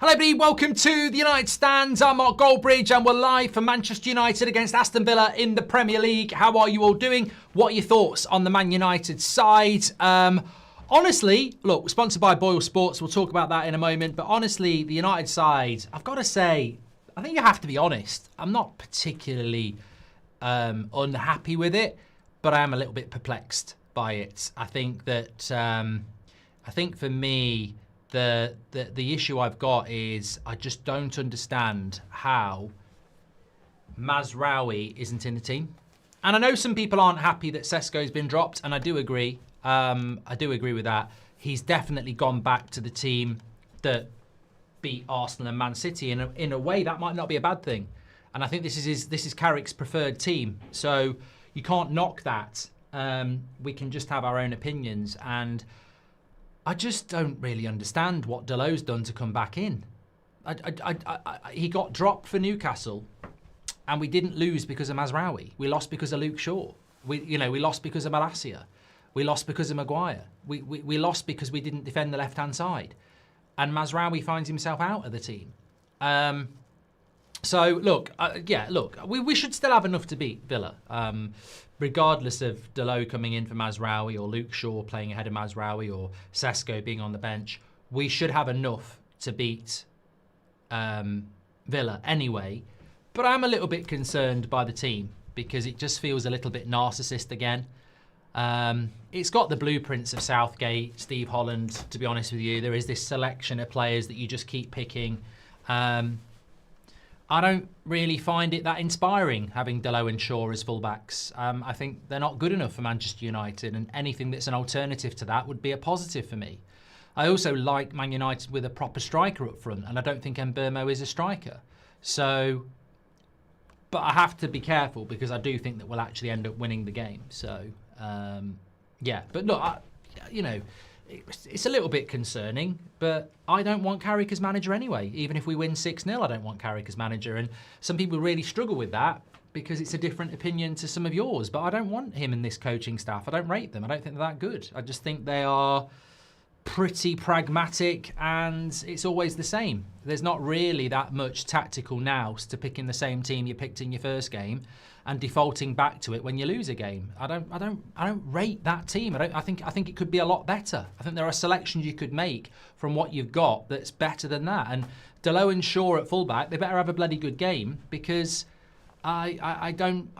Hello everybody, welcome to the United Stands. I'm Mark Goldbridge and we're live from Manchester United against Aston Villa in the Premier League. How are you all doing? What are your thoughts on the Man United side? Honestly, look, we're sponsored by Boyle Sports. We'll talk about that in a moment. But honestly, the United side, I've got to say, I think you have to be honest. I'm not particularly unhappy with it, but I am a little bit perplexed by it. I think that, I think for me, the issue I've got is I just don't understand how Mazraoui isn't in the team. And I know some people aren't happy that Cesco's been dropped, and I do agree. I do agree with that. He's definitely gone back to the team that beat Arsenal and Man City. In a way, that might not be a bad thing. And I think this is Carrick's preferred team. So you can't knock that. We can just have our own opinions. And I just don't really understand what Dalot's done to come back in. He got dropped for Newcastle, and we didn't lose because of Mazraoui. We lost because of Luke Shaw. We lost because of Malacia. We lost because of Maguire. We lost because we didn't defend the left-hand side, and Mazraoui finds himself out of the team. So look, we should still have enough to beat Villa. Regardless of Dalot coming in for Mazraoui or Luke Shaw playing ahead of Mazraoui or Cesco being on the bench, we should have enough to beat Villa anyway. But I'm a little bit concerned by the team because it just feels a little bit narcissist again. It's got the blueprints of Southgate, Steve Holland, to be honest with you. There is this selection of players that you just keep picking. I don't really find it that inspiring having Dalot and Shaw as fullbacks. I think they're not good enough for Manchester United, and anything that's an alternative to that would be a positive for me. I also like Man United with a proper striker up front, and I don't think Mbeumo is a striker. So, but I have to be careful because I do think that we'll actually end up winning the game. So, yeah. But look, it's a little bit concerning, but I don't want Carrick as manager anyway. Even if we win 6-0, I don't want Carrick as manager. And some people really struggle with that because it's a different opinion to some of yours. But I don't want him in this coaching staff. I don't rate them. I don't think they're that good. I just think they are pretty pragmatic, and it's always the same. There's not really that much tactical nous to picking the same team you picked in your first game and defaulting back to it when you lose a game. I don't rate that team. I think it could be a lot better. I think there are selections you could make from what you've got that's better than that. And Dalot and Shaw at fullback, they better have a bloody good game because I don't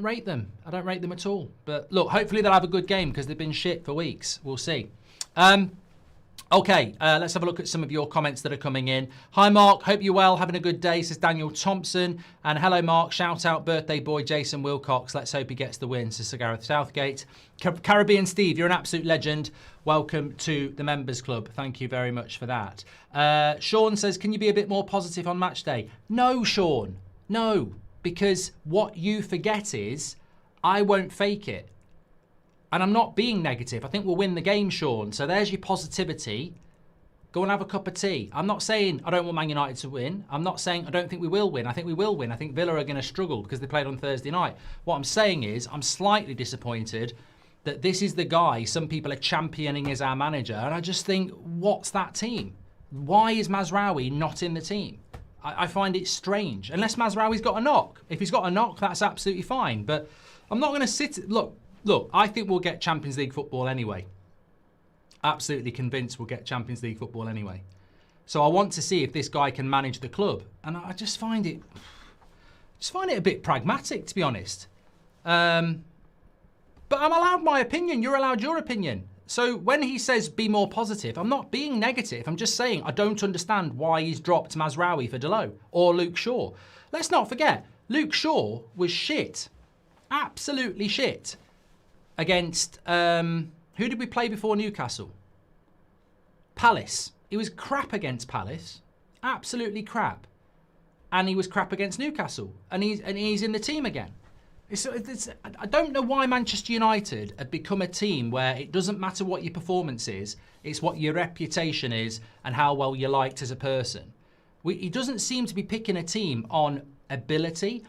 rate them. I don't rate them at all. But look, hopefully they'll have a good game because they've been shit for weeks. We'll see. Okay, let's have a look at some of your comments that are coming in. Hi, Mark. Hope you're well. Having a good day, says Daniel Thompson. And hello, Mark. Shout out birthday boy Jason Wilcox. Let's hope he gets the win, says Sir Gareth Southgate. Caribbean Steve, you're an absolute legend. Welcome to the Members Club. Thank you very much for that. Sean says, can you be a bit more positive on match day? No, Sean. No, because what you forget is I won't fake it. And I'm not being negative. I think we'll win the game, Sean. So there's your positivity. Go and have a cup of tea. I'm not saying I don't want Man United to win. I'm not saying I don't think we will win. I think we will win. I think Villa are going to struggle because they played on Thursday night. What I'm saying is I'm slightly disappointed that this is the guy some people are championing as our manager. And I just think, what's that team? Why is Mazraoui not in the team? I find it strange. Unless Mazraoui's got a knock. If he's got a knock, that's absolutely fine. But I'm not going to sit... Look, I think we'll get Champions League football anyway. Absolutely convinced we'll get Champions League football anyway. So I want to see if this guy can manage the club. And I just find it a bit pragmatic, to be honest. But I'm allowed my opinion. You're allowed your opinion. So when he says be more positive, I'm not being negative. I'm just saying I don't understand why he's dropped Mazraoui for Dalot or Luke Shaw. Let's not forget, Luke Shaw was shit. Absolutely shit. Against, who did we play before Newcastle? Palace. He was crap against Palace. Absolutely crap. And he was crap against Newcastle. And he's in the team again. I don't know why Manchester United have become a team where it doesn't matter what your performance is, it's what your reputation is and how well you're liked as a person. He doesn't seem to be picking a team on ability.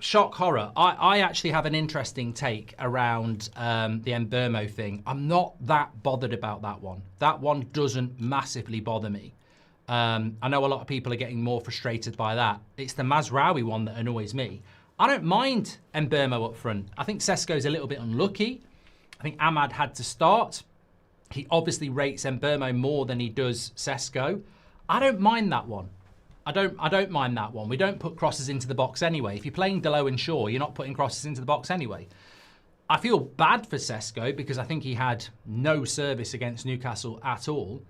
shock horror. I actually have an interesting take around the Mbeumo thing. I'm not that bothered about that one. That one doesn't massively bother me. I know a lot of people are getting more frustrated by that. It's the Mazraoui one that annoys me. I don't mind Mbeumo up front. I think Cesco's a little bit unlucky. I think Ahmad had to start. He obviously rates Mbeumo more than he does Cesco. I don't mind that one. I don't mind that one. We don't put crosses into the box anyway. If you're playing Delo and Shaw, you're not putting crosses into the box anyway. I feel bad for Cesco because I think he had no service against Newcastle at all.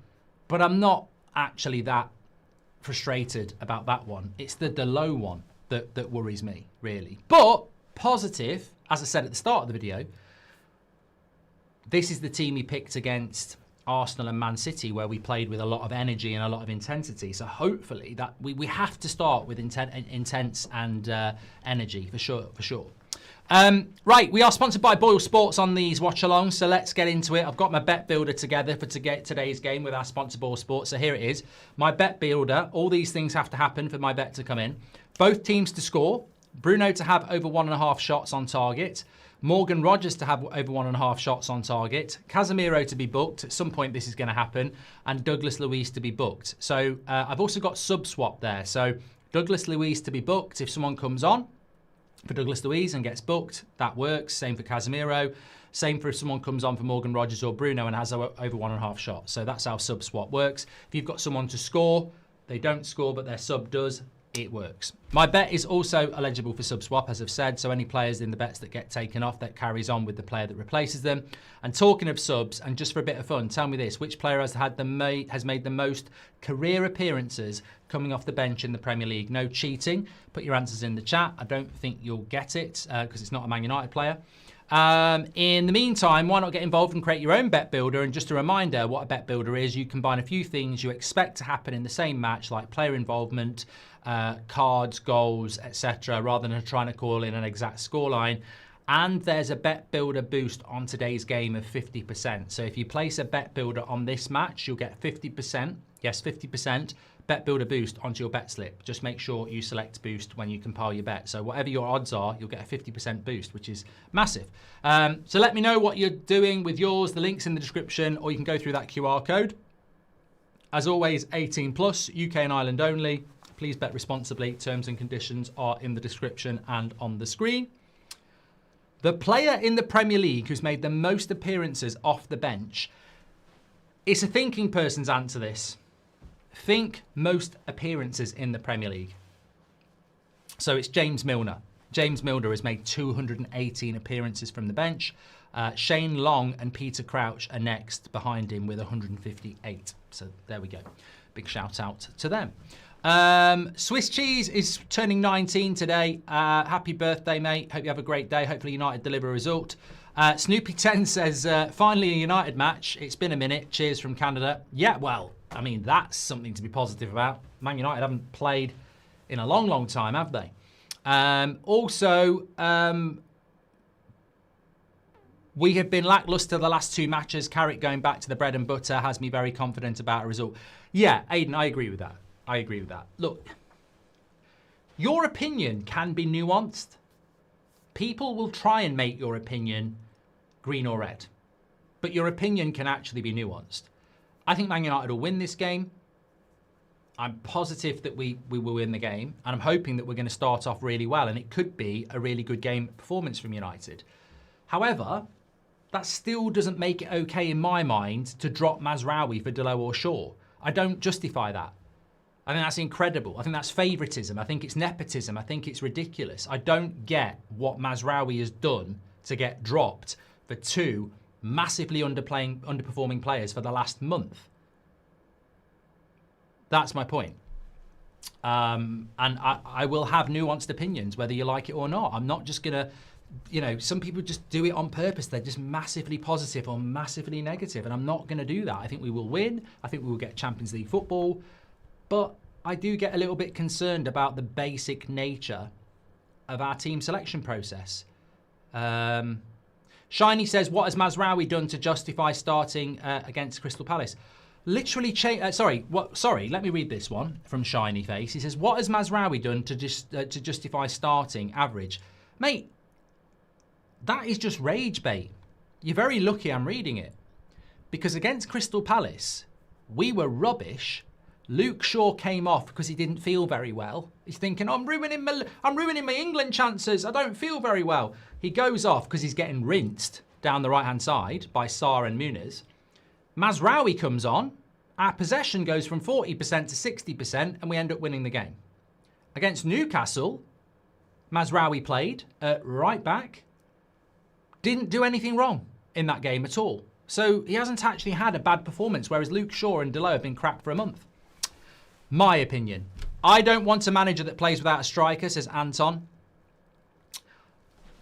But I'm not actually that frustrated about that one. It's the Delo one that worries me, really. But positive, as I said at the start of the video, this is the team he picked against Arsenal and Man City, where we played with a lot of energy and a lot of intensity. So hopefully that we have to start with intense and energy for sure. Right, we are sponsored by Boyle Sports on these watch-alongs, so let's get into it. I've got my bet builder together for today's game with our sponsor Boyle Sports. So here it is, my bet builder. All these things have to happen for my bet to come in. Both teams to score, Bruno to have over 1.5 shots on target, Morgan Rogers to have over 1.5 shots on target, Casemiro to be booked. At some point this is going to happen, and Douglas Luiz to be booked. So I've also got sub swap there. So Douglas Luiz to be booked if someone comes on for Douglas Luiz and gets booked, that works. Same for Casemiro. Same for if someone comes on for Morgan Rogers or Bruno and has over 1.5 shots. So that's how sub swap works. If you've got someone to score, they don't score but their sub does, it works. My bet is also eligible for sub swap, as I've said. So any players in the bets that get taken off, that carries on with the player that replaces them. And talking of subs, and just for a bit of fun, tell me this: which player has made the most career appearances coming off the bench in the Premier League? No cheating. Put your answers in the chat. I don't think you'll get it because it's not a Man United player. In the meantime, why not get involved and create your own bet builder? And just a reminder what a bet builder is: you combine a few things you expect to happen in the same match, like player involvement, cards, goals, etc., rather than trying to call in an exact scoreline. And there's a bet builder boost on today's game of 50%. So if you place a bet builder on this match, you'll get 50%, yes, 50% bet builder boost onto your bet slip. Just make sure you select boost when you compile your bet. So whatever your odds are, you'll get a 50% boost, which is massive. So let me know what you're doing with yours. The link's in the description, or you can go through that QR code. As always, 18 plus, UK and Ireland only. Please bet responsibly. Terms and conditions are in the description and on the screen. The player in the Premier League who's made the most appearances off the bench. It's a thinking person's answer, this. Think most appearances in the Premier League. So it's James Milner. James Milner has made 218 appearances from the bench. Shane Long and Peter Crouch are next behind him with 158. So there we go. Big shout out to them. Swiss Cheese is turning 19 today. Happy birthday, mate. Hope you have a great day. Hopefully United deliver a result. Snoopy10 says, finally a United match. It's been a minute. Cheers from Canada. Yeah, well, I mean, that's something to be positive about. Man United haven't played in a long, long time, have they? We have been lacklustre the last 2 matches. Carrick going back to the bread and butter has me very confident about a result. Yeah, Aidan, I agree with that. I agree with that. Look, your opinion can be nuanced. People will try and make your opinion green or red, but your opinion can actually be nuanced. I think Man United will win this game. I'm positive that we will win the game, and I'm hoping that we're going to start off really well, and it could be a really good game performance from United. However, that still doesn't make it okay in my mind to drop Mazraoui for Delo or Shaw. I don't justify that. I think that's incredible. I think that's favouritism. I think it's nepotism. I think it's ridiculous. I don't get what Mazraoui has done to get dropped for 2 massively underperforming players for the last month. That's my point. And I will have nuanced opinions, whether you like it or not. I'm not just going to, you know, some people just do it on purpose. They're just massively positive or massively negative, and I'm not going to do that. I think we will win. I think we will get Champions League football. But I do get a little bit concerned about the basic nature of our team selection process. Shiny says, what has Mazraoui done to justify starting against Crystal Palace? Literally, let me read this one from Shiny Face. He says, what has Mazraoui done to justify starting average? Mate, that is just rage bait. You're very lucky I'm reading it. Because against Crystal Palace, we were rubbish. Luke Shaw came off because he didn't feel very well. He's thinking, I'm ruining my England chances. I don't feel very well. He goes off because he's getting rinsed down the right-hand side by Sarr and Muniz. Mazraoui comes on. Our possession goes from 40% to 60%, and we end up winning the game. Against Newcastle, Mazraoui played at right back. Didn't do anything wrong in that game at all. So he hasn't actually had a bad performance, whereas Luke Shaw and Delo have been crap for a month. My opinion. I don't want a manager that plays without a striker, says Anton.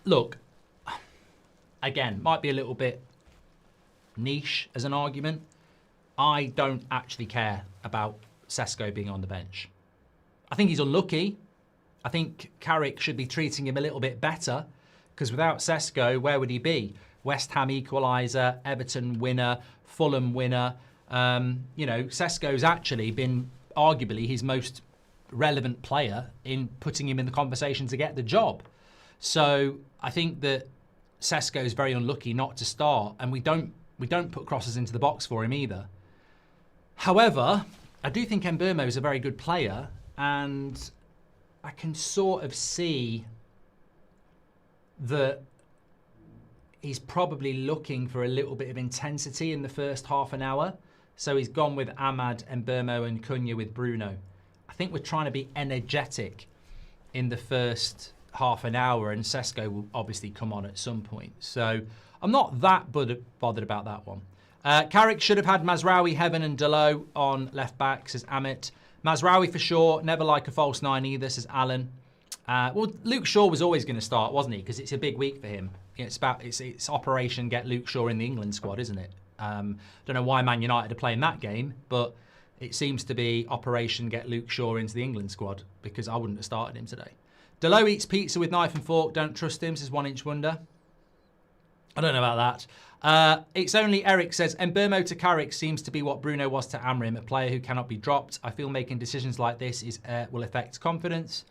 Look, again, might be a little bit niche as an argument. I don't actually care about Cesco being on the bench. I think he's unlucky. I think Carrick should be treating him a little bit better, because without Cesco, where would he be? West Ham equalizer, Everton winner, Fulham winner. Cesco's actually been arguably his most relevant player in putting him in the conversation to get the job. So I think that Cesco is very unlucky not to start, and we don't put crosses into the box for him either. However, I do think Mbeumo is a very good player, and I can sort of see that he's probably looking for a little bit of intensity in the first half an hour. So he's gone with Ahmad, Mbeumo and Cunha with Bruno. I think we're trying to be energetic in the first half an hour, and Cesco will obviously come on at some point. So I'm not that bothered about that one. Carrick should have had Mazraoui, Heaven and Delo on left back, says Amit. Mazraoui for sure, never like a false nine either, says Alan. Well, Luke Shaw was always going to start, wasn't he? Because it's a big week for him. It's Operation Get Luke Shaw in the England squad, isn't it? Don't know why Man United are playing that game, but it seems to be Operation Get Luke Shaw into the England squad, because I wouldn't have started him today. Delo eats pizza with knife and fork. Don't trust him, says 1 Inch Wonder. I don't know about that. It's only Eric says, Mbeumo to Carrick seems to be what Bruno was to Amrim, a player who cannot be dropped. I feel making decisions like this will affect confidence.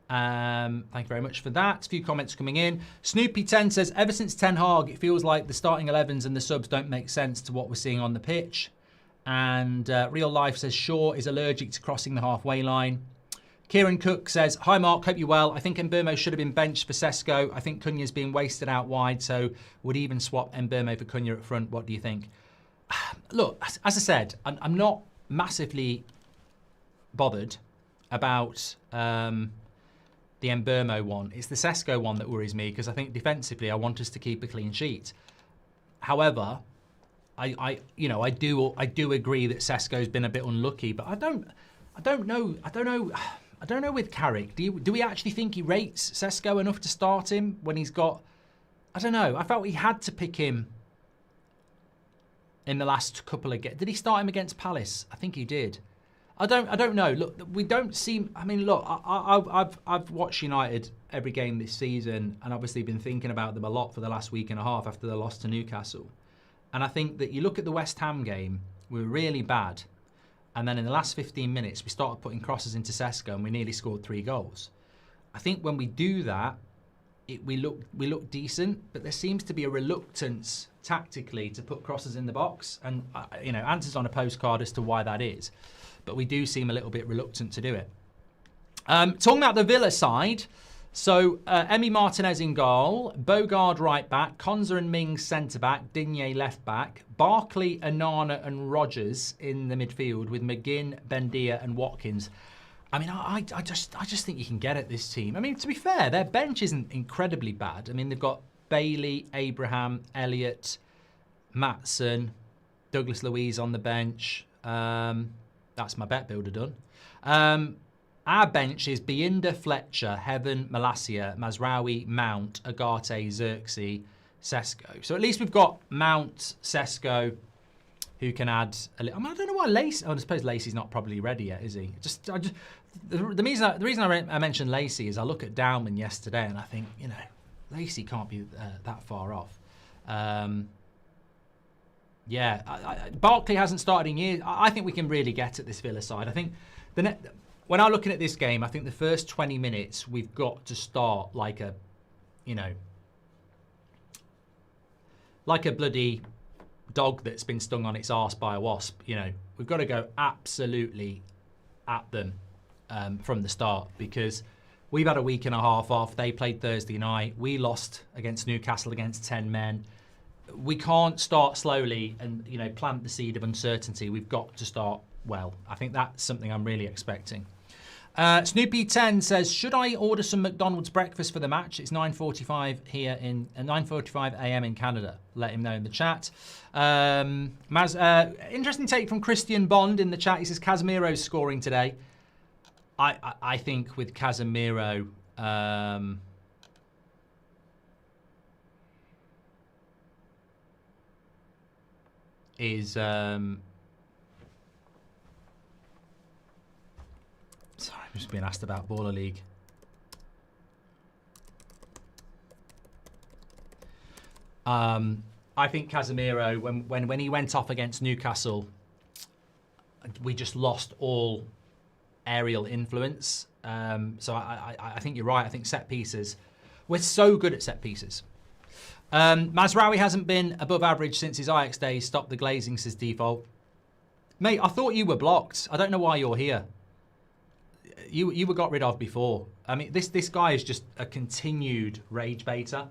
Thank you very much for that. A few comments coming in. Snoopy10 says, ever since Ten Hag, it feels like the starting 11s and the subs don't make sense to what we're seeing on the pitch. And Real Life says, Shaw is allergic to crossing the halfway line. Kieran Cook says, hi Mark, hope you're well. I think Mbeumo should have been benched for Cesco. I think Cunha's being wasted out wide, so would even swap Mbeumo for Cunha at front. What do you think? Look, as I said, I'm not massively bothered about the Mbeumo one. It's the Cesco one that worries me, because I think defensively I want us to keep a clean sheet. However, I do agree that Cesco's been a bit unlucky, but I don't know with Carrick. Do we actually think he rates Cesco enough to start him when he's got... I don't know. I felt he had to pick him in the last couple of games. Did he start him against Palace? I think he did. I don't know. Look, we don't seem... I mean, look, I've watched United every game this season, and obviously been thinking about them a lot for the last week and a half after the loss to Newcastle. And I think that you look at the West Ham game, we were really bad. And then in the last 15 minutes, we started putting crosses into Cesco, and we nearly scored 3 goals. I think when we do that, we look decent, but there seems to be a reluctance tactically to put crosses in the box. And answers on a postcard as to why that is. But we do seem a little bit reluctant to do it. Talking about the Villa side, so Emi Martinez in goal, Bogard right back, Konza and Mings centre back, Digne left back, Barkley, Onana and Rodgers in the midfield with McGinn, Bendia and Watkins. I mean, I just think you can get at this team. I mean, to be fair, their bench isn't incredibly bad. I mean, they've got Bailey, Abraham, Elliott, Maatson, Douglas Luiz on the bench. That's my bet builder done. Our bench is Biinda, Fletcher, Heaven, Malacia, Mazraoui, Mount, Agate, Xerxes, Cesco. So at least we've got Mount, Cesco, who can add a little... I don't know why Lacey... I suppose Lacey's not probably ready yet, is he? The reason I mentioned Lacey is I look at Dowman yesterday and I think, Lacey can't be that far off. Yeah, Barkley hasn't started in years. I think we can really get at this Villa side. I think when I'm looking at this game, I think the first 20 minutes we've got to start like a, like a bloody dog that's been stung on its arse by a wasp. We've got to go absolutely at them from the start, because we've had a week and a half off. They played Thursday night. We lost against Newcastle against 10 men. We can't start slowly and plant the seed of uncertainty. We've got to start well. I think that's something I'm really expecting. Snoopy10 says, should I order some McDonald's breakfast for the match? It's 9:45 here in 9:45 a.m. in Canada. Let him know in the chat. Interesting take from Christian Bond in the chat. He says Casemiro's scoring today. I think with Casemiro, is sorry, I'm just being asked about Baller League. I think Casemiro, when he went off against Newcastle, we just lost all aerial influence. So I think you're right. I think set pieces, we're so good at set pieces. Mazraoui hasn't been above average since his Ajax days. Stop the glazing, says Default. Mate, I thought you were blocked. I don't know why you're here. You were got rid of before. I mean, this guy is just a continued rage baiter.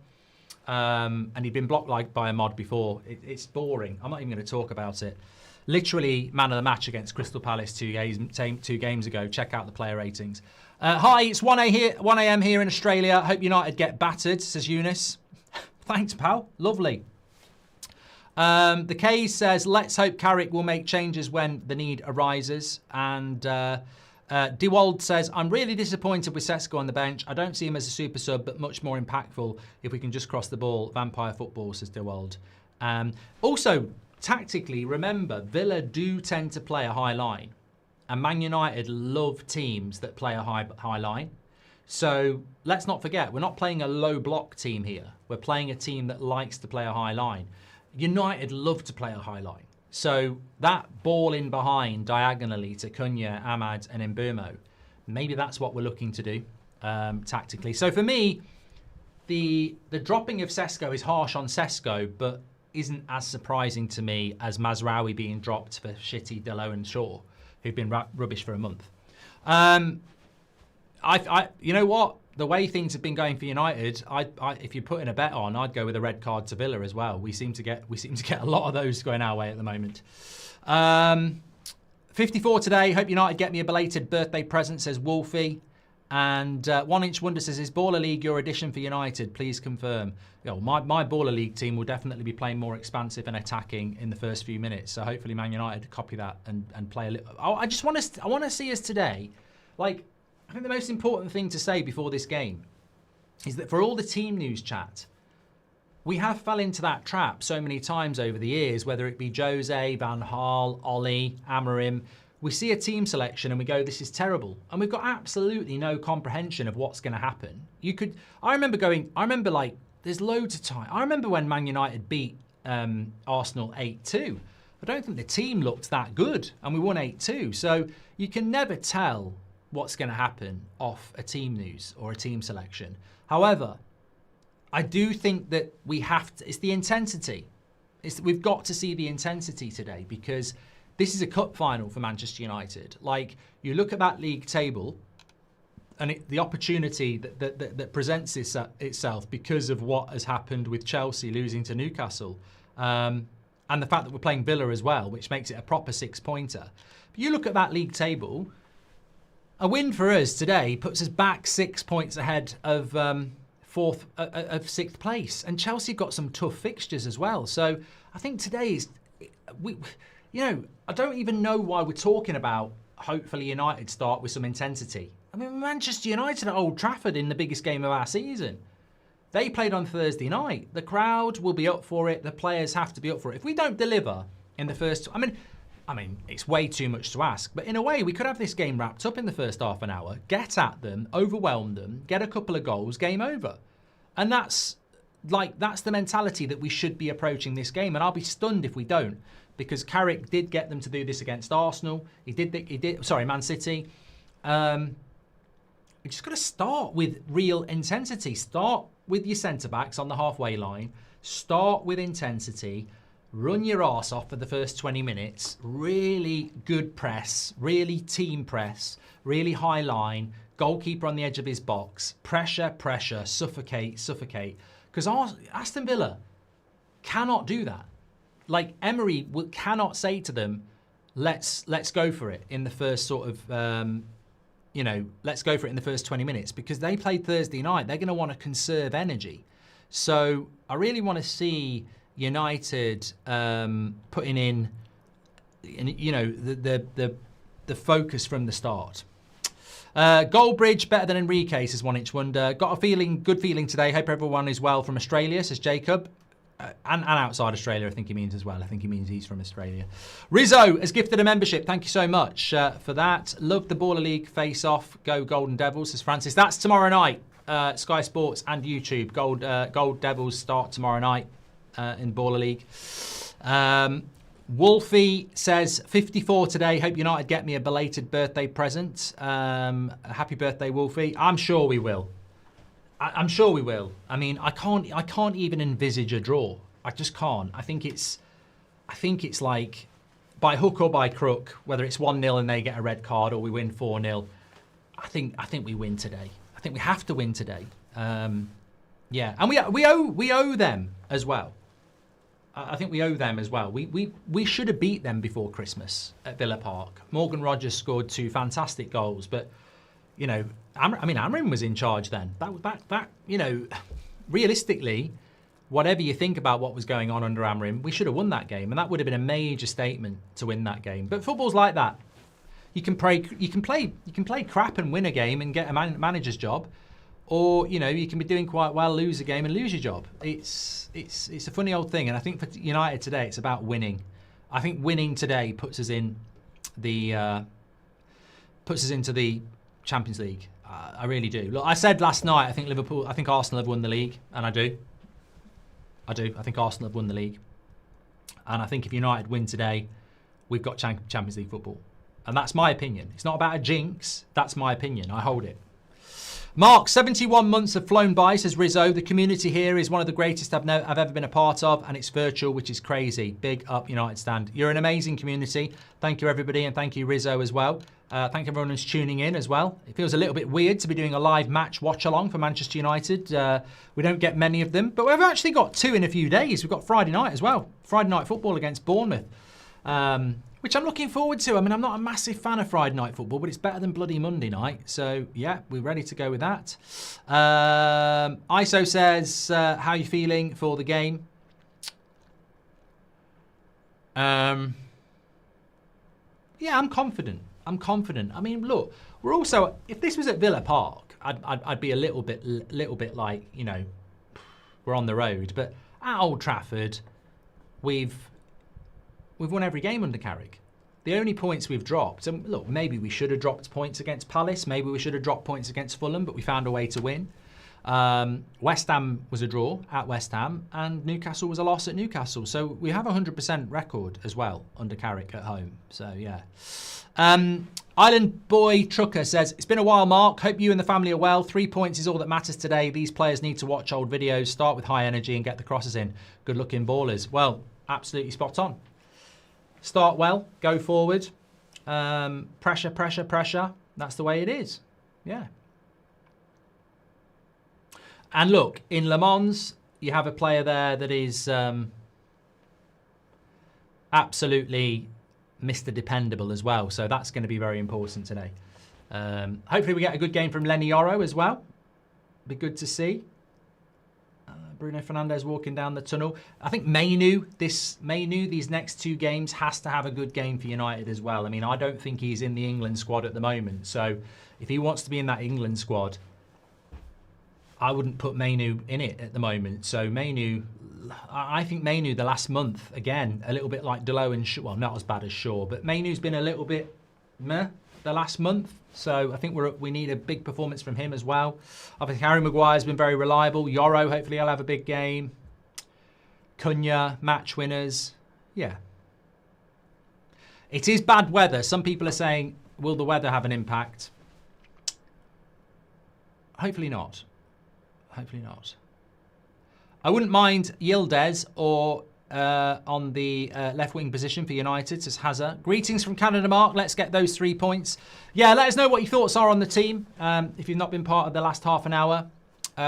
And he'd been blocked by a mod before. It's boring. I'm not even going to talk about it. Literally man of the match against Crystal Palace 2 games ago. Check out the player ratings. Hi, it's 1 a.m. here in Australia. Hope United get battered, says Eunice. Thanks, pal. Lovely. The K says, let's hope Carrick will make changes when the need arises. And Dewald says, I'm really disappointed with Cesco on the bench. I don't see him as a super sub, but much more impactful if we can just cross the ball. Vampire football, says Dewald. Also, tactically, remember, Villa do tend to play a high line. And Man United love teams that play a high line. So let's not forget, we're not playing a low block team here. We're playing a team that likes to play a high line. United love to play a high line. So that ball in behind diagonally to Cunha, Ahmad and Mbeumo, maybe that's what we're looking to do tactically. So for me, the dropping of Cesco is harsh on Cesco, but isn't as surprising to me as Mazraoui being dropped for shitty Delo and Shaw, who've been rubbish for a month. You know what? The way things have been going for United, if you put in a bet on, I'd go with a red card to Villa as well. We seem to get a lot of those going our way at the moment. 54 today. Hope United get me a belated birthday present, says Wolfie. And 1 Inch Wonder says, is Baller League your addition for United? Please confirm. My Baller League team will definitely be playing more expansive and attacking in the first few minutes. So hopefully Man United copy that and play a little. I want to see us today. I think the most important thing to say before this game is that for all the team news chat, we have fell into that trap so many times over the years, whether it be Jose, Van Gaal, Ollie, Amorim. We see a team selection and we go, this is terrible. And we've got absolutely no comprehension of what's going to happen. I remember there's loads of time. I remember when Man United beat Arsenal 8-2. I don't think the team looked that good and we won 8-2. So you can never tell what's going to happen off a team news or a team selection. However, I do think that we have to, it's the intensity. We've got to see the intensity today, because this is a cup final for Manchester United. You look at that league table and the opportunity that presents itself because of what has happened with Chelsea losing to Newcastle, and the fact that we're playing Villa as well, which makes it a proper 6-pointer. But you look at that league table, a win for us today puts us back 6 points ahead of 6th place, and Chelsea got some tough fixtures as well. So I think today is, I don't even know why we're talking about hopefully United start with some intensity. I mean, Manchester United at Old Trafford in the biggest game of our season. They played on Thursday night. The crowd will be up for it. The players have to be up for it. If we don't deliver in the first, I mean, it's way too much to ask, but in a way, we could have this game wrapped up in the first half an hour, get at them, overwhelm them, get a couple of goals, game over. And that's like, that's the mentality that we should be approaching this game, and I'll be stunned if we don't, because Carrick did get them to do this against Arsenal. He did. Sorry, Man City. You just got to start with real intensity. Start with your centre-backs on the halfway line. Start with intensity. Run your arse off for the first 20 minutes. Really good press. Really team press. Really high line. Goalkeeper on the edge of his box. Pressure, pressure. Suffocate, suffocate. Because Aston Villa cannot do that. Like, Emery cannot say to them, let's go for it in the first sort of... let's go for it in the first 20 minutes, because they played Thursday night. They're going to want to conserve energy. So I really want to see United putting in, the focus from the start. Goldbridge better than Enrique, says 1 Inch Wonder. Got a good feeling today. Hope everyone is well from Australia, says Jacob. And outside Australia, I think he means as well. I think he means he's from Australia. Rizzo has gifted a membership. Thank you so much for that. Love the Baller League face-off. Go Golden Devils, says Francis. That's tomorrow night. Sky Sports and YouTube. Gold Devils start tomorrow night in Baller League. Wolfie says, 54 today. Hope United get me a belated birthday present. Happy birthday, Wolfie. I'm sure we will. I'm sure we will. I mean, I can't even envisage a draw. I just can't. I think it's like by hook or by crook, whether it's 1-0 and they get a red card or we win 4-0. I think we win today. I think we have to win today. And we owe them as well. I think we owe them as well. We should have beat them before Christmas at Villa Park. Morgan Rogers scored 2 fantastic goals, but Amrin was in charge then. That realistically, whatever you think about what was going on under Amrin, we should have won that game, and that would have been a major statement to win that game. But football's like that. You can play crap and win a game and get a manager's job, or you can be doing quite well, lose a game and lose your job. It's a funny old thing, and I think for United today, it's about winning. I think winning today puts us into the Champions League. I really do. Look, I said last night, I think Arsenal have won the league, and I do. I think Arsenal have won the league. And I think if United win today, we've got Champions League football. And that's my opinion. It's not about a jinx. That's my opinion. I hold it. Mark, 71 months have flown by, says Rizzo. The community here is one of the greatest I've ever been a part of, and it's virtual, which is crazy. Big up United stand. You're an amazing community. Thank you, everybody, and thank you, Rizzo, as well. Thank everyone who's tuning in as well. It feels a little bit weird to be doing a live match watch-along for Manchester United. We don't get many of them, but we've actually got 2 in a few days. We've got Friday night as well. Friday night football against Bournemouth, which I'm looking forward to. I mean, I'm not a massive fan of Friday night football, but it's better than bloody Monday night. So, yeah, we're ready to go with that. ISO says, how are you feeling for the game? Yeah, I'm confident. I mean, look, we're also, if this was at Villa Park, I'd be a little bit like, we're on the road. But at Old Trafford, we've won every game under Carrick. The only points we've dropped, and look, maybe we should have dropped points against Palace, maybe we should have dropped points against Fulham, but we found a way to win. West Ham was a draw at West Ham, and Newcastle was a loss at Newcastle. So we have a 100% record as well under Carrick at home. So, yeah. Island Boy Trucker says, it's been a while, Mark. Hope you and the family are well. 3 points is all that matters today. These players need to watch old videos, start with high energy and get the crosses in. Good looking ballers. Well, absolutely spot on. Start well, go forward. Pressure, pressure, pressure. That's the way it is. Yeah. And look, in Le Mans, you have a player there that is absolutely Mr. Dependable as well. So that's going to be very important today. Hopefully we get a good game from Lenny Yoro as well. Be good to see. Bruno Fernandes walking down the tunnel. I think Mainu, these next 2 games has to have a good game for United as well. I mean, I don't think he's in the England squad at the moment. So if he wants to be in that England squad, I wouldn't put Mainu in it at the moment. So Mainu, I think Mainu the last month, again, a little bit like Delo and Shaw. Well, not as bad as Shaw, but Mainu's been a little bit meh. the last month. So I think we need a big performance from him as well. Obviously, Harry Maguire's been very reliable. Yoro, hopefully he'll have a big game. Cunha, match winners. Yeah. It is bad weather. Some people are saying, will the weather have an impact? Hopefully not. Hopefully not. I wouldn't mind Yildiz or on the left wing position for United, says Hazard. Greetings from Canada, Mark. Let's get those 3 points. Yeah, let us know what your thoughts are on the team. If you've not been part of the last half an hour,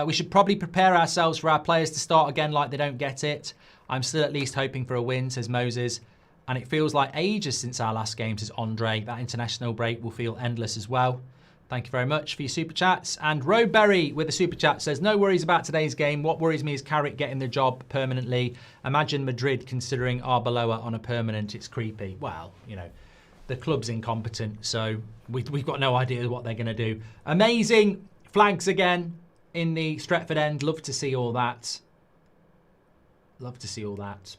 we should probably prepare ourselves for our players to start again like they don't get it. I'm still at least hoping for a win, says Moses. And it feels like ages since our last game, says Andre. That international break will feel endless as well. Thank you very much for your super chats. And Roberry with a super chat says, no worries about today's game. What worries me is Carrick getting the job permanently. Imagine Madrid considering Arbeloa on a permanent. It's creepy. Well, you know, the club's incompetent, so we've got no idea what they're going to do. Amazing flags again in the Stretford end. Love to see all that. Love to see all that.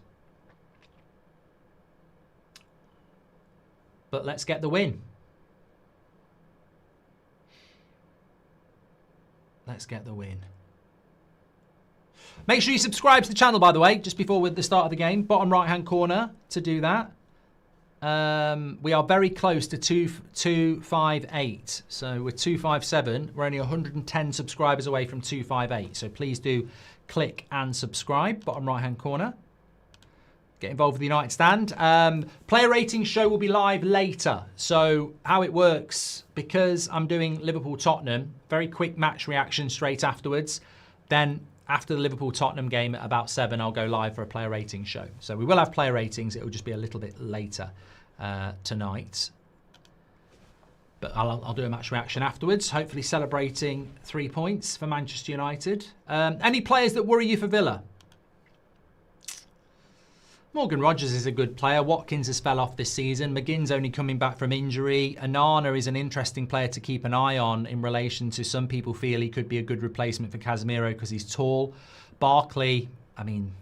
But let's get the win. Let's get the win. Make sure you subscribe to the channel, by the way, just before the start of the game. Bottom right-hand corner to do that. We are very close to 258. So we're 257. We're only 110 subscribers away from 258. So please do click and subscribe. Bottom right-hand corner. Get involved with the United Stand. Player rating show will be live later. So how it works, because I'm doing Liverpool-Tottenham, very quick match reaction straight afterwards. Then after the Liverpool-Tottenham game at about 7, I'll go live for a player rating show. So we will have player ratings. It will just be a little bit later tonight. But I'll do a match reaction afterwards, hopefully celebrating 3 points for Manchester United. Any players that worry you for Villa? Morgan Rogers is a good player. Watkins has fell off this season. McGinn's only coming back from injury. Anana is an interesting player to keep an eye on in relation to some people feel he could be a good replacement for Casemiro because he's tall. Barkley, I mean,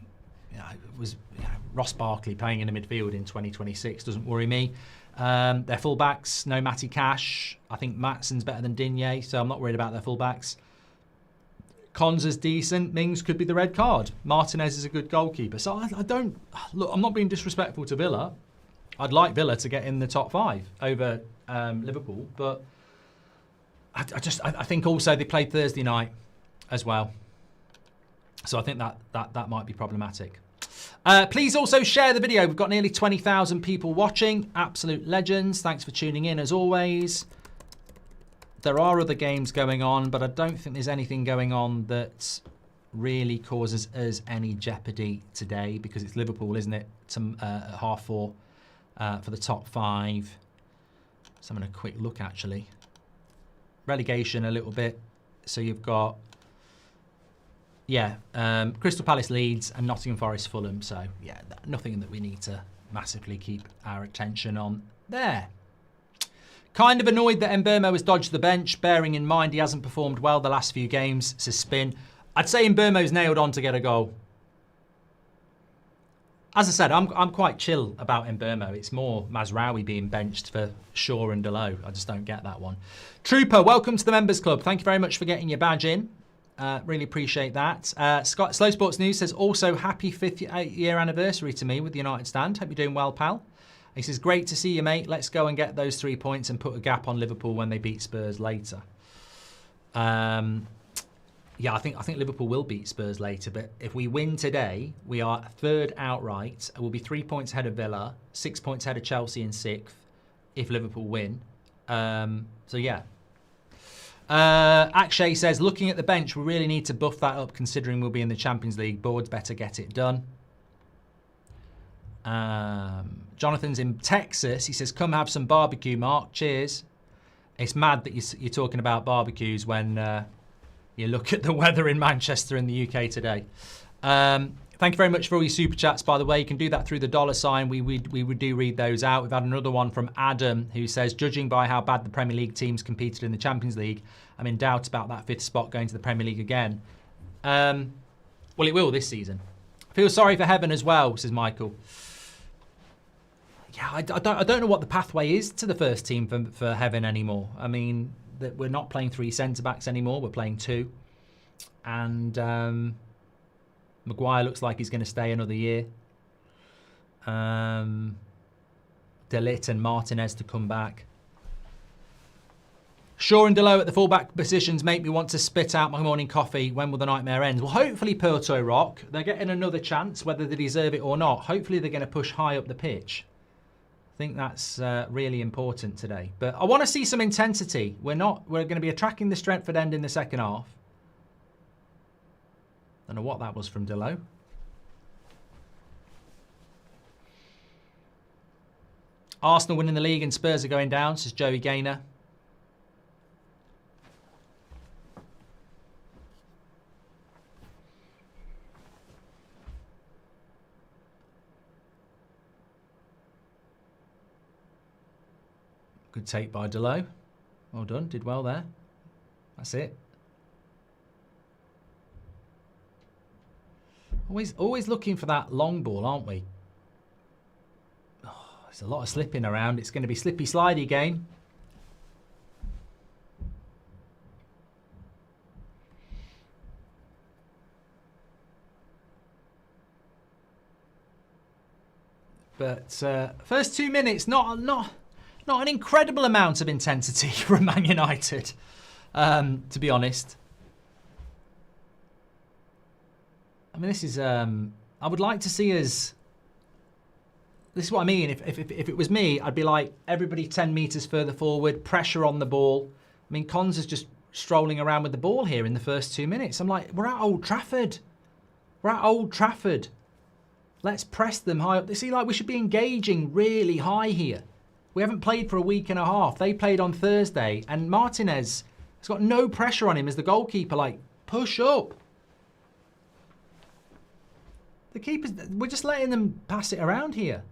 Ross Barkley playing in the midfield in 2026 doesn't worry me. Their fullbacks, no Matty Cash. I think Matson's better than Digne, so I'm not worried about their fullbacks. Konza's decent. Mings could be the red card. Martinez is a good goalkeeper. So I don't... Look, I'm not being disrespectful to Villa. I'd like Villa to get in the top 5 over Liverpool. But I think also they played Thursday night as well. So I think that might be problematic. Please also share the video. We've got nearly 20,000 people watching. Absolute legends. Thanks for tuning in as always. There are other games going on, but I don't think there's anything going on that really causes us any jeopardy today because it's Liverpool, isn't it? At 4:30 for the top 5. So I'm having a quick look actually. Relegation a little bit. So you've got, Crystal Palace, Leeds, and Nottingham Forest, Fulham. So yeah, nothing that we need to massively keep our attention on there. Kind of annoyed that Mbeumo has dodged the bench, bearing in mind he hasn't performed well the last few games, says Spin. I'd say Mbeumo's nailed on to get a goal. As I said, I'm quite chill about Mbeumo. It's more Mazraoui being benched for Shaw and Delo. I just don't get that one. Trooper, welcome to the Members Club. Thank you very much for getting your badge in. Really appreciate that. Slow Sports News says, also happy 5th year anniversary to me with the United Stand. Hope you're doing well, pal. He says, great to see you, mate. Let's go and get those 3 points and put a gap on Liverpool when they beat Spurs later. Yeah, I think Liverpool will beat Spurs later. But if we win today, we are 3rd outright. We'll be 3 points ahead of Villa, 6 points ahead of Chelsea in 6th if Liverpool win. So, yeah. Akshay says, looking at the bench, we really need to buff that up considering we'll be in the Champions League. Boards better get it done. Jonathan's in Texas. He says, come have some barbecue, Mark. Cheers. It's mad that you're talking about barbecues when you look at the weather in Manchester in the UK today. Thank you very much for all your super chats, by the way. You can do that through the $sign. We do read those out. We've had another one from Adam who says, judging by how bad the Premier League teams competed in the Champions League, I'm in doubt about that 5th spot going to the Premier League again. Well, it will this season. Feel sorry for Heaven as well, says Michael. Yeah, I don't know what the pathway is to the first team for Heaven anymore. I mean, that we're not playing 3 centre-backs anymore. We're playing 2. And Maguire looks like he's going to stay another year. De Ligt and Martinez to come back. Shaw and Delo at the fullback positions make me want to spit out my morning coffee. When will the nightmare end? Well, hopefully Porto Rock, they're getting another chance, whether they deserve it or not. Hopefully they're going to push high up the pitch. I think that's really important today. But I want to see some intensity. We're going to be attacking the Stretford end in the second half. Don't know what that was from Delo. Arsenal winning the league and Spurs are going down, says Joey Gaynor. Good take by Delo. Well done, did well there. That's it. Always looking for that long ball, aren't we? Oh, there's a lot of slipping around. It's going to be slippy slidey again. But first 2 minutes, not an incredible amount of intensity from Man United, to be honest. I mean, this is... I would like to see us... This is what I mean. If it was me, I'd be like, everybody 10 metres further forward, pressure on the ball. I mean, Cons is just strolling around with the ball here in the first 2 minutes. I'm like, we're at Old Trafford. We're at Old Trafford. Let's press them high up. They see, like, we should be engaging really high here. We haven't played for a week and a half. They played on Thursday, and Martinez has got no pressure on him as the goalkeeper. Like, push up. The keepers, we're just letting them pass it around here.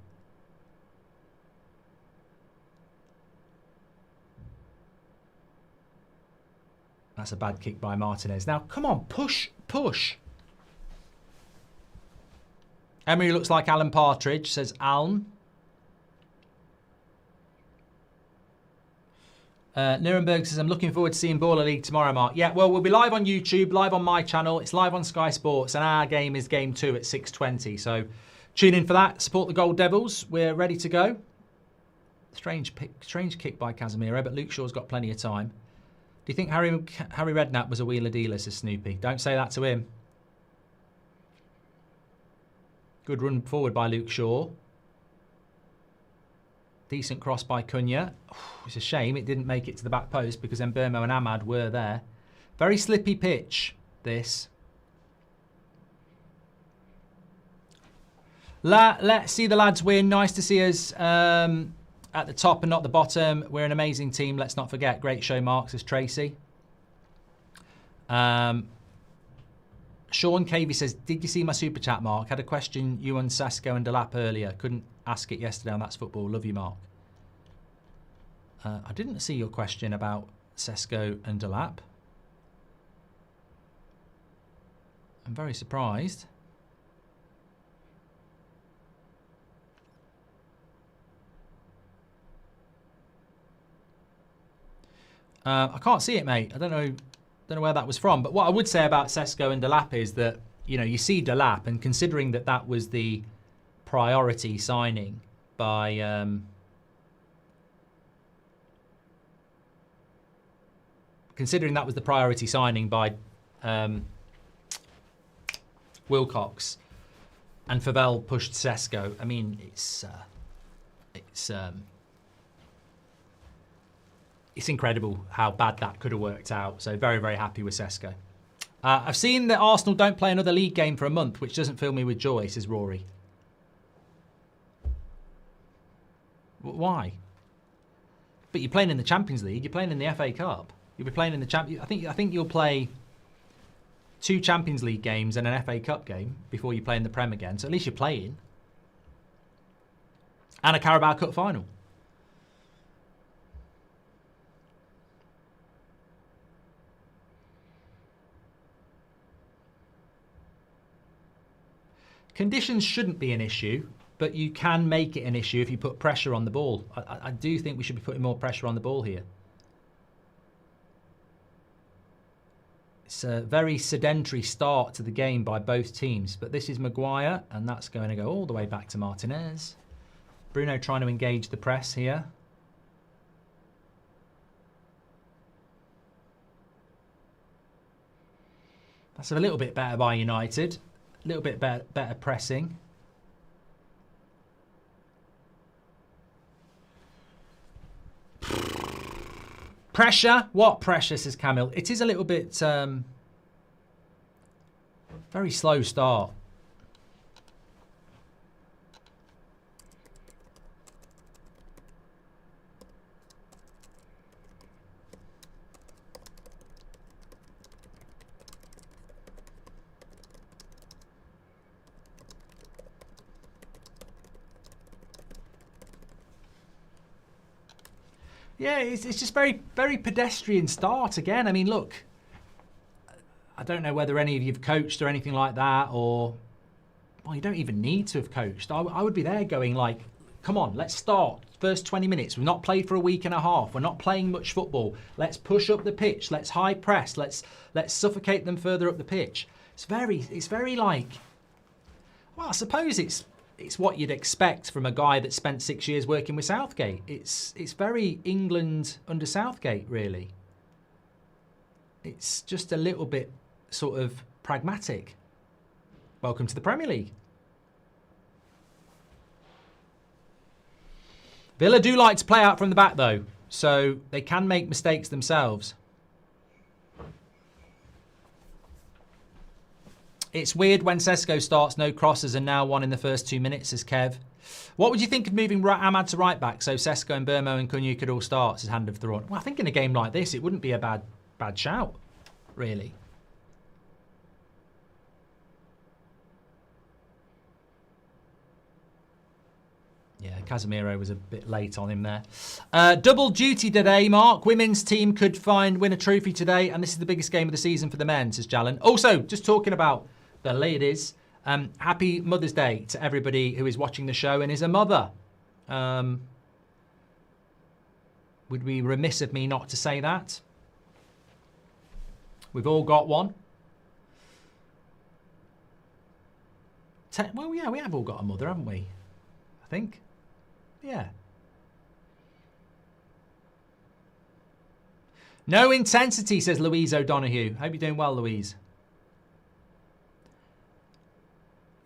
That's a bad kick by Martinez. Now, come on, push. Emery looks like Alan Partridge, says Aln. Nuremberg says, I'm looking forward to seeing Baller League tomorrow, Mark. Yeah, well, we'll be live on YouTube, live on my channel. It's live on Sky Sports, and our game is Game 2 at 6:20. So tune in for that. Support the Gold Devils. We're ready to go. Strange kick by Casemiro, but Luke Shaw's got plenty of time. Do you think Harry Redknapp was a wheeler dealer, says Snoopy? Don't say that to him. Good run forward by Luke Shaw. Decent cross by Cunha. It's a shame it didn't make it to the back post because Mbermo and Ahmad were there. Very slippy pitch, this. Let's see the lads win. Nice to see us at the top and not the bottom. We're an amazing team, let's not forget. Great show, Mark, says Tracy. Sean Cavey says, did you see my super chat, Mark? Had a question, you and Cesco and Delap earlier. Couldn't ask it yesterday on That's Football. Love you, Mark. I didn't see your question about Cesco and Delap. I'm very surprised. I can't see it, mate. I don't know where that was from. But what I would say about Cesco and Delap is that, you know, you see Delap, and considering that that was the priority signing by Wilcox, and Favell pushed Cesco. I mean, it's incredible how bad that could have worked out. So very, very happy with Cesco. I've seen that Arsenal don't play another league game for a month, which doesn't fill me with joy, says Rory. Why? But you're playing in the Champions League. You're playing in the FA Cup. You'll be playing in the I think you'll play 2 Champions League games and an FA Cup game before you play in the Prem again. So at least you're playing. And a Carabao Cup final. Conditions shouldn't be an issue. but you can make it an issue if you put pressure on the ball. I do think we should be putting more pressure on the ball here. It's a very sedentary start to the game by both teams, but this is Maguire, and that's going to go all the way back to Martinez. Bruno trying to engage the press here. That's a little bit better by United. A little bit better pressing. Pressure? What pressure, says Camille? It is a little bit very slow start. Yeah, it's just very pedestrian start again. I mean, look, I don't know whether any of you have coached or anything like that, or, well, you don't even need to have coached. I would be there going like, come on, let's start. First 20 minutes. We've not played for a week and a half. We're not playing much football. Let's push up the pitch. Let's high press. Let's suffocate them further up the pitch. It's very like, well, I suppose it's what you'd expect from a guy that spent 6 years working with Southgate. It's very England under Southgate, really. It's just a little bit sort of pragmatic. Welcome to the Premier League. Villa do like to play out from the back, though, so they can make mistakes themselves. It's weird when Cesco starts, no crosses, and now one in the first 2 minutes, says Kev. What would you think of moving Ahmad to right back so Cesco and Burmo and Cunha could all start, says Hand of Thrawn? Well, I think in a game like this, it wouldn't be a bad shout, really. Yeah, Casemiro was a bit late on him there. Double duty today, Mark. Women's team could win a trophy today, and this is the biggest game of the season for the men, says Jalen. Also, just talking about the ladies, happy Mother's Day to everybody who is watching the show and is a mother. Would be remiss of me not to say that. We've all got one. Well, yeah, we have all got a mother, haven't we? I think. Yeah. No intensity, says Louise O'Donoghue. Hope you're doing well, Louise.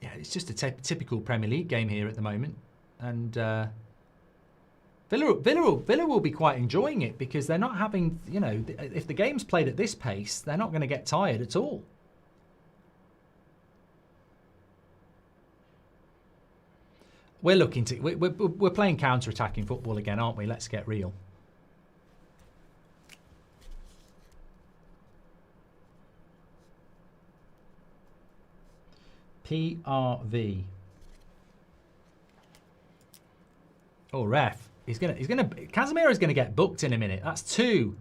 Yeah, it's just a typical Premier League game here at the moment. And Villa will be quite enjoying it because they're not having, you know, if the game's played at this pace, they're not going to get tired at all. We're looking to we're playing counter-attacking football again, aren't we? Let's get real. PRV. Oh, ref. Casemiro's gonna get booked in a minute. That's 2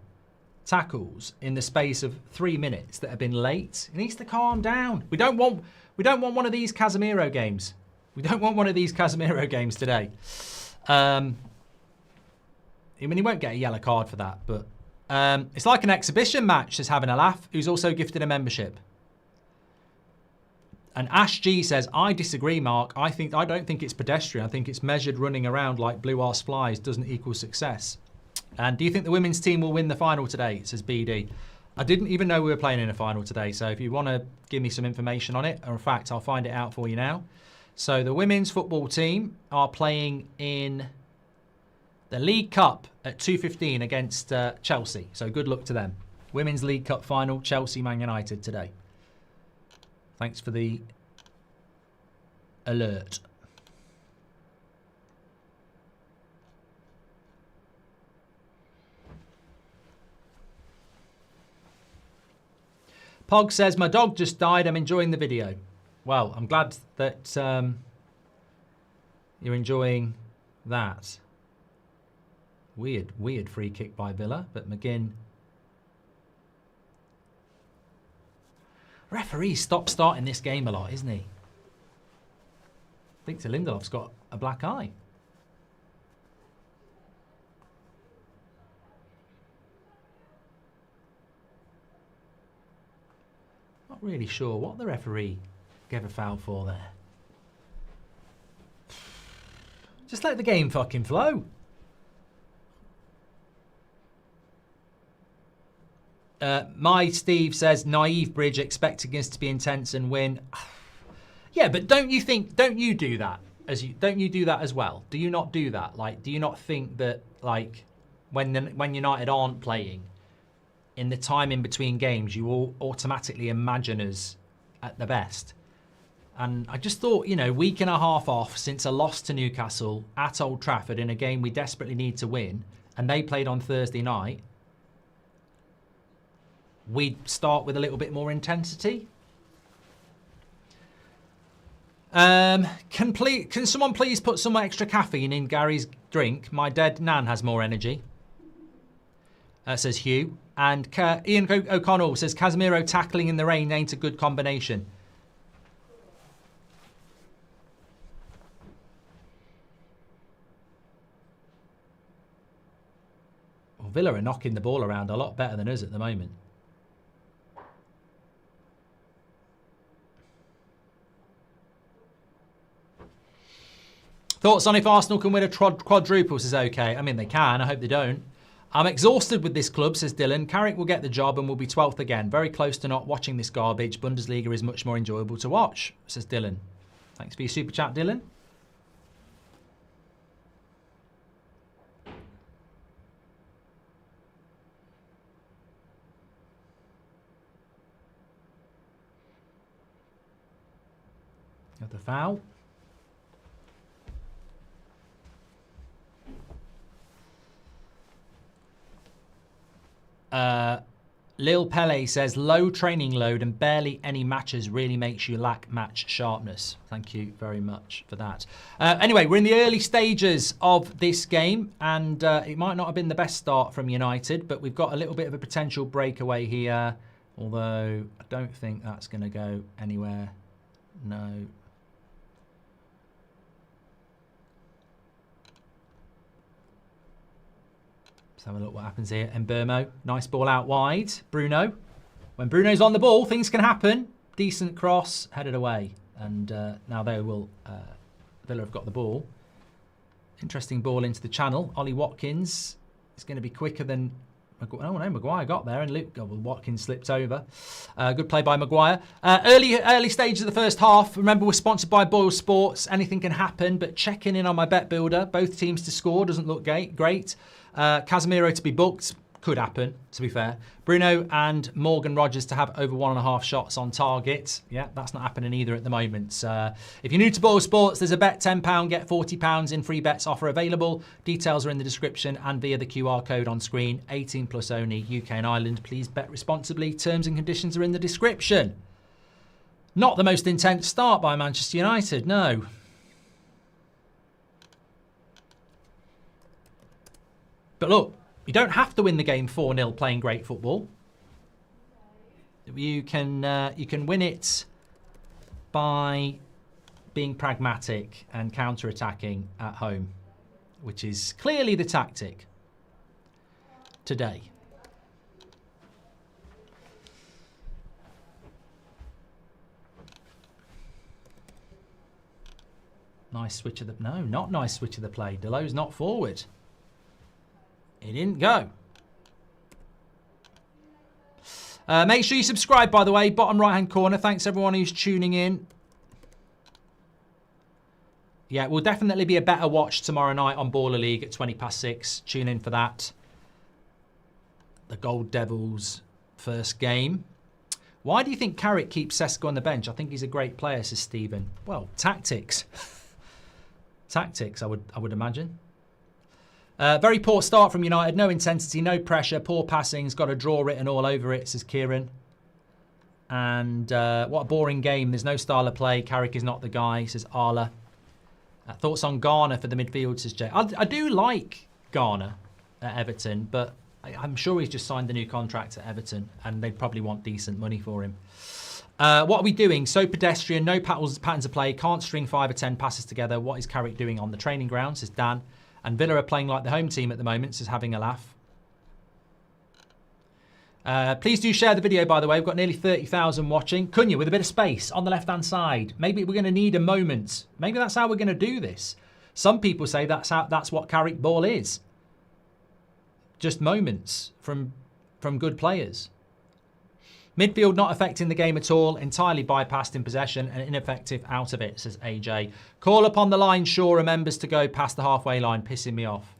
tackles in the space of 3 minutes that have been late. He needs to calm down. We don't want one of these Casemiro games. We don't want one of these Casemiro games today. I mean, he won't get a yellow card for that, but it's like an exhibition match, says Having a Laugh, who's also gifted a membership. And Ash G says, I disagree, Mark. I don't think it's pedestrian. I think it's measured running around like blue arse flies doesn't equal success. And do you think the women's team will win the final today, says BD. I didn't even know we were playing in a final today, so if you want to give me some information on it, or in fact, I'll find it out for you now. So the women's football team are playing in the League Cup at 2:15 against Chelsea. So good luck to them. Women's League Cup final, Chelsea Man United today. Thanks for the alert. Pog says, my dog just died. I'm enjoying the video. Well, I'm glad that you're enjoying that. Weird free kick by Villa, but McGinn. Referee stops starting this game a lot, isn't he? Victor Lindelof's got a black eye. Not really sure what the referee gave a foul for there. Just let the game fucking flow. My Steve says, naive Bridge, expecting us to be intense and win. Yeah, but don't you do that don't you do that as well? Do you not do that? Like, do you not think that, like, when United aren't playing, in the time in between games, you all automatically imagine us at the best? And I just thought, you know, week and a half off since a loss to Newcastle at Old Trafford in a game we desperately need to win, and they played on Thursday night, we'd start with a little bit more intensity. Can someone please put some extra caffeine in Gary's drink? My dead nan has more energy. Says Hugh. And Ian O'Connell says, Casemiro tackling in the rain ain't a good combination. Well, Villa are knocking the ball around a lot better than us at the moment. Thoughts on if Arsenal can win a quadruple, says OK. I mean, they can. I hope they don't. I'm exhausted with this club, says Dylan. Carrick will get the job and will be 12th again. Very close to not watching this garbage. Bundesliga is much more enjoyable to watch, says Dylan. Thanks for your super chat, Dylan. Got the foul. Lil Pele says, low training load and barely any matches really makes you lack match sharpness. Thank you very much for that. Anyway, we're in the early stages of this game, and it might not have been the best start from United, but we've got a little bit of a potential breakaway here, although I don't think that's going to go anywhere. No. Have a look what happens here. Mbermo, nice ball out wide. Bruno. When Bruno's on the ball, things can happen. Decent cross, headed away. And now they will, Villa have got the ball. Interesting ball into the channel. Ollie Watkins is going to be quicker than... Oh no, Maguire got there and Watkins slipped over. Good play by Maguire. Early stages of the first half. Remember, we're sponsored by Boyle Sports. Anything can happen, but checking in on my bet builder. Both teams to score doesn't look great. Casemiro to be booked could happen, to be fair. Bruno and Morgan Rogers to have over 1.5 shots on target. Yeah, that's not happening either at the moment. If you're new to Boyle Sports, there's a bet £10, get £40 in free bets offer available. Details are in the description and via the QR code on screen. 18 plus only, UK and Ireland. Please bet responsibly. Terms and conditions are in the description. Not the most intense start by Manchester United, no. But look, you don't have to win the game 4-0 playing great football. You can win it by being pragmatic and counter-attacking at home, which is clearly the tactic today. Nice switch of the... No, not nice switch of the play. Delo's not forward. He didn't go. Make sure you subscribe, by the way. Bottom right-hand corner. Thanks, everyone who's tuning in. Yeah, it will definitely be a better watch tomorrow night on Baller League at 6:20. Tune in for that. The Gold Devils' first game. Why do you think Carrick keeps Cesco on the bench? I think he's a great player, says Stephen. Well, tactics. Tactics, I would imagine. Very poor start from United. No intensity, no pressure, poor passing. He's got a draw written all over it, says Kieran. And what a boring game. There's no style of play. Carrick is not the guy, says Arla. Thoughts on Garner for the midfield, says Jay. I do like Garner at Everton, but I'm sure he's just signed the new contract at Everton and they'd probably want decent money for him. What are we doing? So pedestrian, no patterns of play, can't string 5 or 10 passes together. What is Carrick doing on the training ground, says Dan. And Villa are playing like the home team at the moment, says having a laugh. Please do share the video, by the way. We've got nearly 30,000 watching. Cunha with a bit of space on the left-hand side. Maybe we're going to need a moment. Maybe that's how we're going to do this. Some people say that's what Carrick ball is. Just moments from good players. Midfield not affecting the game at all. Entirely bypassed in possession and ineffective out of it, says AJ. Call upon the line. Shaw remembers to go past the halfway line, pissing me off.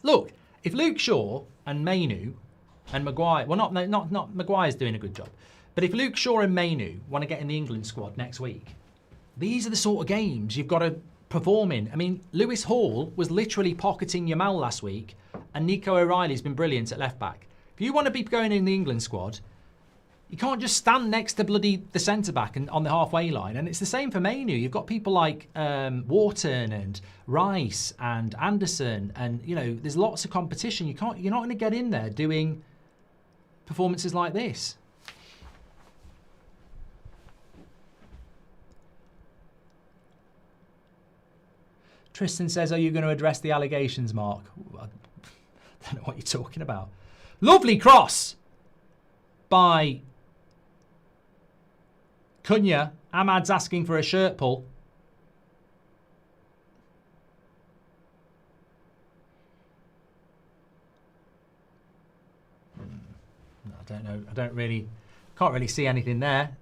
Look, if Luke Shaw and Mainu and Maguire, well, not Maguire's doing a good job, but if Luke Shaw and Mainu want to get in the England squad next week, these are the sort of games you've got to perform in. I mean, Lewis Hall was literally pocketing Yamal last week, and Nico O'Reilly's been brilliant at left back. If you want to be going in the England squad, you can't just stand next to bloody the centre back and on the halfway line. And it's the same for Mainu. You've got people like Wharton and Rice and Anderson, and you know there's lots of competition. You're not going to get in there doing performances like this. Tristan says, "Are you going to address the allegations, Mark?" I don't know what you're talking about. Lovely cross by Cunha. Ahmad's asking for a shirt pull. I don't know. Can't really see anything there.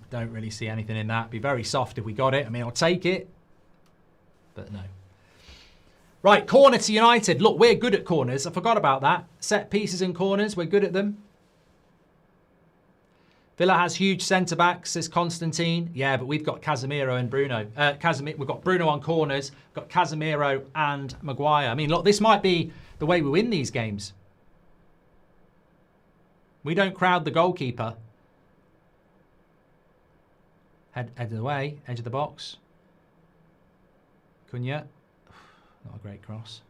Don't really see anything in that. Be very soft if we got it. I mean, I'll take it, but no. Right, corner to United. Look, we're good at corners. I forgot about that. Set pieces and corners, we're good at them. Villa has huge centre-backs, says Constantine. Yeah, but we've got Casemiro and Bruno. We've got Bruno on corners, we've got Casemiro and Maguire. I mean, look, this might be the way we win these games. We don't crowd the goalkeeper. Head of the way, edge of the box. Cunha. Not a great cross.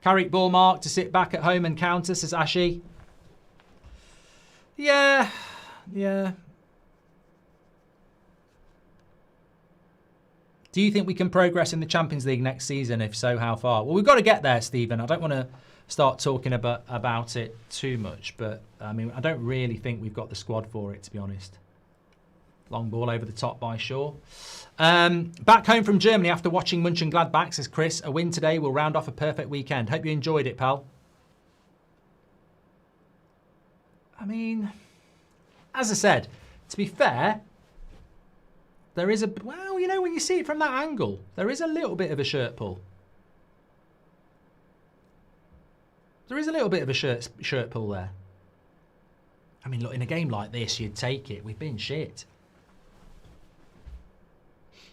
Carrick ball mark to sit back at home and counter, says Ashi. Yeah. Do you think we can progress in the Champions League next season? If so, how far? Well, we've got to get there, Stephen. I don't want to start talking about it too much, but I mean, I don't really think we've got the squad for it, to be honest. Long ball over the top by Shaw. Back home from Germany after watching Mönchengladbach, says Chris. A win today will round off a perfect weekend. Hope you enjoyed it, pal. I mean, as I said, to be fair, there is well, you know, when you see it from that angle, there is a little bit of a shirt pull. There is a little bit of a shirt pull there. I mean, look, in a game like this, you'd take it. We've been shit.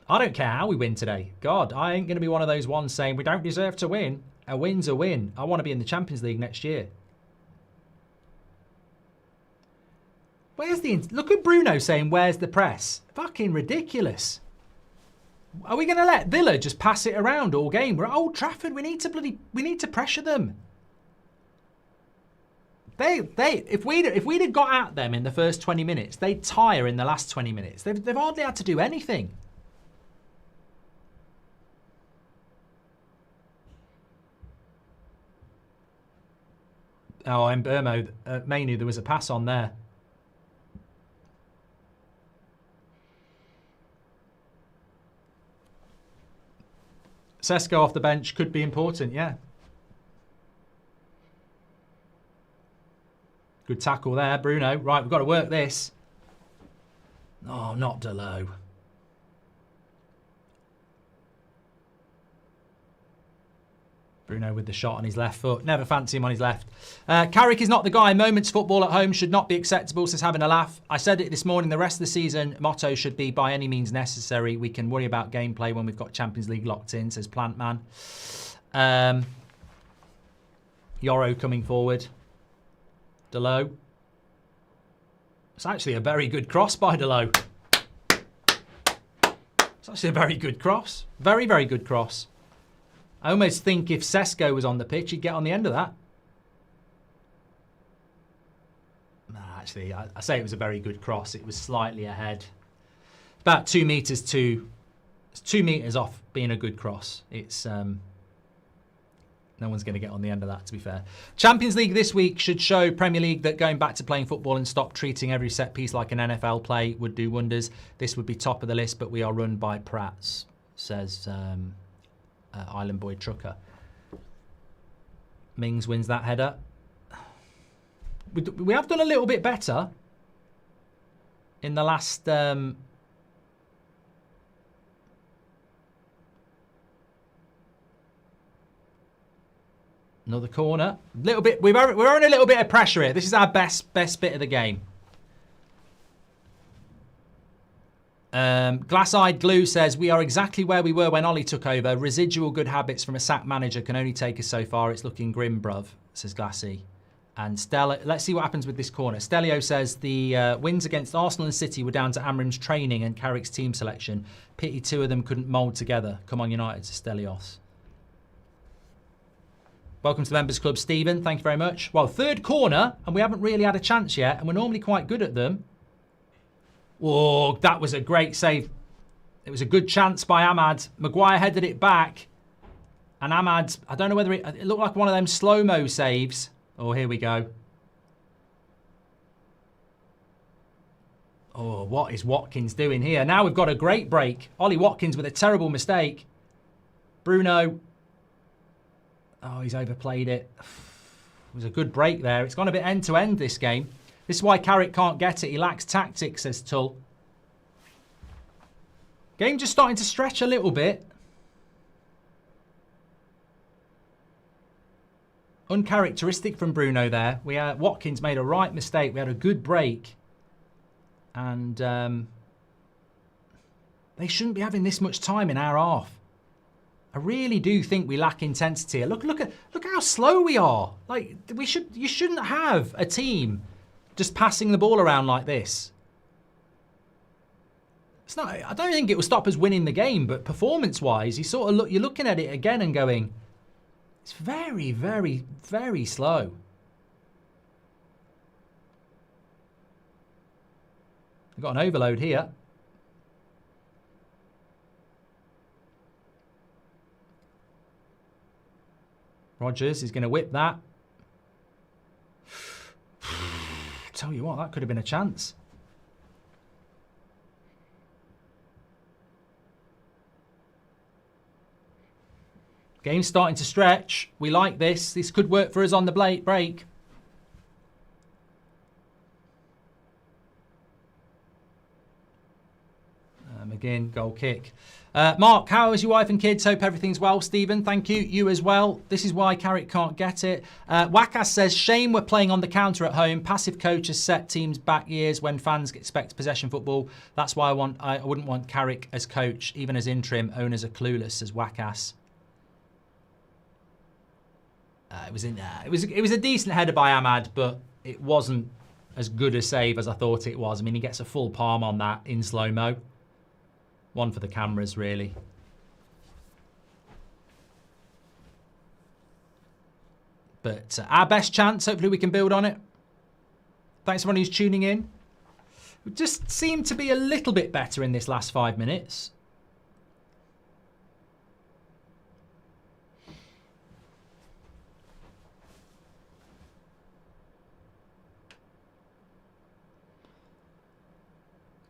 I don't care how we win today. God, I ain't going to be one of those ones saying we don't deserve to win. A win's a win. I want to be in the Champions League next year. Where's the... Look at Bruno saying, where's the press? Fucking ridiculous. Are we going to let Villa just pass it around all game? We're at Old Trafford. We need to pressure them. If we'd have got at them in the first 20 minutes, they'd tire in the last 20 minutes. They've hardly had to do anything. Oh, in Mainu, there was a pass on there. Cesco off the bench could be important, yeah. Good tackle there, Bruno. Right, we've got to work this. Oh, not Delo. Bruno with the shot on his left foot. Never fancy him on his left. Carrick is not the guy. Moments football at home should not be acceptable, says having a laugh. I said it this morning. The rest of the season motto should be by any means necessary. We can worry about gameplay when we've got Champions League locked in, says Plantman. Yoro coming forward. Delo. It's actually a very good cross by Delo. It's actually a very good cross. Very, very good cross. I almost think if Cesco was on the pitch, he'd get on the end of that. Nah, actually, I say it was a very good cross. It was slightly ahead. About 2 metres it's 2 metres off being a good cross. It's no one's going to get on the end of that, to be fair. Champions League this week should show Premier League that going back to playing football and stop treating every set piece like an NFL play would do wonders. This would be top of the list, but we are run by Prats, says Island Boy Trucker. Mings wins that header. We have done a little bit better in the last... Another corner. Little bit. We're on a little bit of pressure here. This is our best bit of the game. Glass-eyed Glue says, we are exactly where we were when Ollie took over. Residual good habits from a sacked manager can only take us so far. It's looking grim, bruv, says Glassy. And Stella, let's see what happens with this corner. Stelio says the wins against Arsenal and City were down to Amrim's training and Carrick's team selection. Pity 2 of them couldn't mould together. Come on, United, says Stelios. Welcome to the Members Club, Stephen. Thank you very much. Well, third corner, and we haven't really had a chance yet, and we're normally quite good at them. Whoa, that was a great save. It was a good chance by Ahmad. Maguire headed it back. And Ahmad, I don't know whether it looked like one of them slow-mo saves. Oh, here we go. Oh, what is Watkins doing here? Now we've got a great break. Ollie Watkins with a terrible mistake. Bruno. Oh, he's overplayed it. It was a good break there. It's gone a bit end-to-end, this game. This is why Carrick can't get it. He lacks tactics, says Tull. Game just starting to stretch a little bit. Uncharacteristic from Bruno there. Watkins made a right mistake. We had a good break. And they shouldn't be having this much time in our half. I really do think we lack intensity. Look how slow we are. Like you shouldn't have a team just passing the ball around like this. It's not. I don't think it will stop us winning the game, but performance-wise, you're looking at it again and going, it's very, very, very slow. We've got an overload here. Rodgers is going to whip that. Tell you what, that could have been a chance. Game's starting to stretch. We like this. This could work for us on the break. Again, goal kick. Mark, how is your wife and kids? Hope everything's well. Stephen, thank you. You as well. This is why Carrick can't get it. Wakas says, shame we're playing on the counter at home. Passive coach has set teams back years when fans expect possession football. That's why I wouldn't want Carrick as coach, even as interim. Owners are clueless, says Wakas. It was a decent header by Ahmad, but it wasn't as good a save as I thought it was. I mean, he gets a full palm on that in slow-mo. One for the cameras, really. But our best chance, hopefully we can build on it. Thanks everyone who's tuning in. We just seemed to be a little bit better in this last 5 minutes.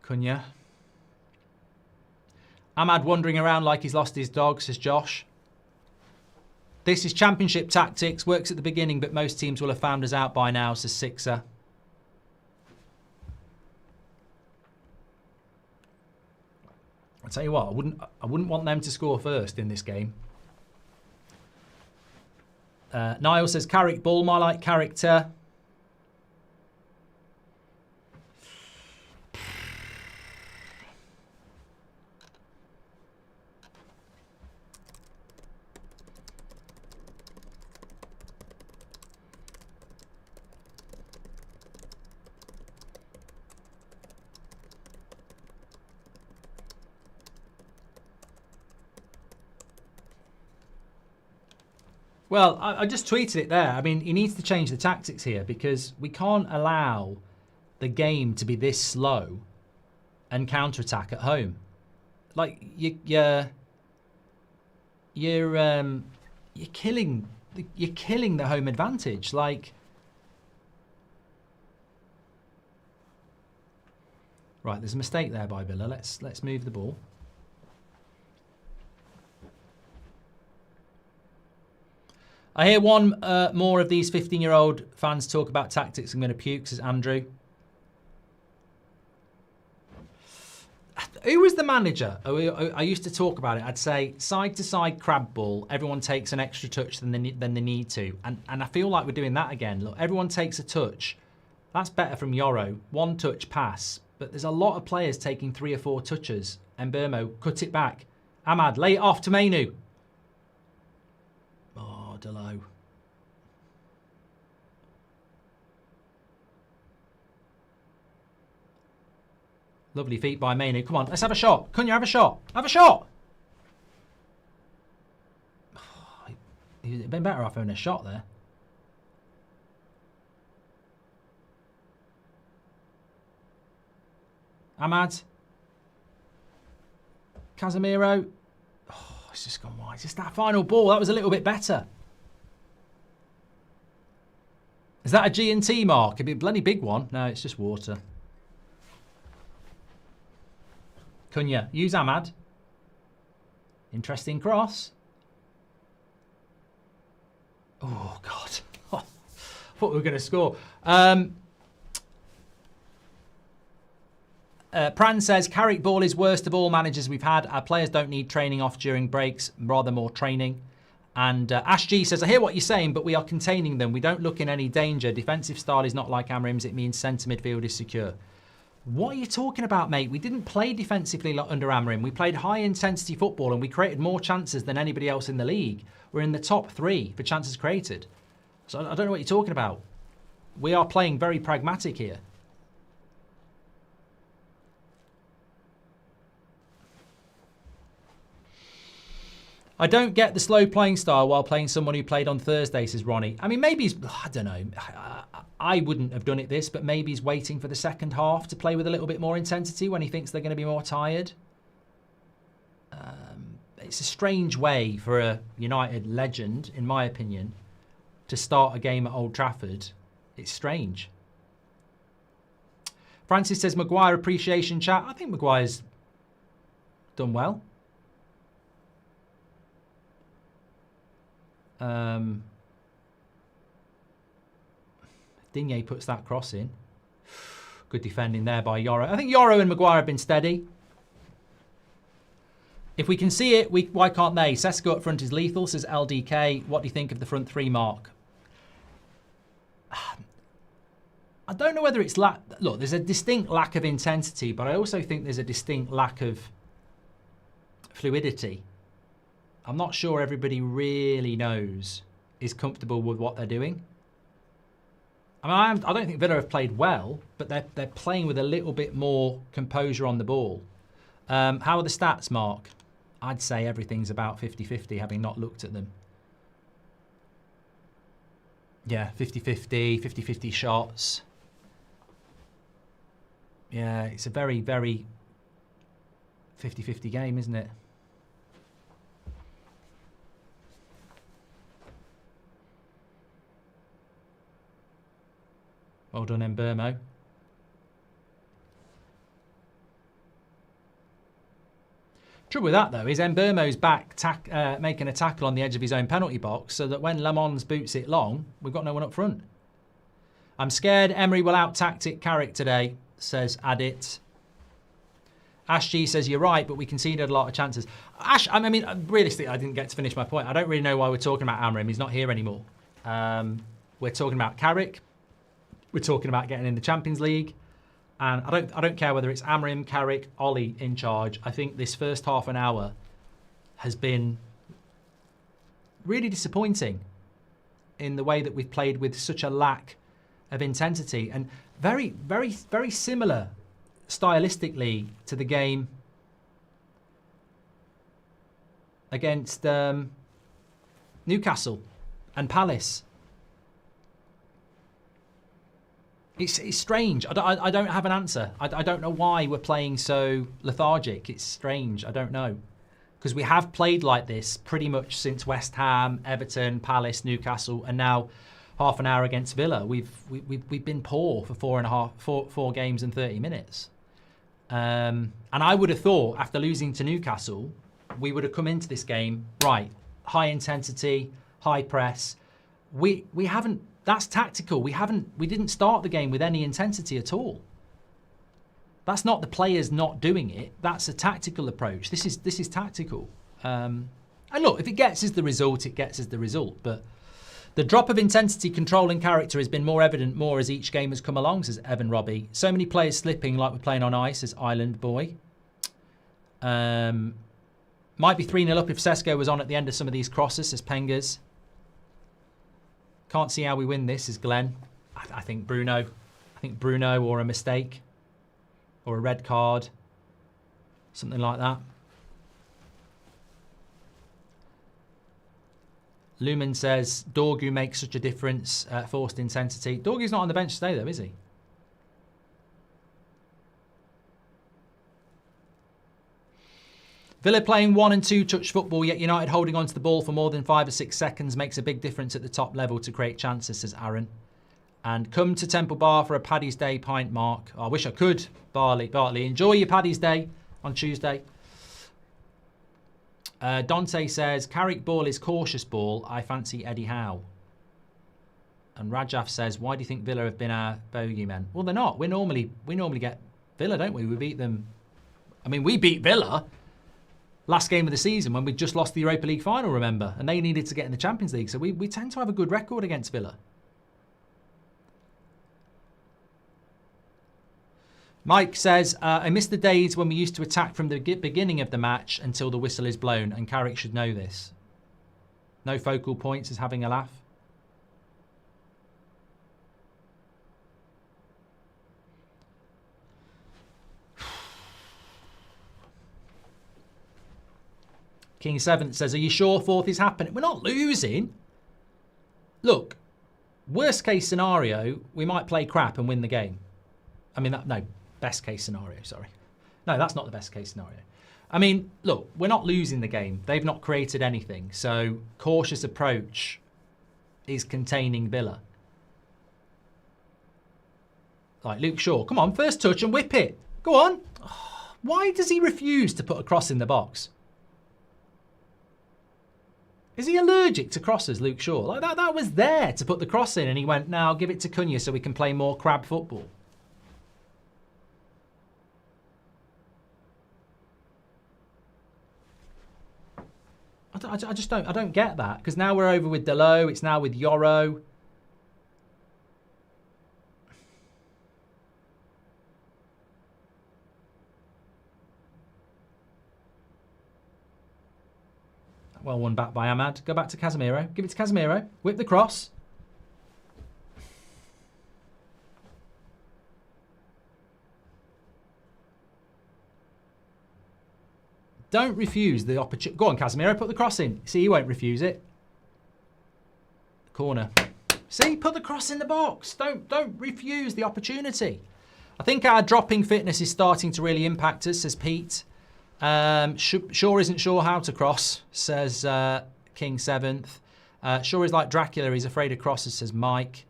Cunha. Ahmad wandering around like he's lost his dog, says Josh. This is championship tactics. Works at the beginning, but most teams will have found us out by now, says Sixer. I'll tell you what, I wouldn't want them to score first in this game. Niall says, Carrick ball, my like character. Well, I just tweeted it there. I mean, he needs to change the tactics here because we can't allow the game to be this slow and counter-attack at home. Like, you're killing the home advantage. Like, right, there's a mistake there by Villa. Let's move the ball. I hear one more of these 15-year-old fans talk about tactics. I'm going to puke, says Andrew. Who was the manager? I used to talk about it. I'd say side-to-side crab ball. Everyone takes an extra touch than they need to. And I feel like we're doing that again. Look, everyone takes a touch. That's better from Yoro. One touch pass. But there's a lot of players taking 3 or 4 touches. And Burmo, cut it back. Ahmad, lay it off to Mainu. Oh, Delo. Lovely feet by Mainu. Come on, let's have a shot. Cunha, have a shot. Have a shot. Oh, he'd been better off having a shot there. Ahmad. Casemiro. Oh, it's just gone wide. Just that final ball. That was a little bit better. Is that a G&T mark? It'd be a bloody big one. No, it's just water. Cunha, use Ahmad. Interesting cross. Oh, God. Oh, thought we were going to score. Pran says, Carrick Ball is worst of all managers we've had. Our players don't need training off during breaks, rather more training. And Ash G says, I hear what you're saying, but we are containing them. We don't look in any danger. Defensive style is not like Amrim's. It means centre midfield is secure. What are you talking about, mate? We didn't play defensively under Amrim. We played high-intensity football and we created more chances than anybody else in the league. We're in the top 3 for chances created. So I don't know what you're talking about. We are playing very pragmatic here. I don't get the slow playing style while playing someone who played on Thursday, says Ronnie. I mean, maybe he's, I don't know. I wouldn't have done it this, but maybe he's waiting for the second half to play with a little bit more intensity when he thinks they're going to be more tired. It's a strange way for a United legend, in my opinion, to start a game at Old Trafford. It's strange. Francis says, Maguire appreciation chat. I think Maguire's done well. Digne puts that cross in. Good defending there by Yoro. I think Yoro and Maguire have been steady. If we can see it, why can't they? Cesco up front is lethal, says LDK. What do you think of the front 3 mark? I don't know whether it's look, there's a distinct lack of intensity, but I also think there's a distinct lack of fluidity. I'm not sure everybody really is comfortable with what they're doing. I mean, I don't think Villa have played well, but they're playing with a little bit more composure on the ball. How are the stats, Mark? I'd say everything's about 50-50, having not looked at them. Yeah, 50-50, 50-50 shots. Yeah, it's a very, very 50-50 game, isn't it? Well done, Mbermo. Trouble with that, though, is Mbermo's back making a tackle on the edge of his own penalty box so that when Lemons boots it long, we've got no one up front. I'm scared Emery will out-tactic Carrick today, says Adit. Ash G says, you're right, but we conceded a lot of chances. Ash, I mean, realistically, I didn't get to finish my point. I don't really know why we're talking about Amrim. He's not here anymore. We're talking about Carrick. We're talking about getting in the Champions League. And I don't care whether it's Amrim, Carrick, Ollie in charge. I think this first half an hour has been really disappointing in the way that we've played with such a lack of intensity. And very, very, very similar stylistically to the game against Newcastle and Palace. It's strange. I don't have an answer. I don't know why we're playing so lethargic. It's strange. I don't know. Because we have played like this pretty much since West Ham, Everton, Palace, Newcastle, and now half an hour against Villa. We've been poor for four games and 30 minutes. And I would have thought after losing to Newcastle, we would have come into this game, right, high intensity, high press. We haven't, that's tactical. We didn't start the game with any intensity at all. That's not the players not doing it. That's a tactical approach. This is tactical. And look, if it gets us the result, it gets us the result. But the drop of intensity, control and character has been more evident as each game has come along, says Evan Robbie. So many players slipping like we're playing on ice, says Island Boy. Might be 3-0 up if Cesco was on at the end of some of these crosses, says Pengas. Can't see how we win this, says Glenn. I think Bruno. I think Bruno or a mistake. Or a red card. Something like that. Lumen says, Dorgu makes such a difference, forced intensity. Dorgu's not on the bench today though, is he? Villa playing 1 and 2 touch football, yet United holding onto the ball for more than 5 or 6 seconds makes a big difference at the top level to create chances, says Aaron. And come to Temple Bar for a Paddy's Day pint, Mark. Oh, I wish I could, Bartley. Enjoy your Paddy's Day on Tuesday. Dante says, Carrick ball is cautious ball. I fancy Eddie Howe. And Rajaf says, why do you think Villa have been our bogeymen? Well, they're not. We normally get Villa, don't we? We beat them. I mean, we beat Villa last game of the season when we just lost the Europa League final, remember? And they needed to get in the Champions League. So we tend to have a good record against Villa. Mike says, I miss the days when we used to attack from the beginning of the match until the whistle is blown, and Carrick should know this. No focal points is having a laugh. King 7th says, are you sure 4th is happening? We're not losing. Look, worst case scenario, we might play crap and win the game. I mean, no. Best case scenario, sorry. No, that's not the best case scenario. I mean, look, we're not losing the game. They've not created anything. So, cautious approach is containing Villa. Like Luke Shaw, come on, first touch and whip it. Go on. Oh, why does he refuse to put a cross in the box? Is he allergic to crosses, Luke Shaw? Like that was there to put the cross in and he went, no, I'll give it to Cunha so we can play more crab football. I don't get that, because now we're over with Delo, it's now with Yoro. Well won back by Ahmad. Go back to Casemiro. Give it to Casemiro. Whip the cross. Don't refuse the opportunity. Go on, Casemiro, put the cross in. See, he won't refuse it. Corner. See, put the cross in the box. Don't refuse the opportunity. I think our dropping fitness is starting to really impact us, says Pete. Shaw isn't sure how to cross, says King 7th. Shaw is like Dracula. He's afraid of crosses, says Mike.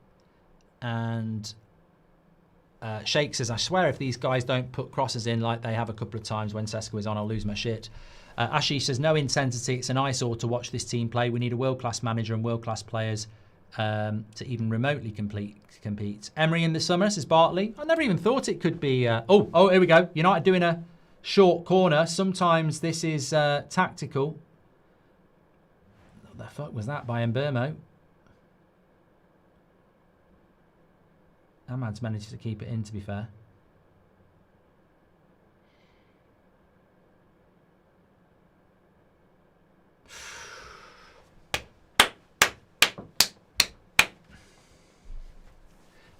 And Shake says, I swear if these guys don't put crosses in like they have a couple of times when Cesco is on, I'll lose my shit. Ashish says, no intensity. It's an eyesore to watch this team play. We need a world-class manager and world-class players to even remotely compete. Emery in the summer, says Bartley. I never even thought it could be... Oh, here we go. United doing a short corner. Sometimes this is tactical. What the fuck was that by Mbermo? Ahmad's managed to keep it in, to be fair.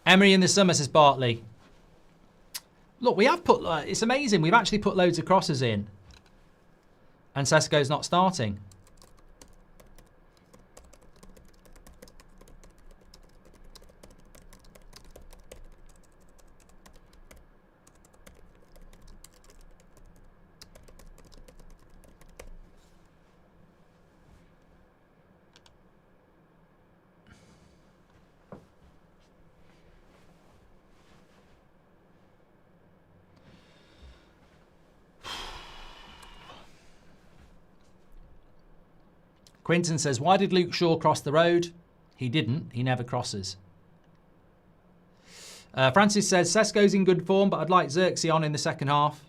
Emery in the summer, says Bartley. Look, we have put... it's amazing. We've actually put loads of crosses in. And Cesco's not starting. Quinton says, why did Luke Shaw cross the road? He didn't. He never crosses. Francis says, Cesco's in good form, but I'd like Xerxes on in the second half.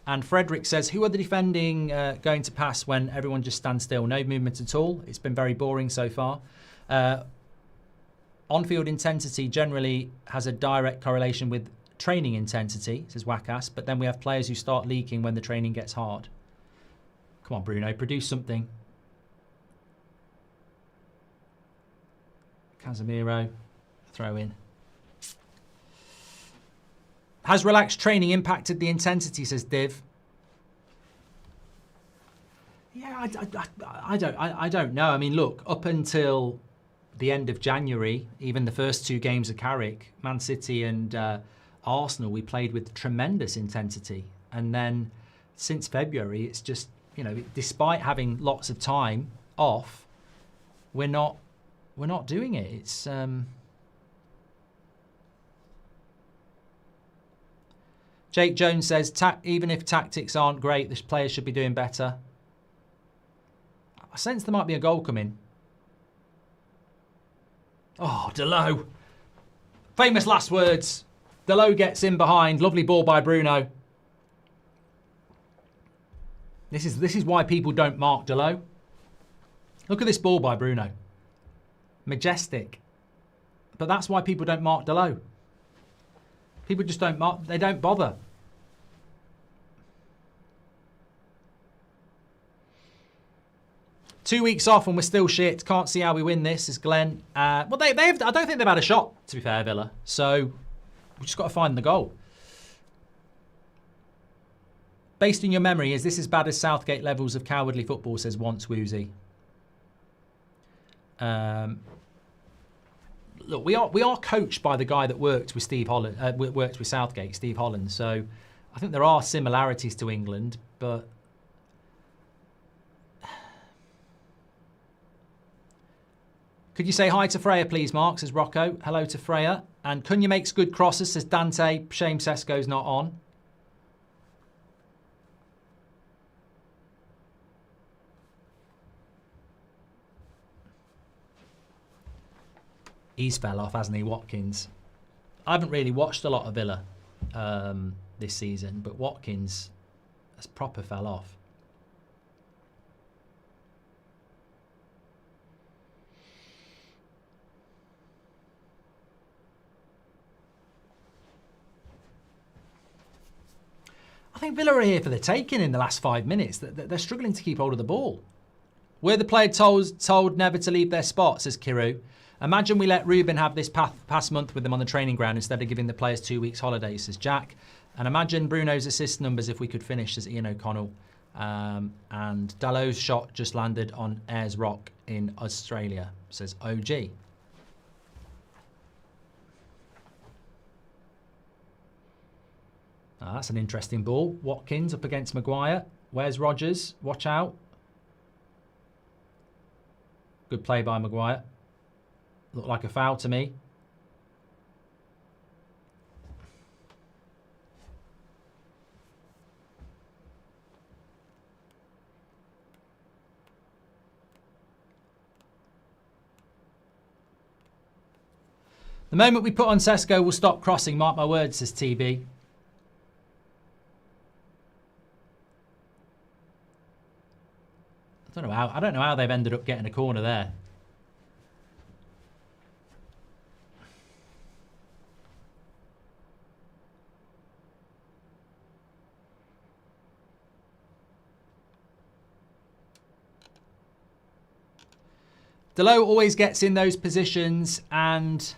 And Frederick says, who are the defending going to pass when everyone just stands still? No movement at all. It's been very boring so far. On-field intensity generally has a direct correlation with training intensity, says Wackas, but then we have players who start leaking when the training gets hard. Come on, Bruno, produce something. Casemiro, throw in. Has relaxed training impacted the intensity, says Div. Yeah, I don't know. I mean, look, up until the end of January, even the first two games of Carrick, Man City and Arsenal, we played with tremendous intensity. And then since February, it's just, you know, despite having lots of time off, we're not doing it. It's Jake Jones says, even if tactics aren't great, the players should be doing better. I sense there might be a goal coming. Oh, Delo. Famous last words. Delo gets in behind. Lovely ball by Bruno. This is why people don't mark Delo. Look at this ball by Bruno. Majestic. But that's why people don't mark Delo. People just don't mark. They don't bother. Two weeks off and we're still shit. Can't see how we win this, is Glenn. Well, I don't think they've had a shot, to be fair, Villa. So we've just got to find the goal. Based on your memory, is this as bad as Southgate levels of cowardly football, says Once Woozy. Look, we are coached by the guy that worked with worked with Southgate, Steve Holland. So I think there are similarities to England, but could you say hi to Freya, please, Mark, says Rocco. Hello to Freya. And Cunha makes good crosses, says Dante. Shame Cesco's not on. He's fell off, hasn't he, Watkins? I haven't really watched a lot of Villa this season, but Watkins has proper fell off. I think Villa are here for the taking in the last 5 minutes. They're struggling to keep hold of the ball. Were the player told never to leave their spot, says Kiru. Imagine we let Ruben have this past month with them on the training ground instead of giving the players 2 weeks holiday, says Jack. And imagine Bruno's assist numbers if we could finish, says Ian O'Connell. And Dallow's shot just landed on Ayers Rock in Australia, says OG. That's an interesting ball. Watkins up against Maguire. Where's Rodgers? Watch out. Good play by Maguire. Looked like a foul to me. The moment we put on Cesco, we'll stop crossing. Mark my words, says TB. I don't know how they've ended up getting a corner there. Delo always gets in those positions, and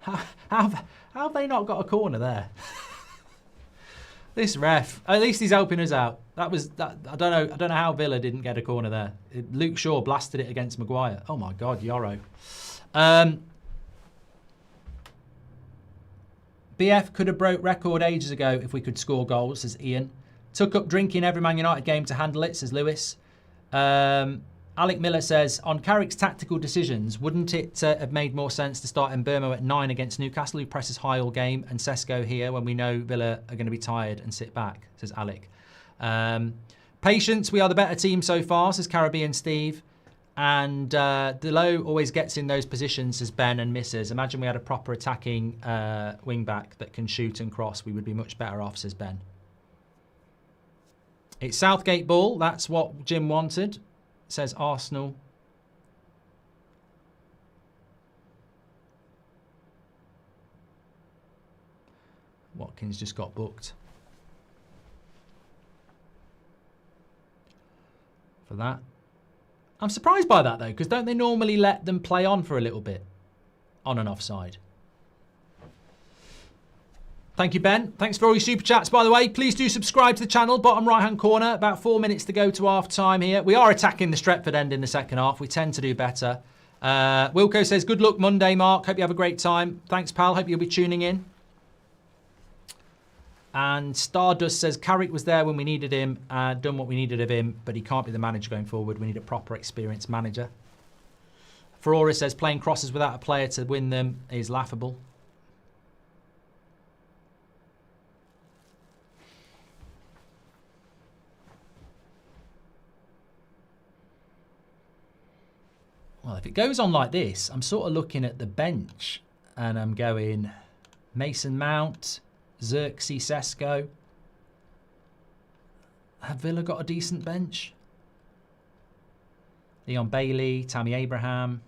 how have they not got a corner there? This ref, at least he's helping us out. I don't know how Villa didn't get a corner there. Luke Shaw blasted it against Maguire. Oh my God, Yoro. BF could have broke record ages ago if we could score goals, says Ian. Took up drinking every Man United game to handle it, says Lewis. Alec Miller says, on Carrick's tactical decisions, wouldn't it have made more sense to start Mbeumo at 9 against Newcastle, who presses high all game, and Cesco here when we know Villa are going to be tired and sit back, says Alec. Patience, we are the better team so far, says Caribbean Steve. And Delo always gets in those positions, says Ben, and misses. Imagine we had a proper attacking wing-back that can shoot and cross. We would be much better off, says Ben. It's Southgate ball. That's what Jim wanted, says Arsenal. Watkins just got booked for that. I'm surprised by that, though, because don't they normally let them play on for a little bit on and offside? Thank you, Ben. Thanks for all your super chats, by the way. Please do subscribe to the channel. Bottom right-hand corner. About 4 minutes to go to half-time here. We are attacking the Stretford end in the second half. We tend to do better. Wilco says, good luck Monday, Mark. Hope you have a great time. Thanks, pal. Hope you'll be tuning in. And Stardust says, Carrick was there when we needed him, done what we needed of him, but he can't be the manager going forward. We need a proper experienced manager. Ferrora says, playing crosses without a player to win them is laughable. Well, if it goes on like this, I'm sort of looking at the bench and I'm going Mason Mount, Xerxes, Cesco. Have Villa got a decent bench? Leon Bailey, Tammy Abraham.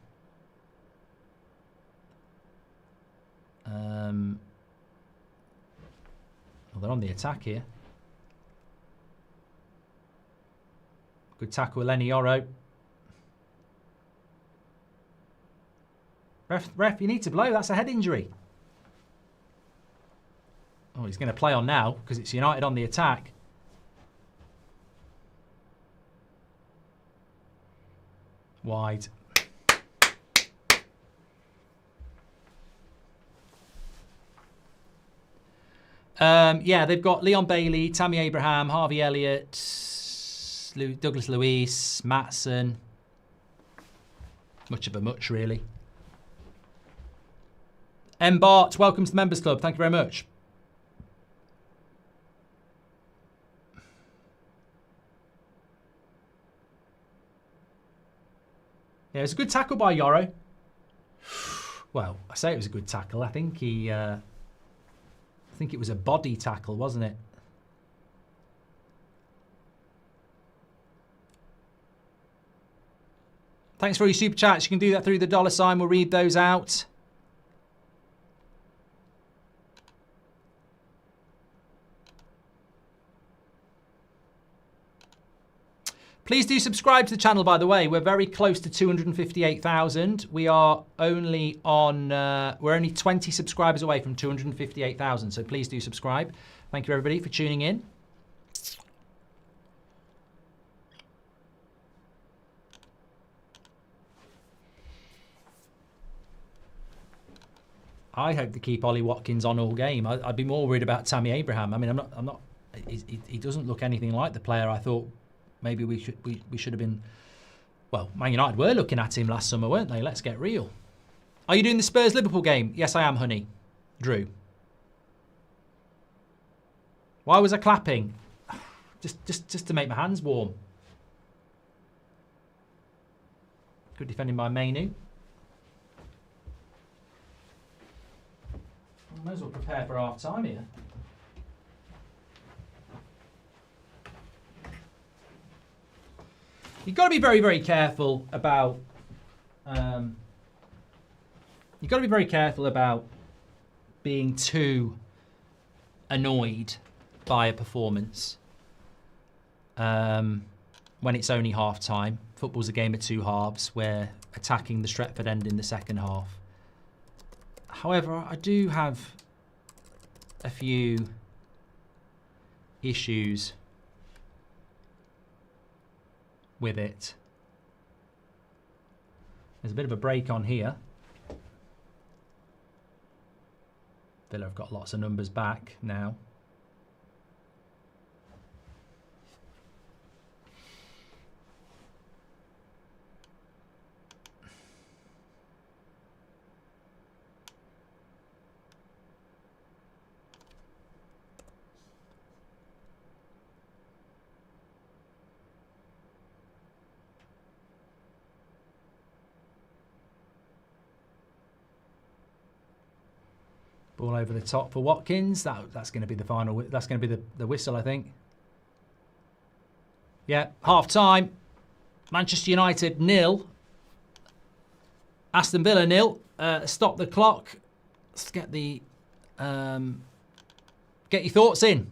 Well, they're on the attack here. Good tackle with Lenny Yoro. Ref, you need to blow. That's a head injury. Oh, he's going to play on now because it's United on the attack. Wide. Yeah, they've got Leon Bailey, Tammy Abraham, Harvey Elliott, Douglas Luiz, Maatson. Much of a much, really. M. Bart, welcome to the Members Club. Thank you very much. Yeah, it was a good tackle by Yoro. Well, I say it was a good tackle. I think it was a body tackle, wasn't it? Thanks for all your super chats. You can do that through the $sign. We'll read those out. Please do subscribe to the channel, by the way. We're very close to 258,000. We are only on, we're only 20 subscribers away from 258,000. So please do subscribe. Thank you, everybody, for tuning in. I hope to keep Ollie Watkins on all game. I'd be more worried about Tammy Abraham. I mean, I'm not. He doesn't look anything like the player I thought. Maybe we should have been. Well, Man United were looking at him last summer, weren't they? Let's get real. Are you doing the Spurs-Liverpool game? Yes, I am, honey. Drew. Why was I clapping? Just to make my hands warm. Good defending by Mainu. I might as well prepare for half time here. You've got to be very, very careful about. You've got to be very careful about being too annoyed by a performance when it's only half time. Football's a game of two halves. We're attacking the Stretford end in the second half. However, I do have a few issues with it. There's a bit of a break on here. Villa have got lots of numbers back now. Ball over the top for Watkins. That's going to be the final. That's going to be the whistle, I think. Yeah, half time. Manchester United 0. Aston Villa 0. Stop the clock. Let's get the get your thoughts in.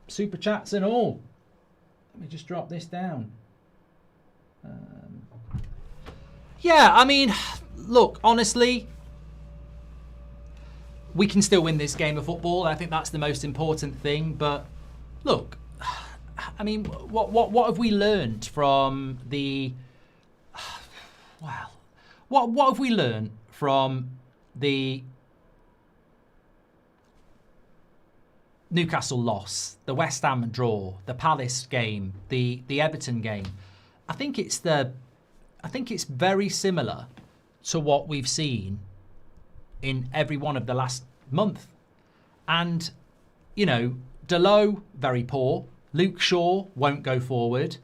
Super chats and all. Let me just drop this down. Yeah, I mean, look, honestly, we can still win this game of football. I think that's the most important thing. But look, I mean, what have we learned from the? Well, what have we learned from the Newcastle loss, the West Ham draw, the Palace game, the Everton game? I think it's very similar to what we've seen in every one of the last month. And, you know, Delo, very poor. Luke Shaw won't go forward.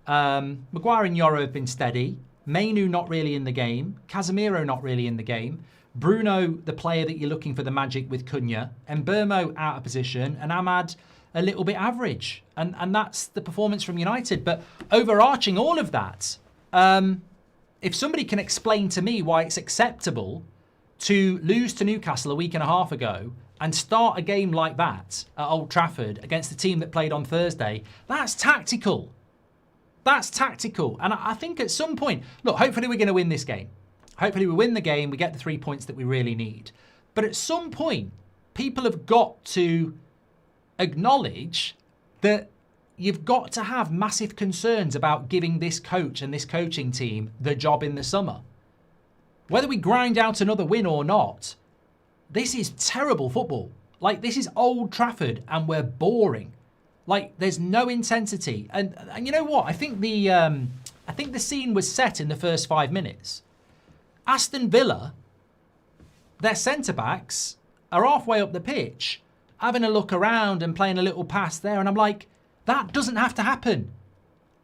Maguire and Yoro have been steady. Mainu not really in the game. Casemiro not really in the game. Bruno, the player that you're looking for the magic with Cunha. Mbeumo out of position. And Ahmad a little bit average. And that's the performance from United. But overarching all of that, if somebody can explain to me why it's acceptable to lose to Newcastle a week and a half ago and start a game like that at Old Trafford against the team that played on Thursday, that's tactical. That's tactical. And I think at some point, look, hopefully we're going to win this game. Hopefully we win the game, we get the 3 points that we really need. But at some point, people have got to acknowledge that you've got to have massive concerns about giving this coach and this coaching team the job in the summer. Whether we grind out another win or not, this is terrible football. Like, this is Old Trafford and we're boring. Like, there's no intensity. And you know what? I think the scene was set in the first 5 minutes. Aston Villa, their centre-backs are halfway up the pitch, having a look around and playing a little pass there. And I'm like, that doesn't have to happen.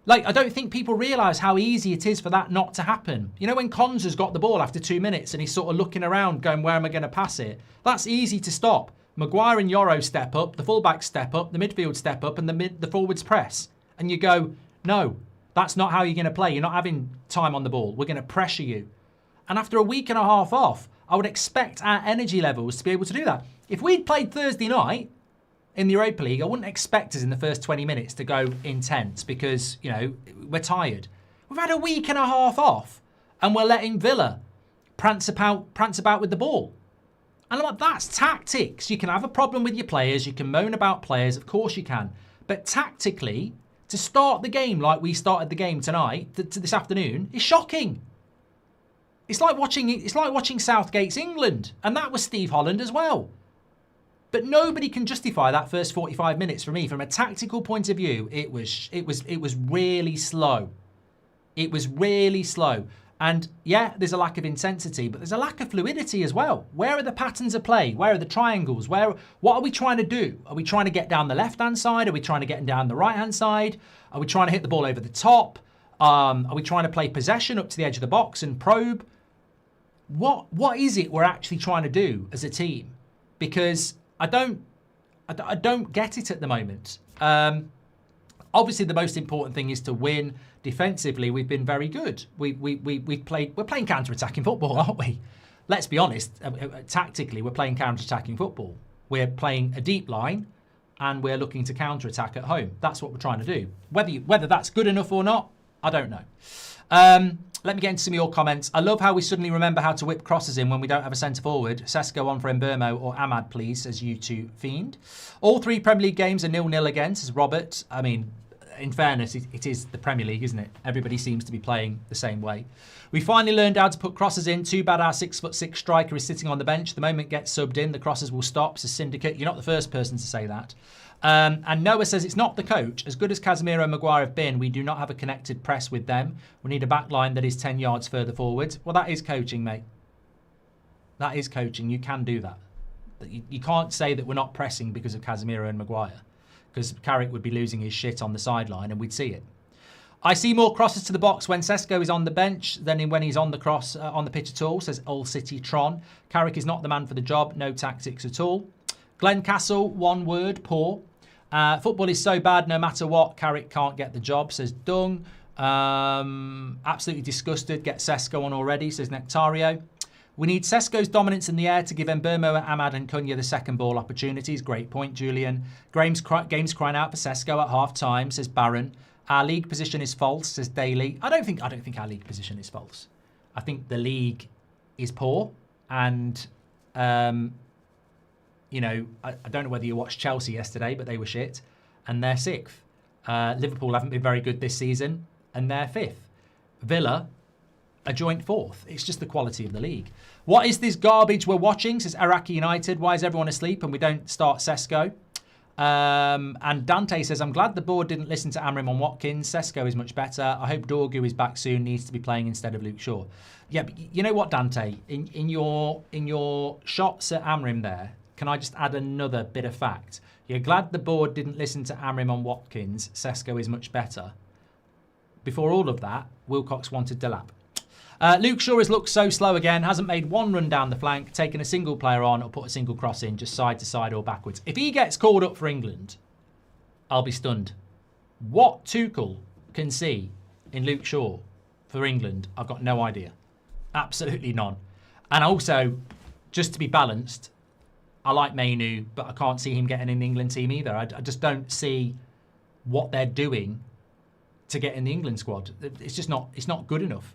Like, I don't think people realise how easy it is for that not to happen. You know, when Cons has got the ball after 2 minutes and he's sort of looking around going, where am I going to pass it? That's easy to stop. Maguire and Yoro step up, the fullbacks step up, the midfield step up, and the forwards press. And you go, no, that's not how you're going to play. You're not having time on the ball. We're going to pressure you. And after a week and a half off, I would expect our energy levels to be able to do that. If we'd played Thursday night in the Europa League, I wouldn't expect us in the first 20 minutes to go intense because, you know, we're tired. We've had a week and a half off and we're letting Villa prance about with the ball. And I'm like, that's tactics. You can have a problem with your players. You can moan about players. Of course you can. But tactically, to start the game like we started the game tonight, this afternoon, is shocking. It's like watching Southgate's England. And that was Steve Holland as well. But nobody can justify that first 45 minutes for me. From a tactical point of view, it was really slow. It was really slow. And yeah, there's a lack of intensity, but there's a lack of fluidity as well. Where are the patterns of play? Where are the triangles? What are we trying to do? Are we trying to get down the left-hand side? Are we trying to get down the right-hand side? Are we trying to hit the ball over the top? Are we trying to play possession up to the edge of the box and probe? What is it we're actually trying to do as a team? Because I don't get it at the moment. Obviously, the most important thing is to win. Defensively, we've been very good. We're playing counter-attacking football, aren't we? Let's be honest. Tactically, we're playing counter-attacking football. We're playing a deep line, and we're looking to counter-attack at home. That's what we're trying to do. Whether that's good enough or not, I don't know. Let me get into some of your comments. I love how we suddenly remember how to whip crosses in when we don't have a centre forward. Cesco on for Mbeumo or Ahmad, please, says U2 Fiend. All 3 Premier League games are 0-0 again, says Robert. I mean, in fairness, it is the Premier League, isn't it? Everybody seems to be playing the same way. We finally learned how to put crosses in. Too bad our 6'6" striker is sitting on the bench. The moment it gets subbed in, the crosses will stop, says Syndicate. You're not the first person to say that. And Noah says it's not the coach. As good as Casemiro and Maguire have been, we do not have a connected press with them. We need a back line that is 10 yards further forward. Well, that is coaching, mate. That is coaching. You can do that. You can't say that we're not pressing because of Casemiro and Maguire, because Carrick would be losing his shit on the sideline and we'd see it. I see more crosses to the box when Cesco is on the bench than when he's on the cross on the pitch at all, says All City Tron. Carrick is not the man for the job, no tactics at all. Glencastle, one word, poor. Football is so bad, no matter what, Carrick can't get the job, says Dung. Absolutely disgusted, get Cesco on already, says Nectario. We need Cesco's dominance in the air to give Mbeumo, Ahmad and Cunha the second ball opportunities. Great point, Julian. Game's crying out for Cesco at half-time, says Baron. Our league position is false, says Daly. I don't think our league position is false. I think the league is poor, and you know, I don't know whether you watched Chelsea yesterday, but they were shit, and they're 6th. Liverpool haven't been very good this season, and they're 5th. Villa, a joint 4th. It's just the quality of the league. What is this garbage we're watching, says Iraqi United. Why is everyone asleep and we don't start Cesco? And Dante says, I'm glad the board didn't listen to Amrim on Watkins. Cesco is much better. I hope Dorgu is back soon, needs to be playing instead of Luke Shaw. Yeah, but you know what, Dante? In your shots at Amrim there, can I just add another bit of fact? You're glad the board didn't listen to Amrim on Watkins. Cesco is much better. Before all of that, Wilcox wanted Delap. Luke Shaw has looked so slow again, hasn't made one run down the flank, taken a single player on or put a single cross in, just side to side or backwards. If he gets called up for England, I'll be stunned. What Tuchel can see in Luke Shaw for England, I've got no idea. Absolutely none. And also, just to be balanced, I like Mainu, but I can't see him getting in the England team either. I just don't see what they're doing to get in the England squad. It's just not, it's not good enough.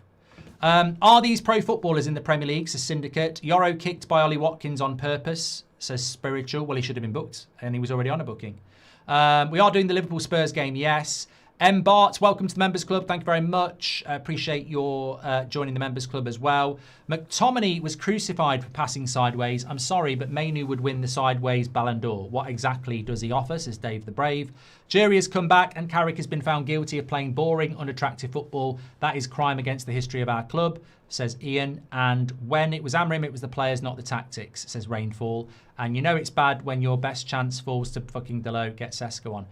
Are these pro footballers in the Premier League, says Syndicate? Yoro kicked by Ollie Watkins on purpose, says Spiritual. Well, he should have been booked, and he was already on a booking. We are doing the Liverpool Spurs game, yes. M. Bart, welcome to the Members Club. Thank you very much. Appreciate your joining the Members Club as well. McTominay was crucified for passing sideways. I'm sorry, but Mainu would win the sideways Ballon d'Or. What exactly does he offer, says Dave the Brave. Jury has come back and Carrick has been found guilty of playing boring, unattractive football. That is crime against the history of our club, says Ian. And when it was Amrim, it was the players, not the tactics, says Rainfall. And you know it's bad when your best chance falls to fucking Delo. Get Cesco on.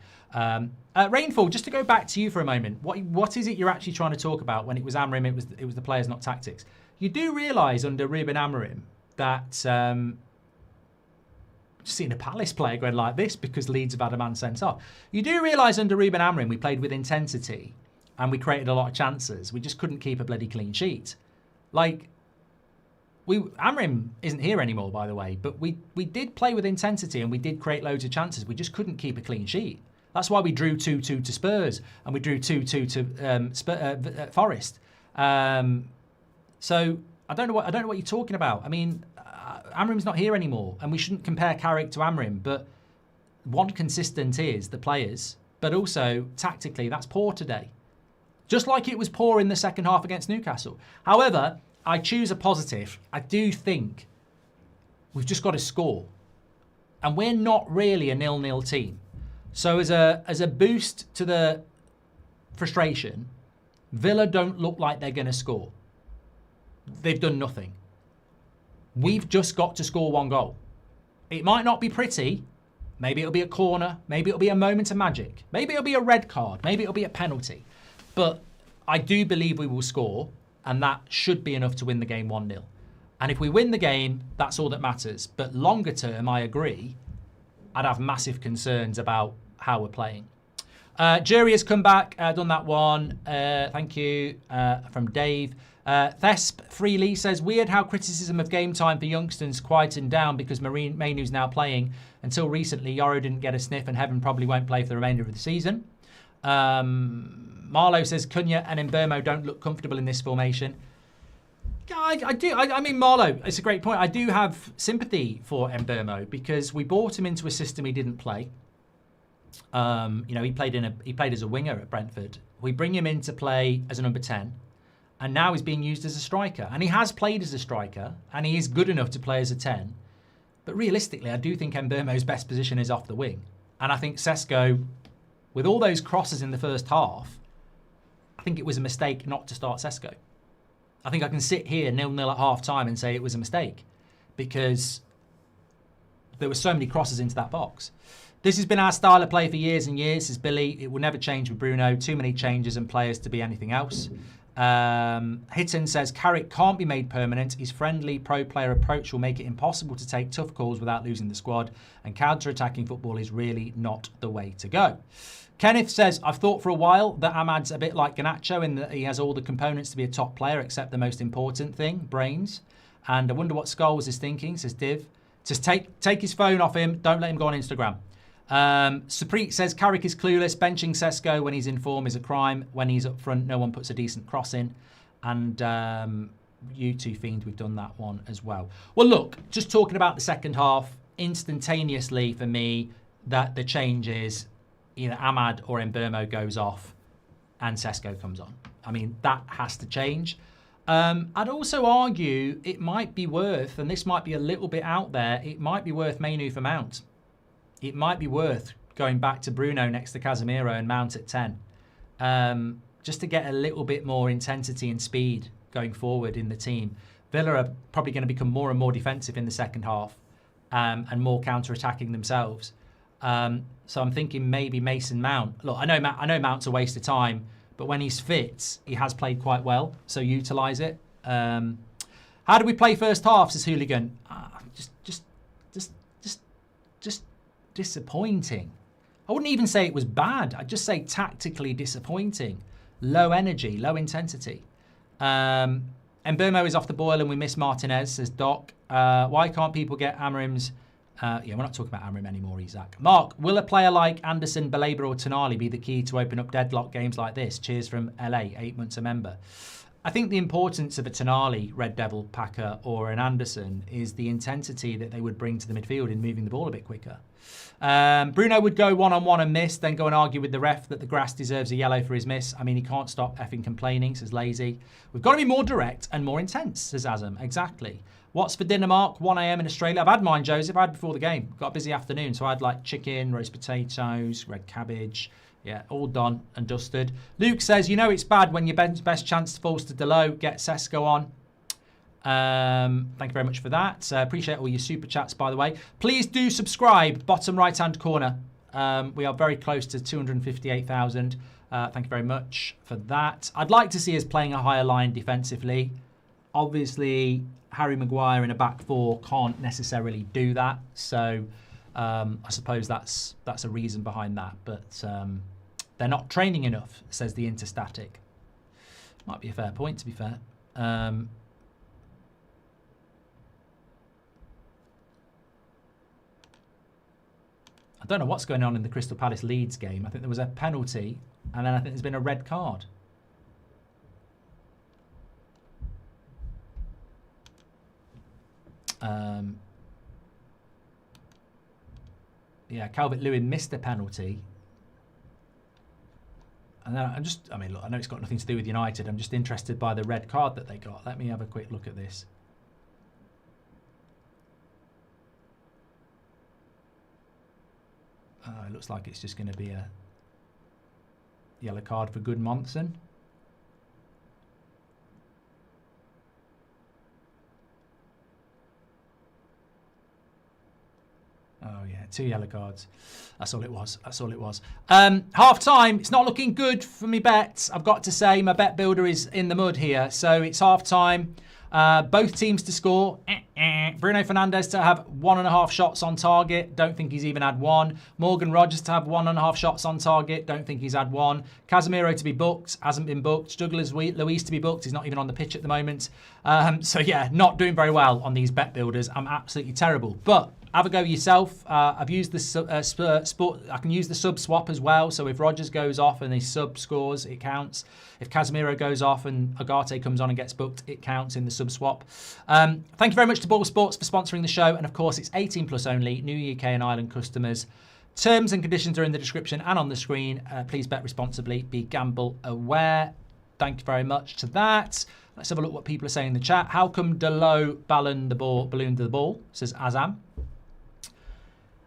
Rainfall, just to go back to you for a moment, what is it you're actually trying to talk about? When it was Amrim, it was the players, not tactics. You do realise under Ruben Amorim that just seeing a Palace player going like this because Leeds have had a man sent off. You do realise under Ruben Amorim we played with intensity and we created a lot of chances. We just couldn't keep a bloody clean sheet. Like, Amorim isn't here anymore, by the way, but we did play with intensity and we did create loads of chances. We just couldn't keep a clean sheet. That's why we drew 2-2 to Spurs and we drew 2-2 to Forest. So I don't know what you're talking about. I mean, Amrim's not here anymore, and we shouldn't compare Carrick to Amrim. But one consistent is the players, but also tactically, that's poor today. Just like it was poor in the second half against Newcastle. However, I choose a positive. I do think we've just got to score, and we're not really a 0-0 team. So as a boost to the frustration, Villa don't look like they're going to score. They've done nothing. We've just got to score one goal. It might not be pretty. Maybe it'll be a corner. Maybe it'll be a moment of magic. Maybe it'll be a red card. Maybe it'll be a penalty. But I do believe we will score, and that should be enough to win the game 1-0. And if we win the game, that's all that matters. But longer term, I agree, I'd have massive concerns about how we're playing. Jury has come back, done that one. Thank you from Dave. Thesp Freely says, weird how criticism of game time for youngsters quietened down because Mainu's now playing. Until recently, Yoro didn't get a sniff and Heaven probably won't play for the remainder of the season. Marlo says, Cunha and Mbeumo don't look comfortable in this formation. I do. I mean, Marlo, it's a great point. I do have sympathy for Mbeumo because we bought him into a system he didn't play. You know, he played as a winger at Brentford. We bring him in to play as a number 10. And now he's being used as a striker. And he has played as a striker. And he is good enough to play as a 10. But realistically, I do think Mbeumo's best position is off the wing. And I think Cesco, with all those crosses in the first half, I think it was a mistake not to start Cesco. I think I can sit here 0-0 at half time and say it was a mistake. Because there were so many crosses into that box. This has been our style of play for years and years, says Billy. It will never change with Bruno. Too many changes and players to be anything else. Hitton says, Carrick can't be made permanent. His friendly pro-player approach will make it impossible to take tough calls without losing the squad. And counter-attacking football is really not the way to go. Kenneth says, I've thought for a while that Ahmad's a bit like Garnacho in that he has all the components to be a top player except the most important thing, brains. And I wonder what Scholes is thinking, says Div. Just take his phone off him. Don't let him go on Instagram. Supreet says, Carrick is clueless. Benching Cesco when he's in form is a crime. When he's up front, no one puts a decent cross in. And you two Fiend, we've done that one as well. Well, look, just talking about the second half, instantaneously for me, that the change is either Ahmad or Mbeumo goes off and Cesco comes on. I mean, that has to change. I'd also argue it might be worth, and this might be a little bit out there, it might be worth Mainoo for Mount. It might be worth going back to Bruno next to Casemiro and Mount at 10. Just to get a little bit more intensity and speed going forward in the team. Villa are probably going to become more and more defensive in the second half and more counter-attacking themselves. So I'm thinking maybe Mason Mount. Look, I know Mount's a waste of time, but when he's fit, he has played quite well. So utilise it. How do we play first half? Says Hooligan. Just disappointing. I wouldn't even say it was bad. I'd just say tactically disappointing. Low energy, low intensity. Mbeumo is off the boil and we miss Martinez, says Doc. Why can't people get Amarim's... we're not talking about Amarim anymore, Isaac. Mark, will a player like Anderson, Baleba or Tonali be the key to open up deadlock games like this? Cheers from LA, 8 months a member. I think the importance of a Tonali, Red Devil, Packer or an Anderson is the intensity that they would bring to the midfield in moving the ball a bit quicker. Bruno would go one-on-one and miss, then go and argue with the ref that the grass deserves a yellow for his miss. I mean, he can't stop effing complaining, says Lazy. We've got to be more direct and more intense, says Azam. Exactly. What's for dinner, Mark? 1 a.m. in Australia. I've had mine, Joseph. I had before the game. Got a busy afternoon, so I had like chicken, roast potatoes, red cabbage. Yeah, all done and dusted. Luke says, you know it's bad when your best chance falls to Delo. Get Cesco on. Thank you very much for that. Appreciate all your super chats, by the way. Please do subscribe, bottom right-hand corner. We are very close to 258,000. Thank you very much for that. I'd like to see us playing a higher line defensively. Obviously, Harry Maguire in a back four can't necessarily do that. So I suppose that's a reason behind that. But they're not training enough, says the Interstatic. Might be a fair point, to be fair. I don't know what's going on in the Crystal Palace Leeds game. I think there was a penalty, and then I think there's been a red card. Yeah, Calvert-Lewin missed a penalty. And then look, I know it's got nothing to do with United. I'm just interested by the red card that they got. Let me have a quick look at this. It looks like it's just going to be a yellow card for Gudmundsson. Oh, yeah, 2 yellow cards. That's all it was. That's all it was. Half time. It's not looking good for me bets. I've got to say my bet builder is in the mud here. So it's half time. Both teams to score. Bruno Fernandes to have 1.5 shots on target. Don't think he's even had one. Morgan Rogers to have 1.5 shots on target. Don't think he's had one. Casemiro to be booked. Hasn't been booked. Douglas Luiz to be booked. He's not even on the pitch at the moment. So yeah, not doing very well on these bet builders. I'm absolutely terrible. But have a go yourself. I've used the I can use the sub swap as well. So if Rogers goes off and his sub scores, it counts. If Casemiro goes off and Agate comes on and gets booked, it counts in the sub swap. Thank you very much to Ball Sports for sponsoring the show. And of course, it's 18 plus only, new UK and Ireland customers. Terms and conditions are in the description and on the screen. Please bet responsibly. Be gamble aware. Thank you very much to that. Let's have a look what people are saying in the chat. How come Delo ballooned the ball, says Azam.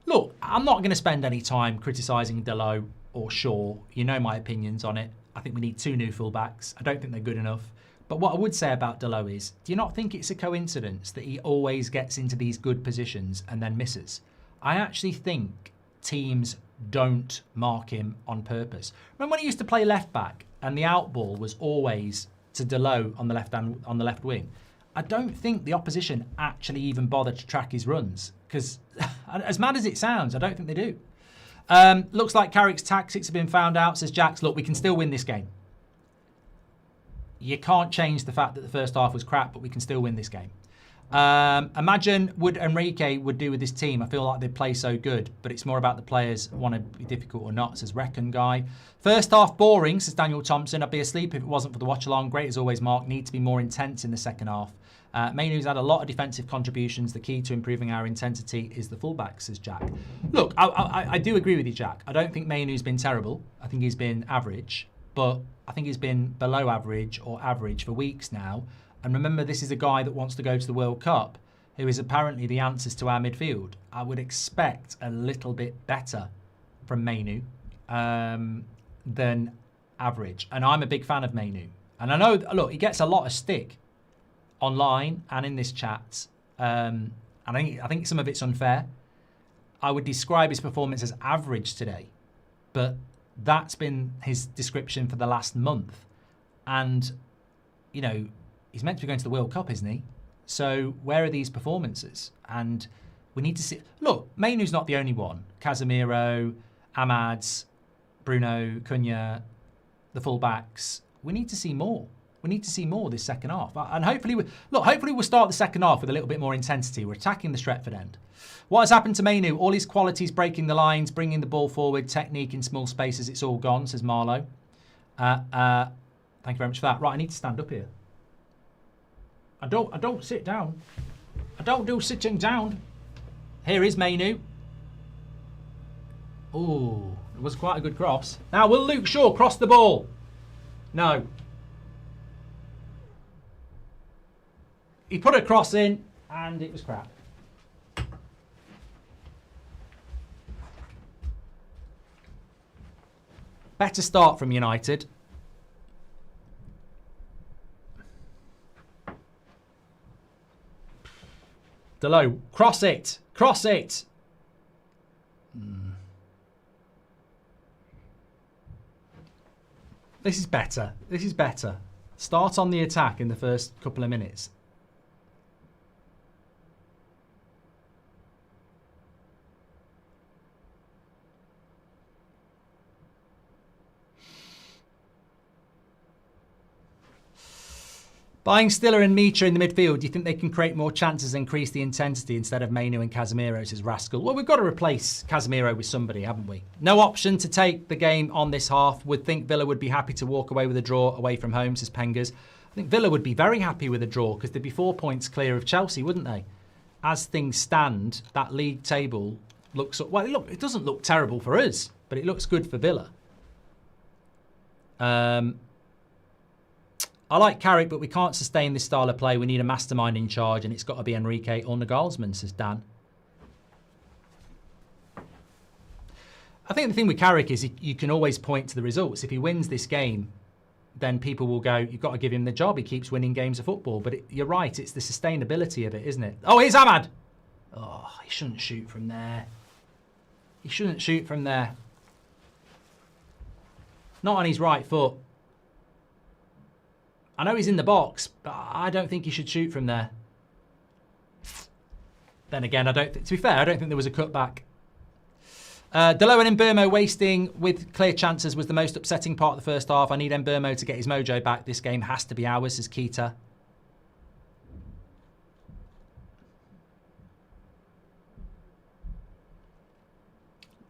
Look, I'm not going to spend any time criticising Delo or Shaw. You know my opinions on it. I think we need 2 new fullbacks. I don't think they're good enough. But what I would say about Delo is, do you not think it's a coincidence that he always gets into these good positions and then misses? I actually think teams don't mark him on purpose. Remember when he used to play left back and the out ball was always to Delo on the left wing? I don't think the opposition actually even bother to track his runs, because as mad as it sounds, I don't think they do. Looks like Carrick's tactics have been found out, says Jax. Look, we can still win this game. You can't change the fact that the first half was crap, but we can still win this game. Imagine what Enrique would do with this team. I feel like they play so good, but it's more about the players want to be difficult or not, says Reckon Guy. First half boring, says Daniel Thompson. I'd be asleep if it wasn't for the watch-along. Great as always, Mark. Need to be more intense in the second half. Mainu's had a lot of defensive contributions. The key to improving our intensity is the fullback, says Jack. Look, I do agree with you, Jack. I don't think Mainu's been terrible. I think he's been average, but I think he's been below average or average for weeks now. And remember, this is a guy that wants to go to the World Cup, who is apparently the answers to our midfield. I would expect a little bit better from Mainu than average. And I'm a big fan of Mainu. And I know, look, he gets a lot of stick online and in this chat. And I think some of it's unfair. I would describe his performance as average today. But that's been his description for the last month. And, you know, he's meant to be going to the World Cup, isn't he? So where are these performances? And we need to see... Look, Mainu's not the only one. Casemiro, Ahmad's, Bruno, Cunha, the fullbacks. We need to see more. We need to see more this second half. And hopefully, hopefully we'll start the second half with a little bit more intensity. We're attacking the Stretford end. What has happened to Mainu? All his qualities, breaking the lines, bringing the ball forward, technique in small spaces, it's all gone, says Marlowe. Thank you very much for that. Right, I need to stand up here. I don't sit down. I don't do sitting down. Here is Mainu. Oh, it was quite a good cross. Now, will Luke Shaw cross the ball? No. He put a cross in, and it was crap. Better start from United. Delo, cross it. Cross it. This is better. This is better. Start on the attack in the first couple of minutes. Buying Stiller and Mitra in the midfield, do you think they can create more chances and increase the intensity instead of Mainu and Casemiro, says Rascal? Well, we've got to replace Casemiro with somebody, haven't we? No option to take the game on this half. Would think Villa would be happy to walk away with a draw away from home, says Pengers. I think Villa would be very happy with a draw because they'd be 4 points clear of Chelsea, wouldn't they? As things stand, that league table looks... Well, look, it doesn't look terrible for us, but it looks good for Villa. I like Carrick, but we can't sustain this style of play. We need a mastermind in charge, and it's got to be Enrique or Nagelsmann, says Dan. I think the thing with Carrick is you can always point to the results. If he wins this game, then people will go, you've got to give him the job. He keeps winning games of football. But you're right, it's the sustainability of it, isn't it? Oh, here's Ahmad. Oh, he shouldn't shoot from there. He shouldn't shoot from there. Not on his right foot. I know he's in the box, but I don't think he should shoot from there. Then again, to be fair, I don't think there was a cutback. Delo and Mbeumo wasting with clear chances was the most upsetting part of the first half. I need Mbeumo to get his mojo back. This game has to be ours, says Keita.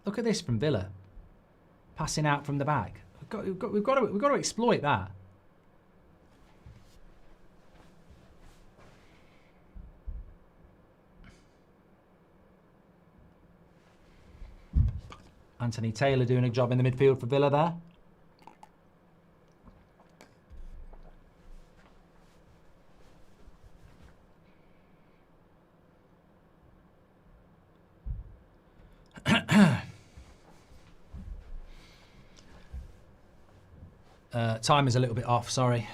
Look at this from Villa. Passing out from the back. We've got to exploit that. Anthony Taylor doing a job in the midfield for Villa there. Time is a little bit off, sorry.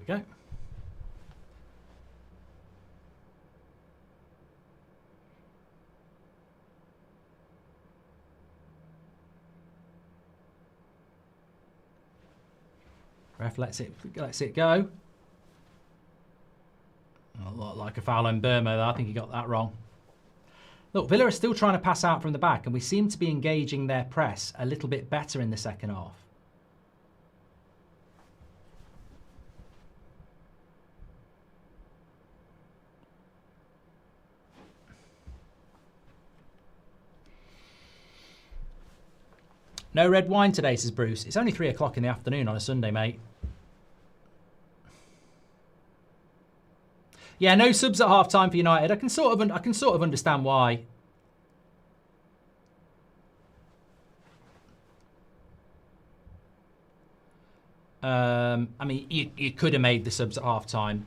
we go. Ref lets it go. A lot like a foul on Burma, though. I think he got that wrong. Look, Villa are still trying to pass out from the back, and we seem to be engaging their press a little bit better in the second half. No red wine today, says Bruce. It's only 3 o'clock in the afternoon on a Sunday, mate. Yeah, no subs at half time for United. I can sort of understand why. I mean, you could have made the subs at half time.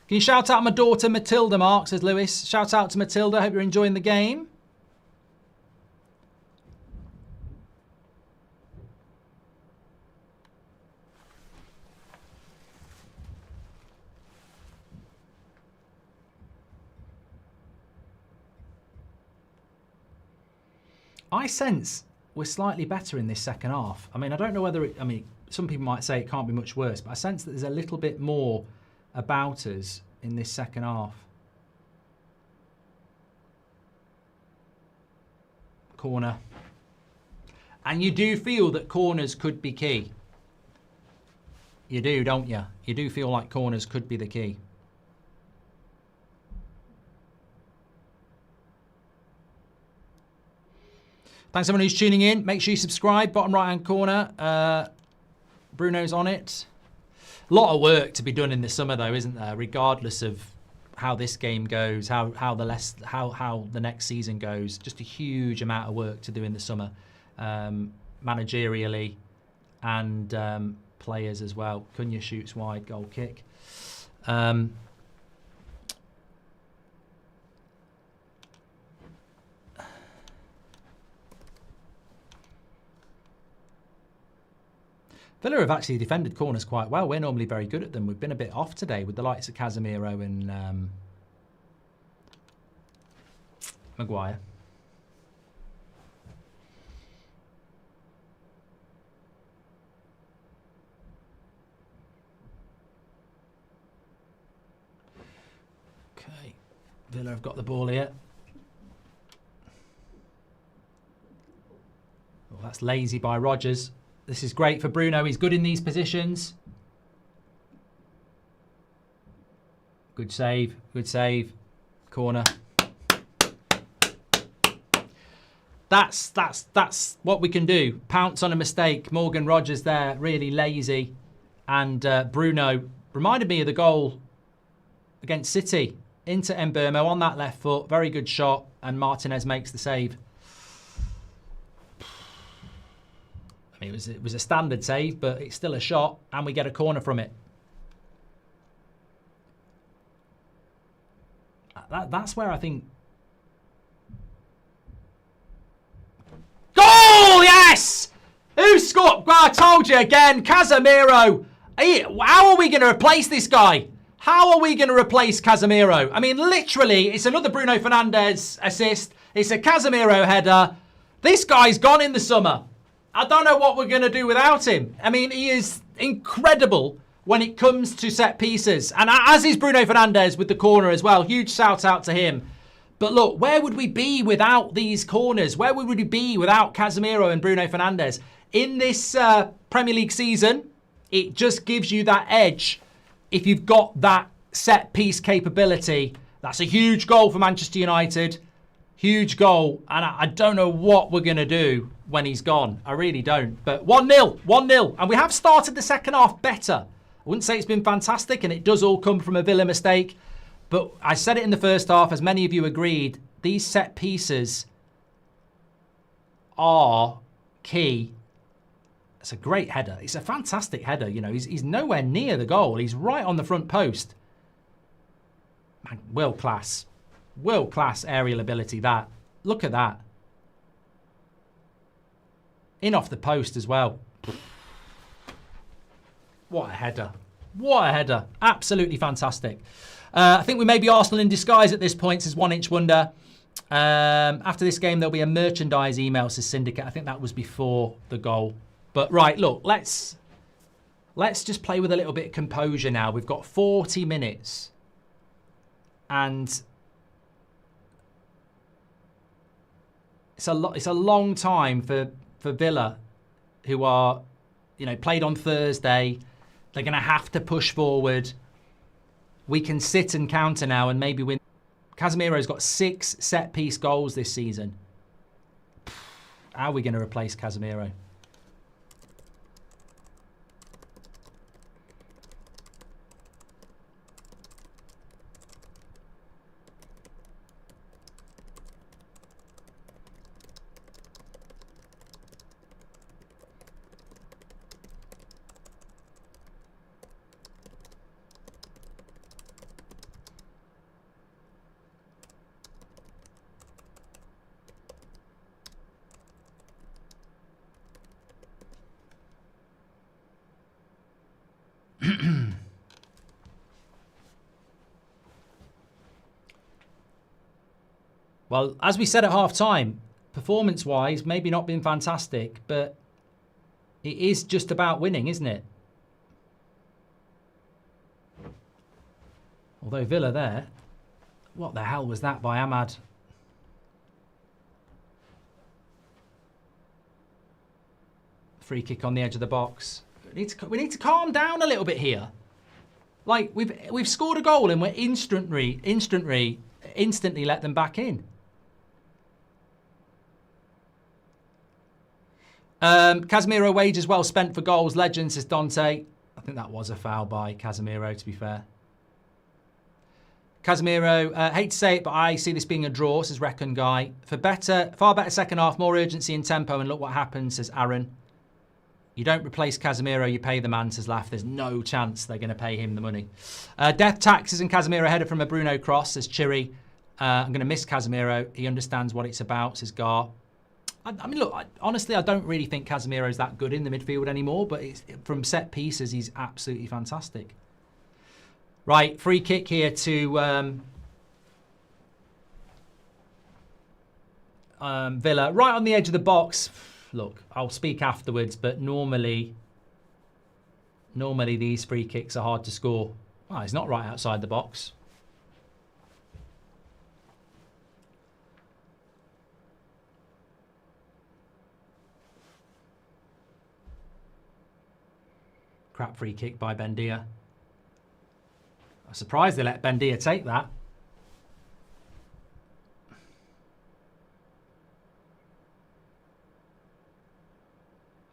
Can you shout out my daughter Matilda, Mark, says Lewis. Shout out to Matilda. Hope you're enjoying the game. I sense we're slightly better in this second half. I mean, I don't know whether I mean, some people might say it can't be much worse, but I sense that there's a little bit more about us in this second half. Corner. And you do feel that corners could be key. You do, don't you? You do feel like corners could be the key. Thanks everyone who's tuning in. Make sure you subscribe. Bottom right-hand corner. Bruno's on it. A lot of work to be done in the summer, though, isn't there? Regardless of how this game goes, how the next season goes. Just a huge amount of work to do in the summer, managerially and players as well. Cunha shoots wide, goal kick. Villa have actually defended corners quite well. We're normally very good at them. We've been a bit off today with the likes of Casemiro and Maguire. Okay, Villa have got the ball here. Oh, that's lazy by Rodgers. This is great for Bruno. He's good in these positions. Good save. Good save. Corner. That's what we can do. Pounce on a mistake. Morgan Rodgers there, really lazy. And Bruno reminded me of the goal against City. Into Mbermo on that left foot. Very good shot. And Martinez makes the save. I mean, it was a standard save, but it's still a shot, and we get a corner from it. That's where I think... Goal! Yes! Who scored? Well, I told you again, Casemiro. How are we going to replace this guy? How are we going to replace Casemiro? I mean, literally, it's another Bruno Fernandes assist. It's a Casemiro header. This guy's gone in the summer. I don't know what we're going to do without him. I mean, he is incredible when it comes to set pieces. And as is Bruno Fernandes with the corner as well. Huge shout out to him. But look, where would we be without these corners? Where would we be without Casemiro and Bruno Fernandes? In this Premier League season, it just gives you that edge. If you've got that set piece capability, that's a huge goal for Manchester United. Huge goal. And I don't know what we're going to do when he's gone. I really don't. But 1-0. 1-0. And we have started the second half better. I wouldn't say it's been fantastic, and it does all come from a Villa mistake. But I said it in the first half, as many of you agreed, these set pieces are key. It's a great header. It's a fantastic header. You know, he's nowhere near the goal. He's right on the front post. Man, world class. World class aerial ability, that. Look at that. In off the post as well. What a header. What a header. Absolutely fantastic. I think we may be Arsenal in disguise at this point, says One Inch Wonder. After this game, there'll be a merchandise email, says Syndicate. I think that was before the goal. But right, look, let's just play with a little bit of composure now. We've got 40 minutes. And it's a long time for Villa, who are, played on Thursday. They're going to have to push forward. We can sit and counter now and maybe win. Casemiro's got 6 set-piece goals this season. How are we going to replace Casemiro? Well, as we said at half-time, performance-wise, maybe not been fantastic, but it is just about winning, isn't it? Although Villa there, what the hell was that by Ahmad? Free kick on the edge of the box. We need to calm down a little bit here. Like, we've scored a goal and we're instantly let them back in. Casemiro wages well spent for goals. Legend, says Dante. I think that was a foul by Casemiro, to be fair. Casemiro, hate to say it, but I see this being a draw, says Reckon Guy. Far better second half, more urgency and tempo, and look what happens, says Aaron. You don't replace Casemiro, you pay the man, says Laugh. There's no chance they're going to pay him the money. Death taxes and Casemiro header from a Bruno cross, says Chiri. I'm going to miss Casemiro. He understands what it's about, says Gar. I mean, look, honestly, I don't really think Casemiro's that good in the midfield anymore, but from set pieces, he's absolutely fantastic. Right, free kick here to Villa. Right on the edge of the box. Look, I'll speak afterwards, but normally these free kicks are hard to score. Well, he's not right outside the box. Crap free kick by Bendia. I'm surprised they let Bendia take that.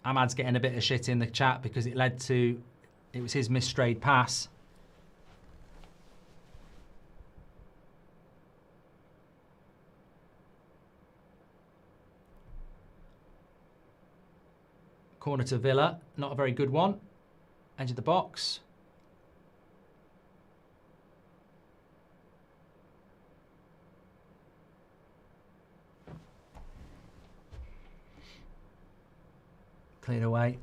Ahmad's getting a bit of shit in the chat because it was his misstrayed pass. Corner to Villa, not a very good one. Edge of the box. Cleared away.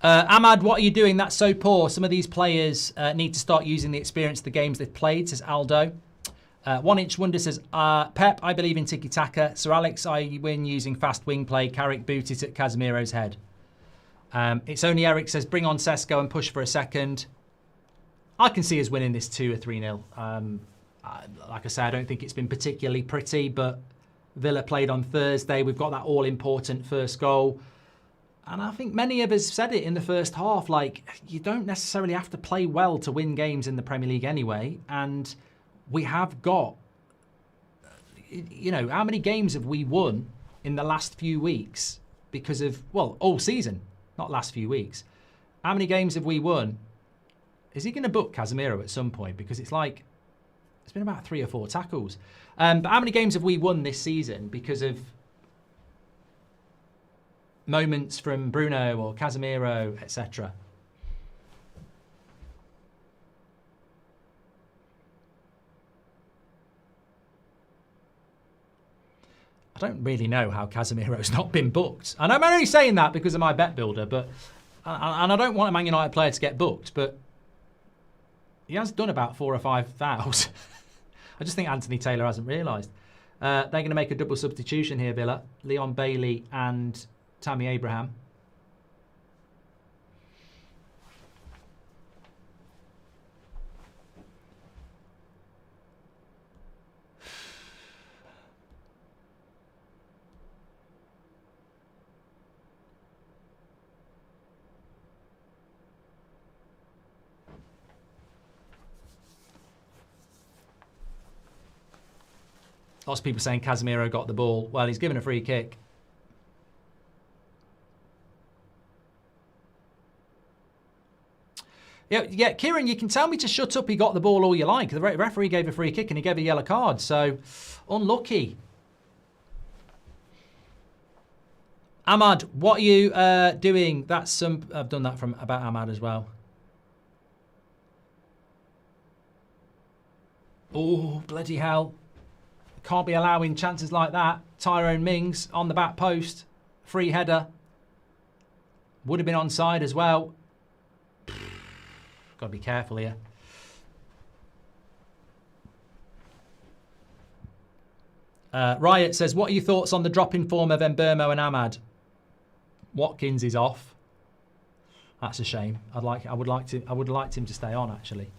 Ahmad, what are you doing? That's so poor. Some of these players need to start using the experience of the games they've played, says Aldo. One Inch Wonder says, Pep, I believe in tiki-taka. Sir Alex, I win using fast wing play. Carrick booted at Casemiro's head. It's only Eric says, bring on Cesco and push for a second. I can see us winning this 2 or 3-0. Like I say, I don't think it's been particularly pretty, but Villa played on Thursday. We've got that all-important first goal. And I think many of us said it in the first half, like, you don't necessarily have to play well to win games in the Premier League anyway. And we have got, how many games have we won in the last few weeks because of, well, all season, not last few weeks. How many games have we won? Is he going to book Casemiro at some point? Because it's like, it's been about 3 or 4 tackles. But how many games have we won this season because of moments from Bruno or Casemiro, etc.? I don't really know how Casemiro's not been booked. And I'm only saying that because of my bet builder, but And I don't want a Man United player to get booked, but he has done about 4 or 5 fouls. I just think Anthony Taylor hasn't realised. They're going to make a double substitution here, Villa. Leon Bailey and Tammy Abraham. Lots of people saying Casemiro got the ball. Well, he's given a free kick. Yeah, Kieran, you can tell me to shut up. He got the ball all you like. The referee gave a free kick and he gave a yellow card. So, unlucky. Ahmad, what are you doing? That's some... I've done that from about Ahmad as well. Oh, bloody hell. Can't be allowing chances like that. Tyrone Mings on the back post. Free header. Would have been onside as well. Got to be careful here. Riot says, what are your thoughts on the drop in form of Mbermo and Ahmad? Watkins is off. That's a shame. I would have liked him to stay on, actually.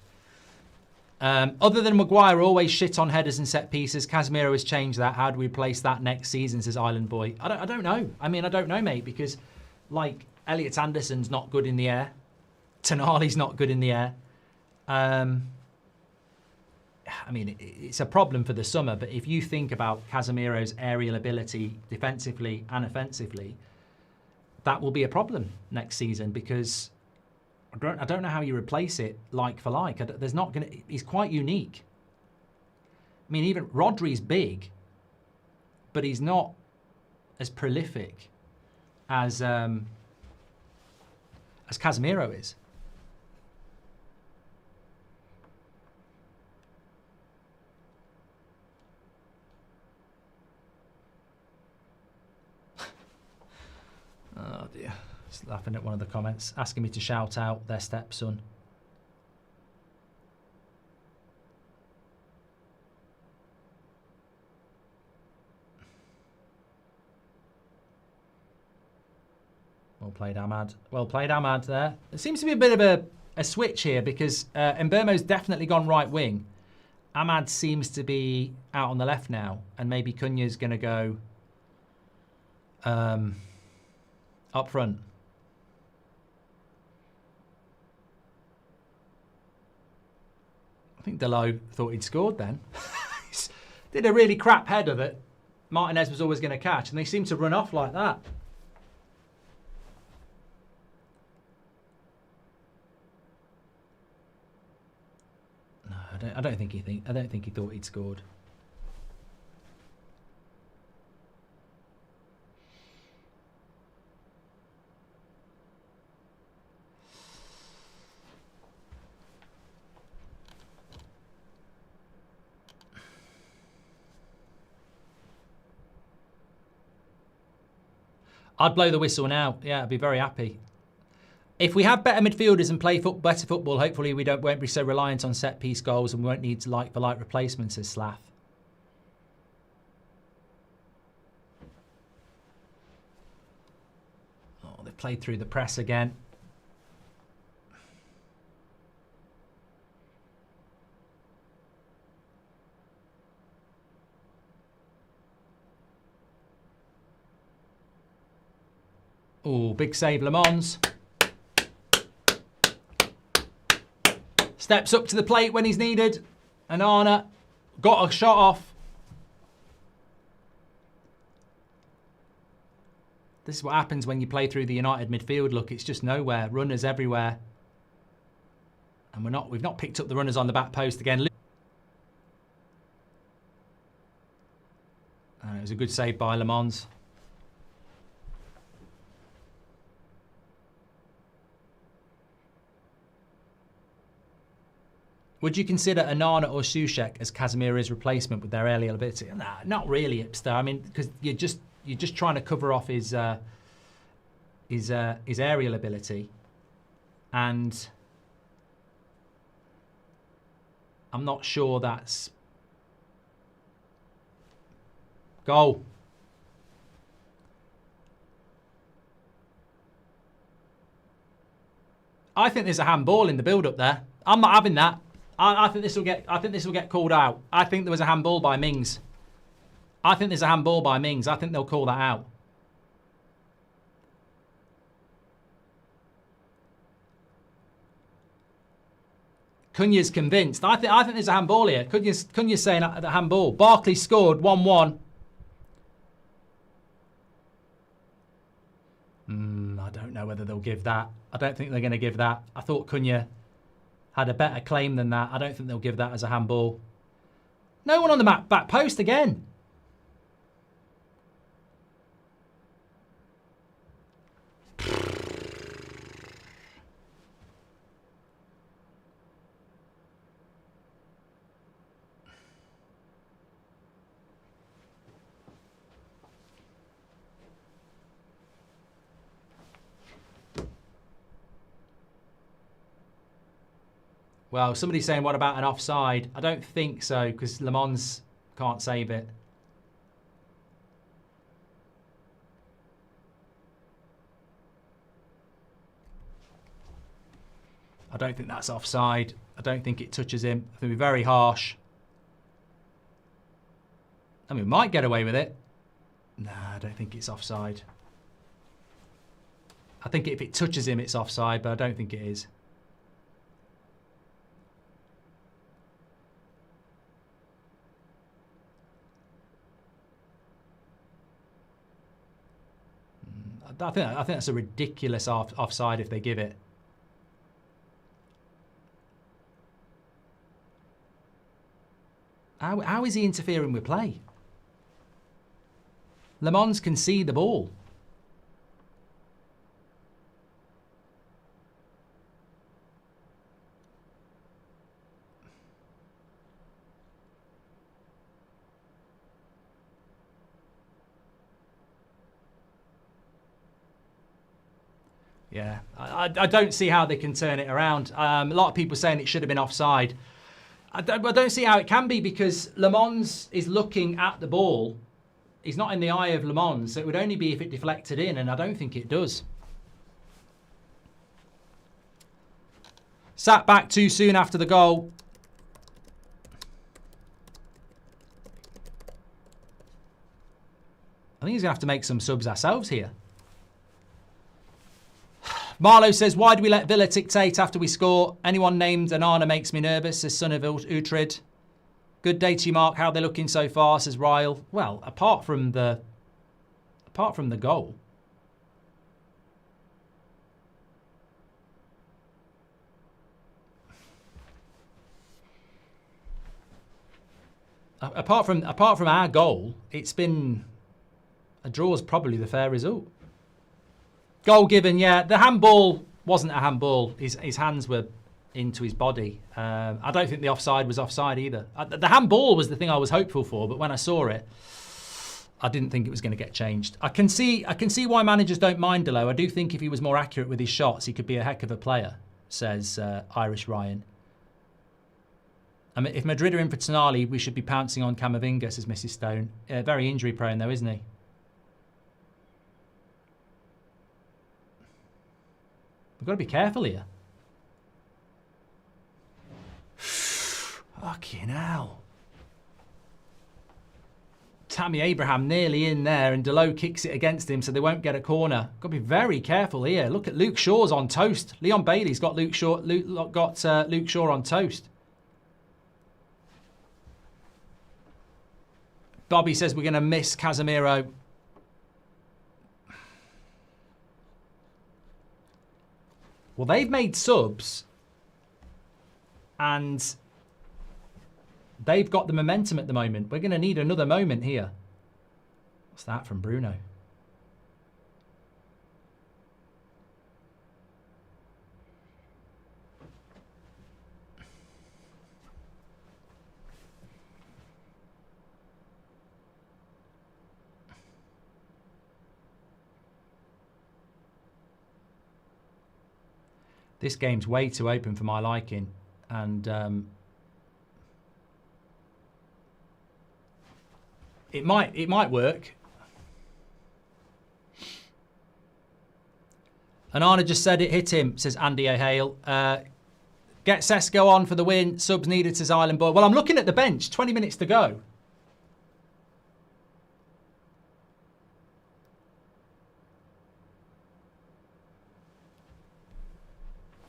Other than Maguire always shit on headers and set pieces, Casemiro has changed that. How do we replace that next season, says Island Boy? I don't know. I mean, I don't know, mate, because, like, Elliot Anderson's not good in the air. Tonali's not good in the air. I mean, it's a problem for the summer, but if you think about Casemiro's aerial ability defensively and offensively, that will be a problem next season because... I don't know how you replace it like for like. There's not going to... He's quite unique. I mean, even Rodri's big, but he's not as prolific as Casemiro is. Oh dear. Just laughing at one of the comments, asking me to shout out their stepson. Well played, Ahmad. Well played, Ahmad there. There seems to be a bit of a switch here because Mbermo's definitely gone right wing. Ahmad seems to be out on the left now, and maybe Cunha's going to go up front. I think Delo thought he'd scored then. Did a really crap header that Martinez was always going to catch, and they seem to run off like that. No, I don't think he thought he'd scored. I'd blow the whistle now. Yeah, I'd be very happy. If we have better midfielders and play better football, hopefully we won't be so reliant on set-piece goals and we won't need like-for-like replacements, says Slav. Oh, they've played through the press again. Oh, big save, Le Mans. Steps up to the plate when he's needed. And Arna got a shot off. This is what happens when you play through the United midfield. Look, it's just nowhere. Runners everywhere. And we've not picked up the runners on the back post again. It was a good save by Le Mans. Would you consider Onana or Soucek as Casemiro's replacement with their aerial ability? Nah, not really, Ipster. I mean, because you're just trying to cover off his aerial ability. And I'm not sure that's goal. I think there's a handball in the build-up there. I'm not having that. I think this will get called out. I think there was a handball by Mings. I think there's a handball by Mings. I think they'll call that out. Cunha's convinced. I think there's a handball here. Cunha's saying the handball. Barkley scored 1-1. I don't know whether they'll give that. I don't think they're going to give that. I thought Cunha had a better claim than that. I don't think they'll give that as a handball. No one on the back post again. Well, somebody's saying, what about an offside? I don't think so, because Le Mans can't save it. I don't think that's offside. I don't think it touches him. I think it'll be very harsh. I mean, we might get away with it. Nah, I don't think it's offside. I think if it touches him, it's offside, but I don't think it is. I think that's a ridiculous offside if they give it. How is he interfering with play? Le Mans can see the ball. Yeah, I don't see how they can turn it around. A lot of people saying it should have been offside. I don't see how it can be, because Le Mans is looking at the ball. He's not in the eye of Le Mans, so it would only be if it deflected in, and I don't think it does. Sat back too soon after the goal. I think he's going to have to make some subs ourselves here. Marlow says, why do we let Villa dictate after we score? Anyone named Anana makes me nervous, says son of Uhtred. Good day to you, Mark. How are they looking so far, says Ryle. Well, apart from the goal. Apart from our goal, it's been a draw's probably the fair result. Goal given, yeah. The handball wasn't a handball. His hands were into his body. I don't think the offside was offside either. The handball was the thing I was hopeful for, but when I saw it, I didn't think it was going to get changed. I can see why managers don't mind Delo. I do think if he was more accurate with his shots, he could be a heck of a player, says Irish Ryan. I mean, if Madrid are in for Tonali, we should be pouncing on Camavinga, says Mrs. Stone. Very injury prone though, isn't he? We've got to be careful here. Fucking hell. Tammy Abraham nearly in there, and Delo kicks it against him so they won't get a corner. Got to be very careful here. Look at Luke Shaw's on toast. Leon Bailey's got Luke Shaw on toast. Bobby says we're going to miss Casemiro. Well, they've made subs and they've got the momentum at the moment. We're going to need another moment here. What's that from Bruno? This game's way too open for my liking. And it might work. And Arna just said it hit him, says Andy O'Hale. Get Cesco on for the win. Subs needed, says Island Boy. Well, I'm looking at the bench. 20 minutes to go.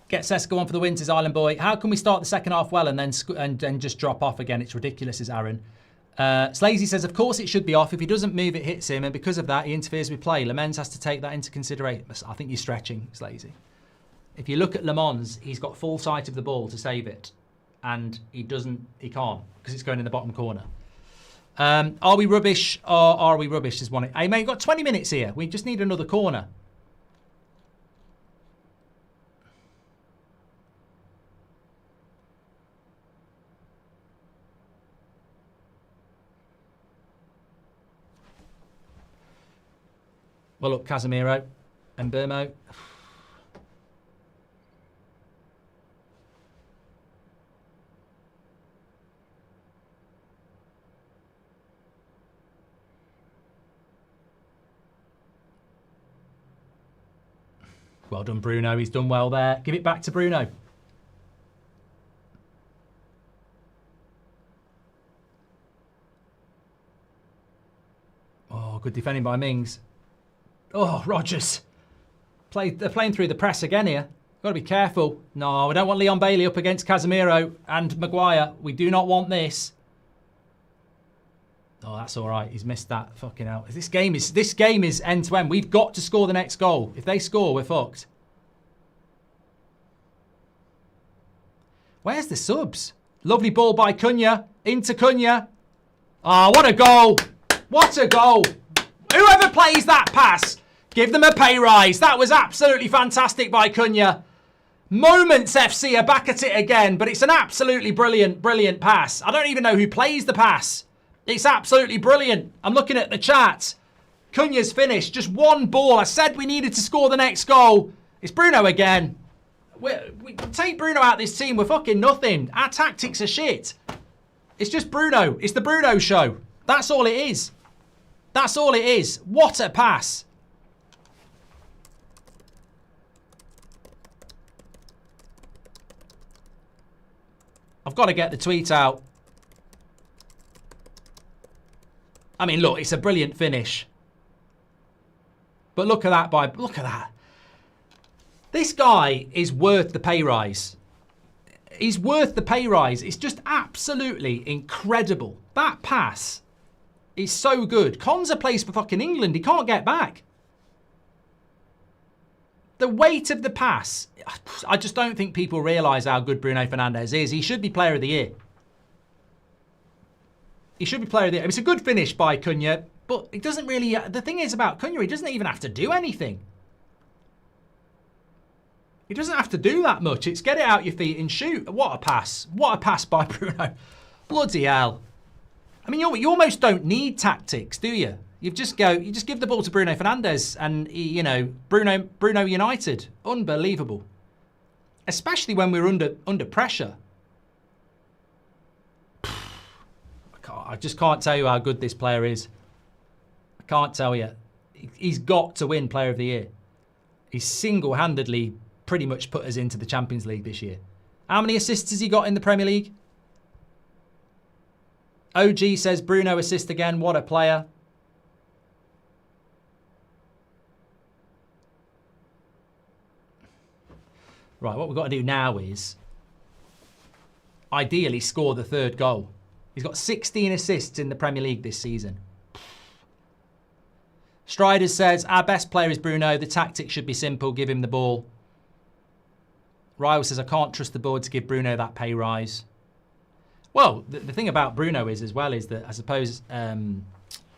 Get Cesco on for the win, says Island Boy. How can we start the second half well and then just drop off again? It's ridiculous, says Aaron. Slazy says, of course it should be off. If he doesn't move, it hits him. And because of that, he interferes with play. Lemens has to take that into consideration. I think you're stretching, Slazy. If you look at Lemens, he's got full sight of the ball to save it. And he can't because it's going in the bottom corner. Are we rubbish or are we rubbish? Is one. Hey, mate, you've got 20 minutes here. We just need another corner. Well, look, Casemiro and Burmo. Well done, Bruno. He's done well there. Give it back to Bruno. Oh, good defending by Mings. Oh, Rodgers. They're playing through the press again here. Got to be careful. No, we don't want Leon Bailey up against Casemiro and Maguire. We do not want this. Oh, that's all right. He's missed that fucking out. This game is end to end. We've got to score the next goal. If they score, we're fucked. Where's the subs? Lovely ball by Cunha. Into Cunha. Oh, what a goal. What a goal. Whoever plays that pass, give them a pay rise. That was absolutely fantastic by Cunha. Moments FC are back at it again, but it's an absolutely brilliant, brilliant pass. I don't even know who plays the pass. It's absolutely brilliant. I'm looking at the chat. Cunha's finished. Just one ball. I said we needed to score the next goal. It's Bruno again. We take Bruno out of this team. We're fucking nothing. Our tactics are shit. It's just Bruno. It's the Bruno show. That's all it is. That's all it is. What a pass. I've got to get the tweet out. I mean, look, it's a brilliant finish. But look at that, look at that. This guy is worth the pay rise. He's worth the pay rise. It's just absolutely incredible. That pass is so good. Konza plays for fucking England. He can't get back. The weight of the pass. I just don't think people realise how good Bruno Fernandes is. He should be player of the year. He should be player of the year. It's a good finish by Cunha, but it doesn't really... The thing is about Cunha, he doesn't even have to do anything. He doesn't have to do that much. It's get it out your feet and shoot. What a pass. What a pass by Bruno. Bloody hell. I mean, you almost don't need tactics, do you? You just give the ball to Bruno Fernandes and, you know, Bruno United. Unbelievable. Especially when we're under pressure. I just can't tell you how good this player is. I can't tell you. He's got to win Player of the Year. He's single-handedly pretty much put us into the Champions League this year. How many assists has he got in the Premier League? OG says Bruno assist again. What a player. Right, what we've got to do now is ideally score the third goal. He's got 16 assists in the Premier League this season. Strider says, our best player is Bruno. The tactics should be simple. Give him the ball. Ryle says, I can't trust the board to give Bruno that pay rise. Well, the thing about Bruno is that I suppose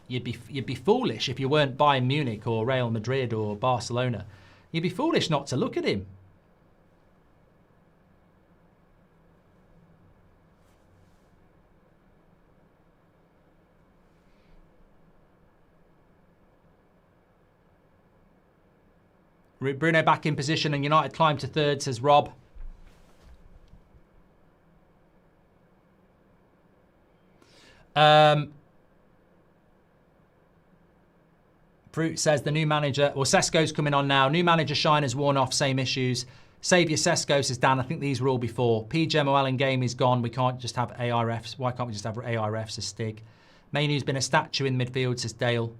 you'd be foolish if you weren't Bayern Munich or Real Madrid or Barcelona. You'd be foolish not to look at him. Bruno back in position and United climb to third, says Rob. Fruit says the new manager, well, Cesco's coming on now. New manager shine has worn off, same issues. Saviour Cesco, says Dan, I think these were all before. PGMOL in game is gone. We can't just have ARFs. Why can't we just have ARFs, says Stig. Mainu's been a statue in midfield, says Dale.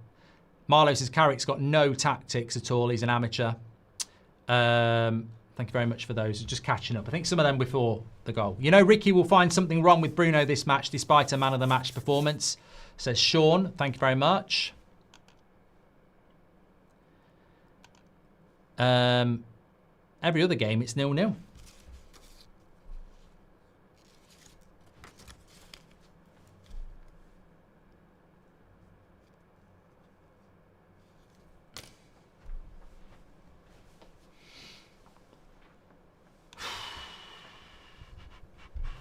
Marlowe says Carrick's got no tactics at all. He's an amateur. Thank you very much for those. Just catching up. I think some of them before the goal. You know, Ricky will find something wrong with Bruno this match despite a man of the match performance, says Sean. Thank you very much. Every other game, it's 0-0.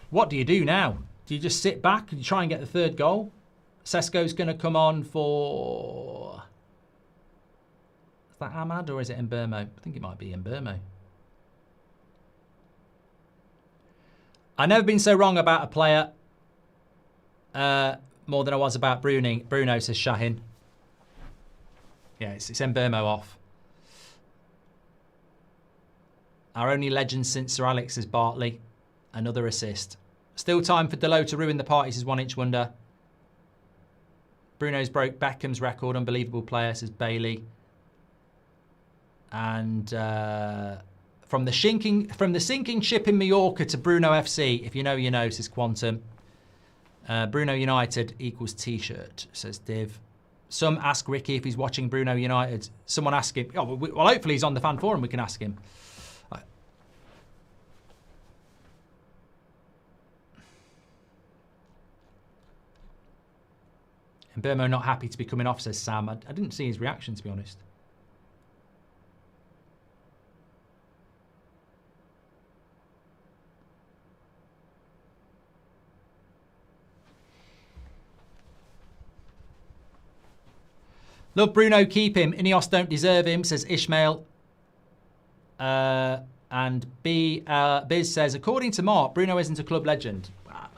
What do you do now? Do you just sit back and try and get the third goal? Cesco's going to come on for... Is that Ahmad or is it Mbermo? I think it might be Mbermo. I've never been so wrong about a player more than I was about Bruno, says Shahin. Yeah, it's Mbermo off. Our only legend since Sir Alex is Bartley. Another assist. Still time for Delo to ruin the party, says 1 Inch Wonder. Bruno's broke Beckham's record. Unbelievable player, says Bailey. And from the sinking ship in Mallorca to Bruno FC, if you know, you know, says Quantum. Bruno United equals T-shirt, says Div. Some ask Ricky if he's watching Bruno United. Someone ask him. Oh, well, hopefully he's on the fan forum. We can ask him. And Burmo not happy to be coming off, says Sam. I didn't see his reaction, to be honest. Love Bruno, keep him. Ineos don't deserve him, says Ishmael. And Biz says, according to Mark, Bruno isn't a club legend.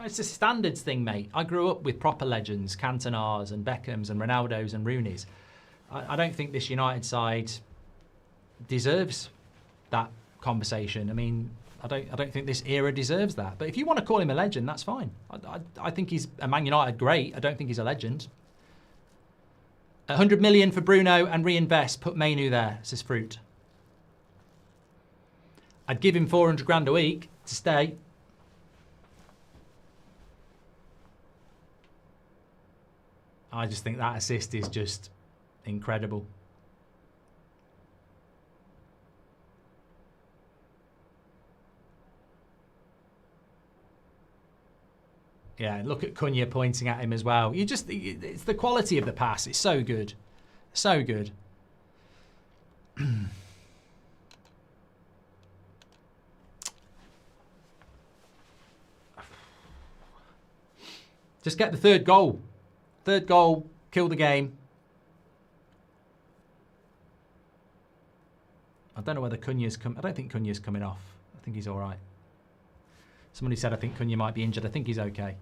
It's a standards thing, mate. I grew up with proper legends, Cantonars and Beckhams and Ronaldos and Rooneys. I don't think this United side deserves that conversation. I mean, I don't think this era deserves that. But if you want to call him a legend, that's fine. I think he's a Man United great. I don't think he's a legend. 100 million for Bruno and reinvest. Put Mainu there, says Fruit. I'd give him 400 grand a week to stay. I just think that assist is just incredible. Yeah, look at Cunha pointing at him as well. It's the quality of the pass. It's so good. So good. Just get the third goal. Third goal, kill the game. I don't know whether Cunha's come. I don't think Cunha's coming off. I think he's all right. Somebody said I think Cunha might be injured. I think he's okay.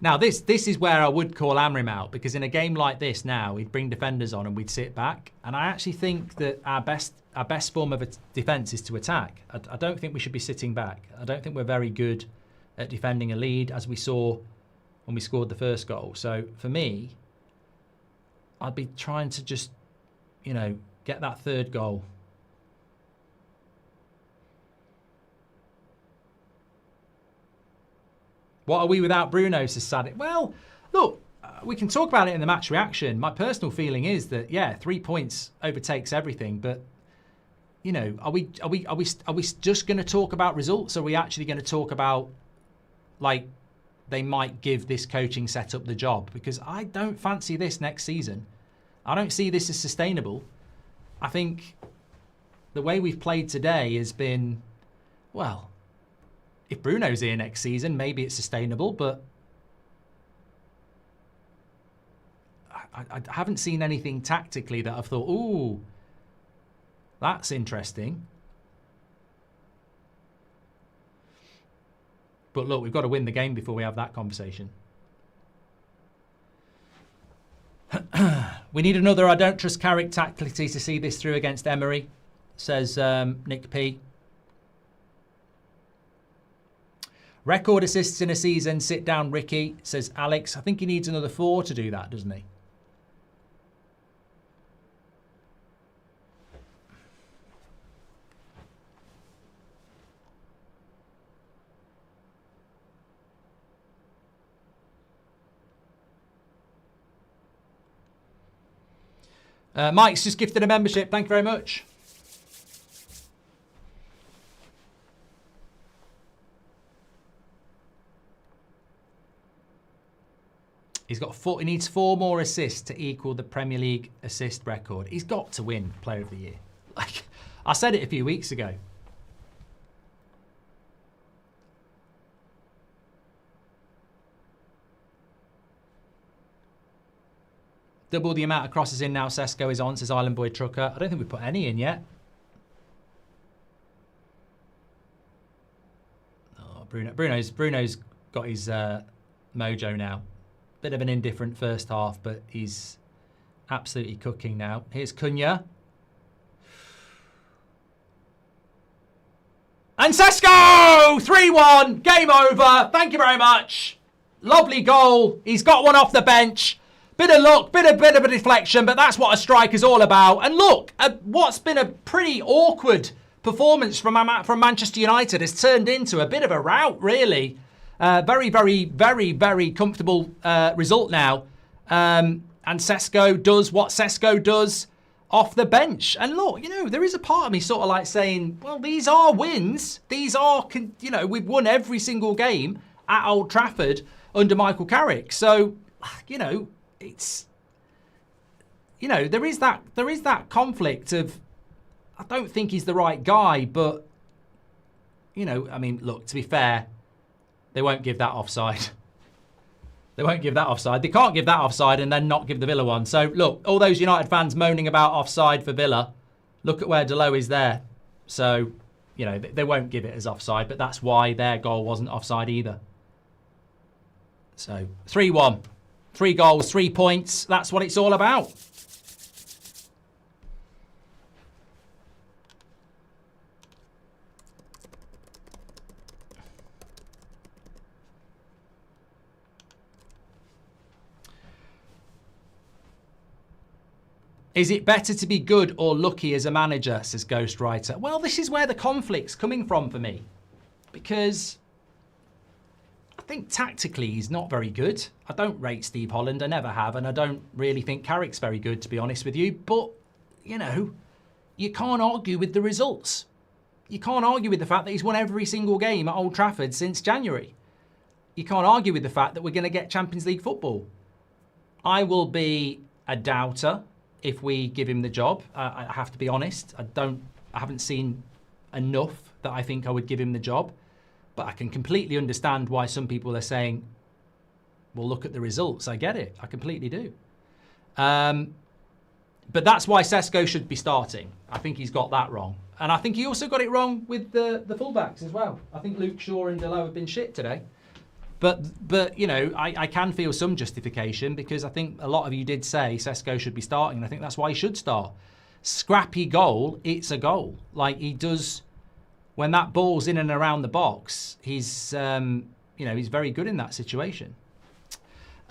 Now this is where I would call Amrim out, because in a game like this now he'd bring defenders on and we'd sit back. And I actually think that our best form of defence is to attack. I don't think we should be sitting back. I don't think we're very good at defending a lead, as we saw when we scored the first goal. So for me, I'd be trying to just, you know, get that third goal. What are we without Bruno, says Sadik? Well, look, we can talk about it in the match reaction. My personal feeling is that, yeah, 3 points overtakes everything, but you know, are we just going to talk about results? Or are we actually going to talk about, like, they might give this coaching setup the job? Because I don't fancy this next season. I don't see this as sustainable. I think the way we've played today has been, well, if Bruno's here next season, maybe it's sustainable, but I haven't seen anything tactically that I've thought, ooh, that's interesting. But look, we've got to win the game before we have that conversation. We need another I don't trust Carrick tactically to see this through against Emery, says Nick P. Record assists in a season, sit down Ricky, says Alex. I think he needs another 4 to do that, doesn't he? Mike's just gifted a membership. Thank you very much. He needs 4 more assists to equal the Premier League assist record. He's got to win Player of the Year. Like I said it a few weeks ago. Double the amount of crosses in now Cesco is on, says Island Boy Trucker. I don't think we've put any in yet. Oh, Bruno's got his mojo now. Bit of an indifferent first half, but he's absolutely cooking now. Here's Cunha. And Cesco! 3-1. Game over. Thank you very much. Lovely goal. He's got one off the bench. Bit of luck, bit of a deflection, but that's what a striker's all about. And look, what's been a pretty awkward performance from Manchester United has turned into a bit of a rout, really. Very, very, very, very comfortable result now. And Cesco does what Cesco does off the bench. And look, you know, there is a part of me sort of like saying, well, these are wins. These are, you know, we've won every single game at Old Trafford under Michael Carrick. So, you know, it's, you know, there is that conflict of, I don't think he's the right guy, but, you know, I mean, look, to be fair, they won't give that offside. They won't give that offside. They can't give that offside and then not give the Villa one. So, look, all those United fans moaning about offside for Villa, look at where Delo is there. So, you know, they won't give it as offside, but that's why their goal wasn't offside either. So, 3-1. 3 goals, 3 points. That's what it's all about. Is it better to be good or lucky as a manager, says Ghostwriter? Well, this is where the conflict's coming from for me. Because I think tactically he's not very good. I don't rate Steve Holland, I never have, and I don't really think Carrick's very good, to be honest with you. But, you know, you can't argue with the results. You can't argue with the fact that he's won every single game at Old Trafford since January. You can't argue with the fact that we're going to get Champions League football. I will be a doubter if we give him the job. I have to be honest. I haven't seen enough that I think I would give him the job. But I can completely understand why some people are saying, well, look at the results. I get it. I completely do. But that's why Cesco should be starting. I think he's got that wrong. And I think he also got it wrong with the fullbacks as well. I think Luke Shaw and Delo have been shit today. But you know, I can feel some justification because I think a lot of you did say Cesco should be starting, and I think that's why he should start. Scrappy goal, it's a goal. Like he does, when that ball's in and around the box, he's you know, he's very good in that situation.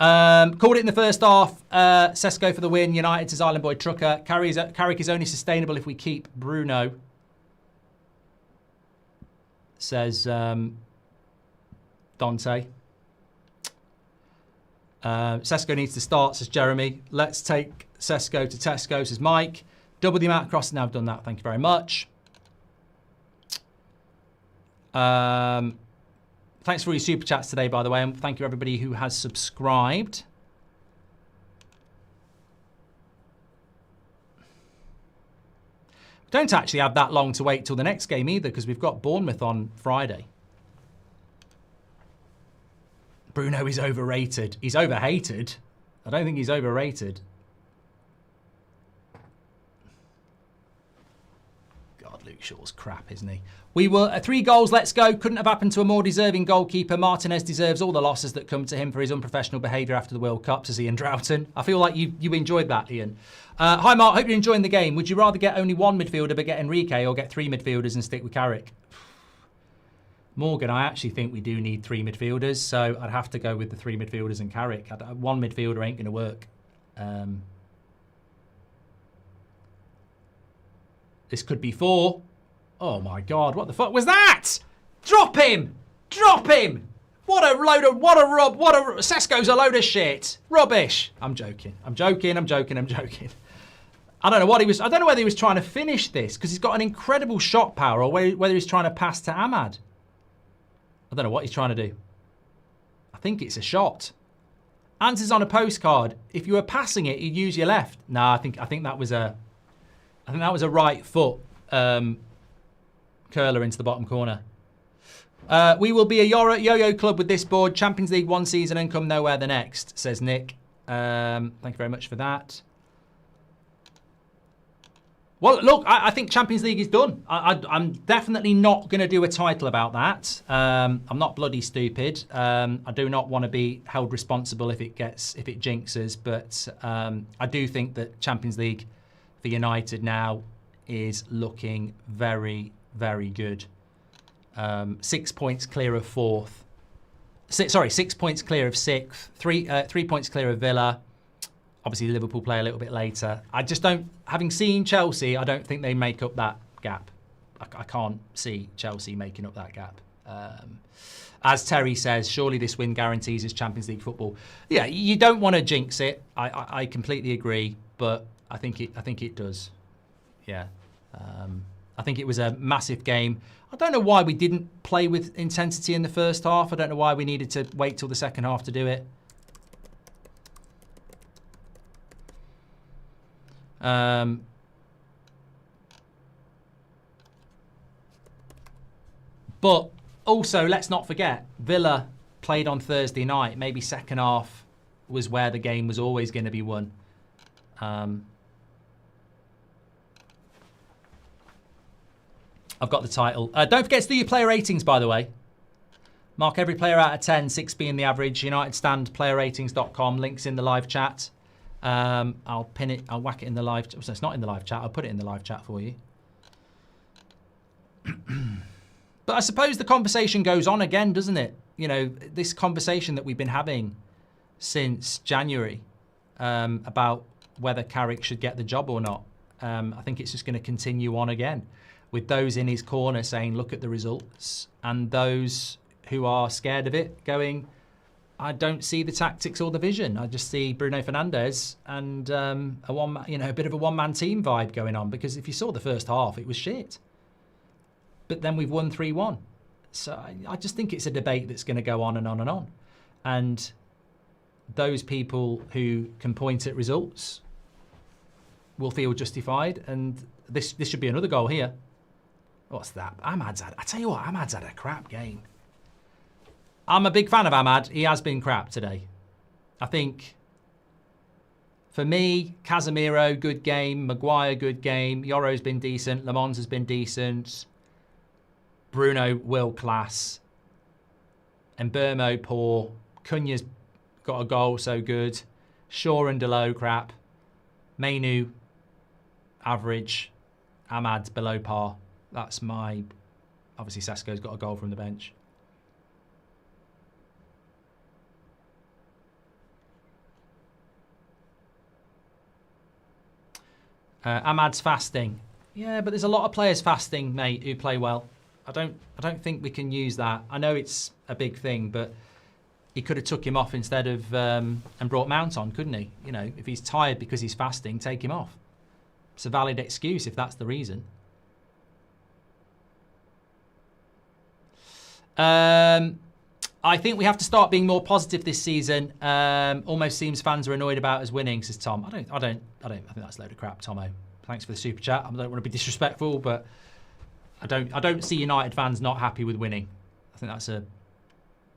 Called it in the first half. Cesco for the win. United says Island Boy Trucker. Carrick is only sustainable if we keep Bruno. Says Dante. Cesco needs to start, says Jeremy. Let's take Cesco to Tesco, says Mike. Double the amount of crosses. Now I've done that. Thank you very much. Thanks for all your super chats today, by the way, and thank you everybody who has subscribed. We don't actually have that long to wait till the next game either, because we've got Bournemouth on Friday. Bruno is overrated. He's overhated. I don't think he's overrated. God, Luke Shaw's crap, isn't he? We were 3 goals, let's go. Couldn't have happened to a more deserving goalkeeper. Martinez deserves all the losses that come to him for his unprofessional behaviour after the World Cup, says Ian Drowton. I feel like you enjoyed that, Ian. Hi, Mark. Hope you're enjoying the game. Would you rather get only 1 midfielder but get Enrique or get 3 midfielders and stick with Carrick? Morgan, I actually think we do need 3 midfielders, so I'd have to go with the 3 midfielders and Carrick. 1 midfielder ain't going to work. This could be 4. Oh my God, what the fuck was that? Drop him! Drop him! What a Cesco's a load of shit. Rubbish. I'm joking. I don't know whether he was trying to finish this because he's got an incredible shot power or whether he's trying to pass to Ahmad. I don't know what he's trying to do. I think it's a shot. Answers on a postcard. If you were passing it, you'd use your left. Nah, I think that was a right foot curler into the bottom corner. We will be a yo-yo club with this board. Champions League 1 season and come nowhere the next, says Nick. Thank you very much for that. Well, look, I think Champions League is done. I'm definitely not going to do a title about that. I'm not bloody stupid. I do not want to be held responsible if it jinxes, but I do think that Champions League for United now is looking very, very good. 6 points clear of 4th. 6 points clear of 6th. 3 points clear of Villa. Obviously, Liverpool play a little bit later. I just don't, having seen Chelsea, I don't think they make up that gap. I can't see Chelsea making up that gap. As Terry says, surely this win guarantees us Champions League football. Yeah, you don't want to jinx it. I completely agree, but I think it does. Yeah. I think it was a massive game. I don't know why we didn't play with intensity in the first half. I don't know why we needed to wait till the second half to do it. But also, let's not forget, Villa played on Thursday night. Maybe second half was where the game was always going to be won. I've got the title. Don't forget to do your player ratings, by the way. Mark every player out of 10, 6 being the average. United Stand, playerratings.com. Links in the live chat. I'll pin it. I'll whack it in the live chat. So it's not in the live chat. I'll put it in the live chat for you. But I suppose the conversation goes on again, doesn't it? You know, this conversation that we've been having since January about whether Carrick should get the job or not. I think it's just going to continue on again with those in his corner saying, look at the results, and those who are scared of it going, I don't see the tactics or the vision. I just see Bruno Fernandes and a bit of a one-man team vibe going on, because if you saw the first half, it was shit. But then we've won 3-1. So I just think it's a debate that's going to go on and on and on. And those people who can point at results will feel justified. And this should be another goal here. What's that? I tell you what, Ahmad's had a crap game. I'm a big fan of Ahmad. He has been crap today. I think, for me, Casemiro, good game. Maguire, good game. Yoro's been decent. Le Mans has been decent. Bruno, world class. Mbermo, poor. Cunha's got a goal, so good. Shaw and Delo, crap. Mainu, average. Ahmad's below par. That's my... Obviously, Cesco's got a goal from the bench. Ahmad's fasting. Yeah, but there's a lot of players fasting, mate, who play well. I don't think we can use that. I know it's a big thing, but he could have took him off instead of and brought Mount on, couldn't he? You know, if he's tired because he's fasting, take him off. It's a valid excuse if that's the reason. I think we have to start being more positive this season. Almost seems fans are annoyed about us winning, says Tom. I think that's a load of crap, Tomo. Thanks for the super chat. I don't want to be disrespectful, but I don't see United fans not happy with winning. I think that's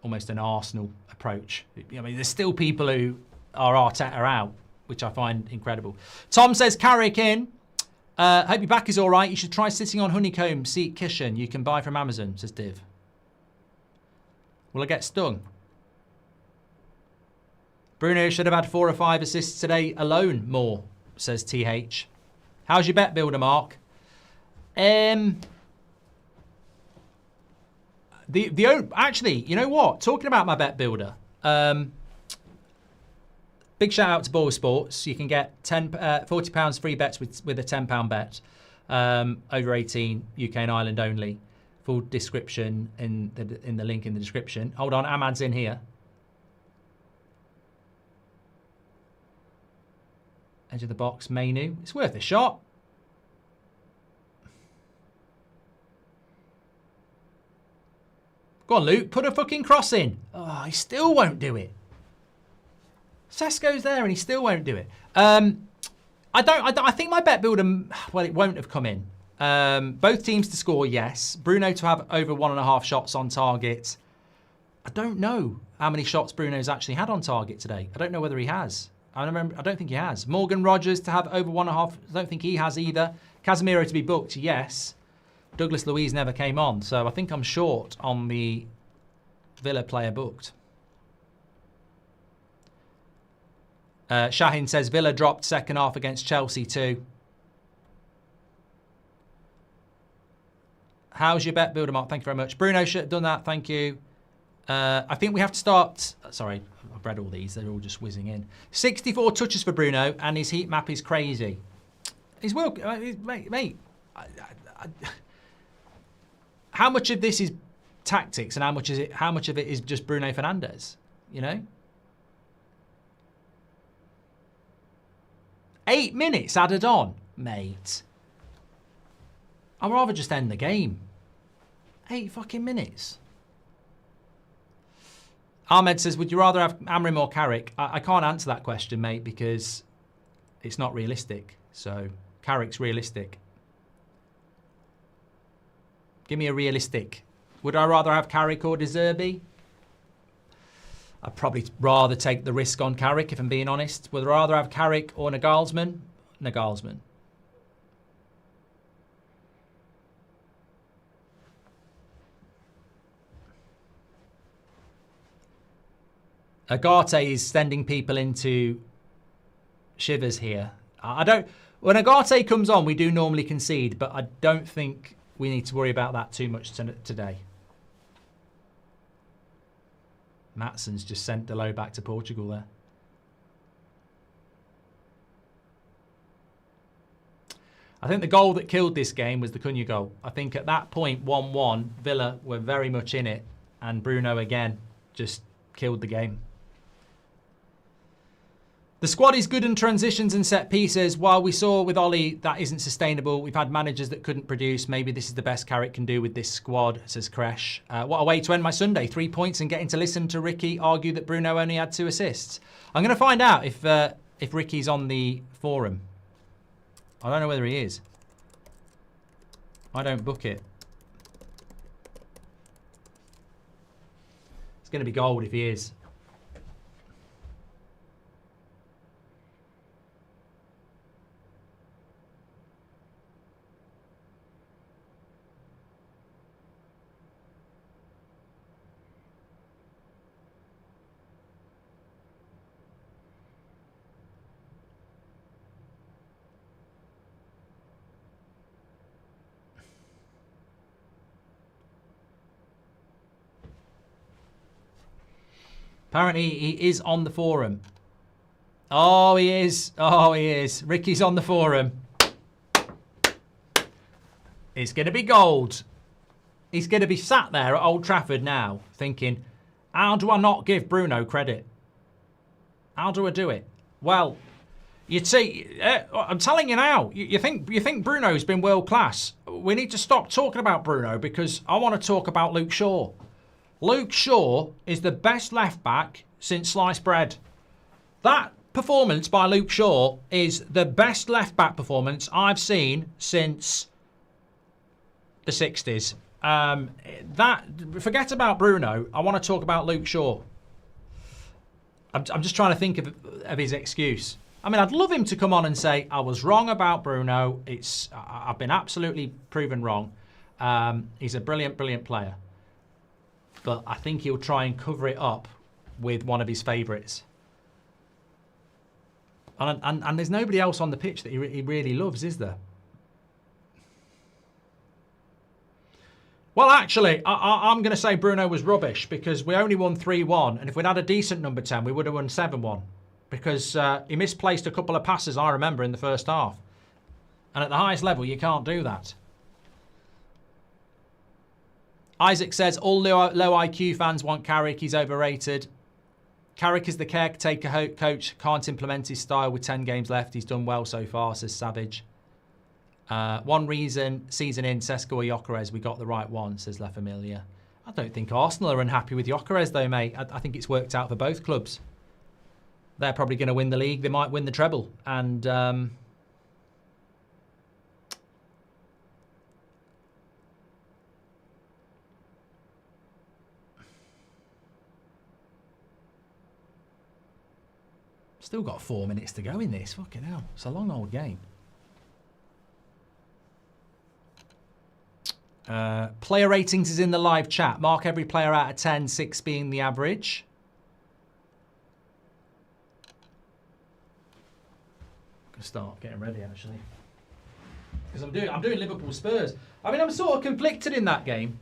almost an Arsenal approach. I mean, there's still people who are Arteta out, which I find incredible. Tom says Carrick in. Hope your back is all right. You should try sitting on honeycomb seat cushion you can buy from Amazon, says Div. Will I get stung? Bruno should have had 4 or 5 assists today alone more, says TH. How's your bet builder, Mark? Actually, you know what? Talking about my bet builder, big shout out to Ball Sports. You can get £40 free bets with a £10 bet, over 18, UK and Ireland only. Full description in the link in the description. Hold on, Ahmad's in here. Edge of the box, Mainu. It's worth a shot. Go on, Luke. Put a fucking cross in. Oh, he still won't do it. Cesco's there and he still won't do it. I think my bet builder, well, it won't have come in. Both teams to score, yes. Bruno to have over 1.5 shots on target. I don't know how many shots Bruno's actually had on target today. I don't know whether he has. I don't think he has. Morgan Rogers to have over 1.5. I don't think he has either. Casemiro to be booked, yes. Douglas Luiz never came on, so I think I'm short on the Villa player booked. Shahin says Villa dropped second half against Chelsea too. How's your bet builder, Mark? Thank you very much. Bruno should have done that. Thank you. I think we have to start. Sorry, I've read all these. They're all just whizzing in. 64 touches for Bruno, and his heat map is crazy. He's well, mate. How much of this is tactics, and how much of it is just Bruno Fernandes? You know. 8 minutes added on, mate. I'd rather just end the game. 8 fucking minutes. Ahmed says, would you rather have Amrim or Carrick? I can't answer that question, mate, because it's not realistic. So, Carrick's realistic. Give me a realistic. Would I rather have Carrick or De Zerbi? I'd probably rather take the risk on Carrick, if I'm being honest. Would I rather have Carrick or Nagelsmann? Nagelsmann. Agate is sending people into shivers here. When Agate comes on, we do normally concede, but I don't think we need to worry about that too much today. Matson's just sent Delo back to Portugal there. I think the goal that killed this game was the Cunha goal. I think at that point, 1-1, Villa were very much in it, and Bruno again just killed the game. The squad is good in transitions and set pieces. While we saw with Ollie that isn't sustainable, we've had managers that couldn't produce. Maybe this is the best Carrick can do with this squad, says Kresh. What a way to end my Sunday. 3 points and getting to listen to Ricky argue that Bruno only had 2 assists. I'm going to find out if Ricky's on the forum. I don't know whether he is. I don't book it. It's going to be gold if he is. Apparently, he is on the forum. Oh, he is. Oh, he is. Ricky's on the forum. It's going to be gold. He's going to be sat there at Old Trafford now thinking, how do I not give Bruno credit? How do I do it? Well, you'd see, I'm telling you now, you think Bruno's been world class. We need to stop talking about Bruno because I want to talk about Luke Shaw. Luke Shaw is the best left back since sliced bread. That performance by Luke Shaw is the best left back performance I've seen since the 60s. Forget about Bruno. I want to talk about Luke Shaw. I'm just trying to think of his excuse. I mean, I'd love him to come on and say, I was wrong about Bruno. I've been absolutely proven wrong. He's a brilliant, brilliant player. But I think he'll try and cover it up with one of his favourites. And there's nobody else on the pitch that he really loves, is there? Well, actually, I'm going to say Bruno was rubbish because we only won 3-1. And if we'd had a decent number 10, we would have won 7-1. Because he misplaced a couple of passes, I remember, in the first half. And at the highest level, you can't do that. Isaac says, all low IQ fans want Carrick. He's overrated. Carrick is the caretaker coach. Can't implement his style with 10 games left. He's done well so far, says Savage. One reason, season in, Cesco or Gyökeres, we got the right one, says La Familia. I don't think Arsenal are unhappy with Gyökeres, though, mate. I think it's worked out for both clubs. They're probably going to win the league. They might win the treble. And still got 4 minutes to go in this. Fucking hell. It's a long old game. Player ratings is in the live chat. Mark every player out of 10, 6 being the average. I'm gonna start getting ready actually, because I'm doing Liverpool Spurs. I mean, I'm sort of conflicted in that game.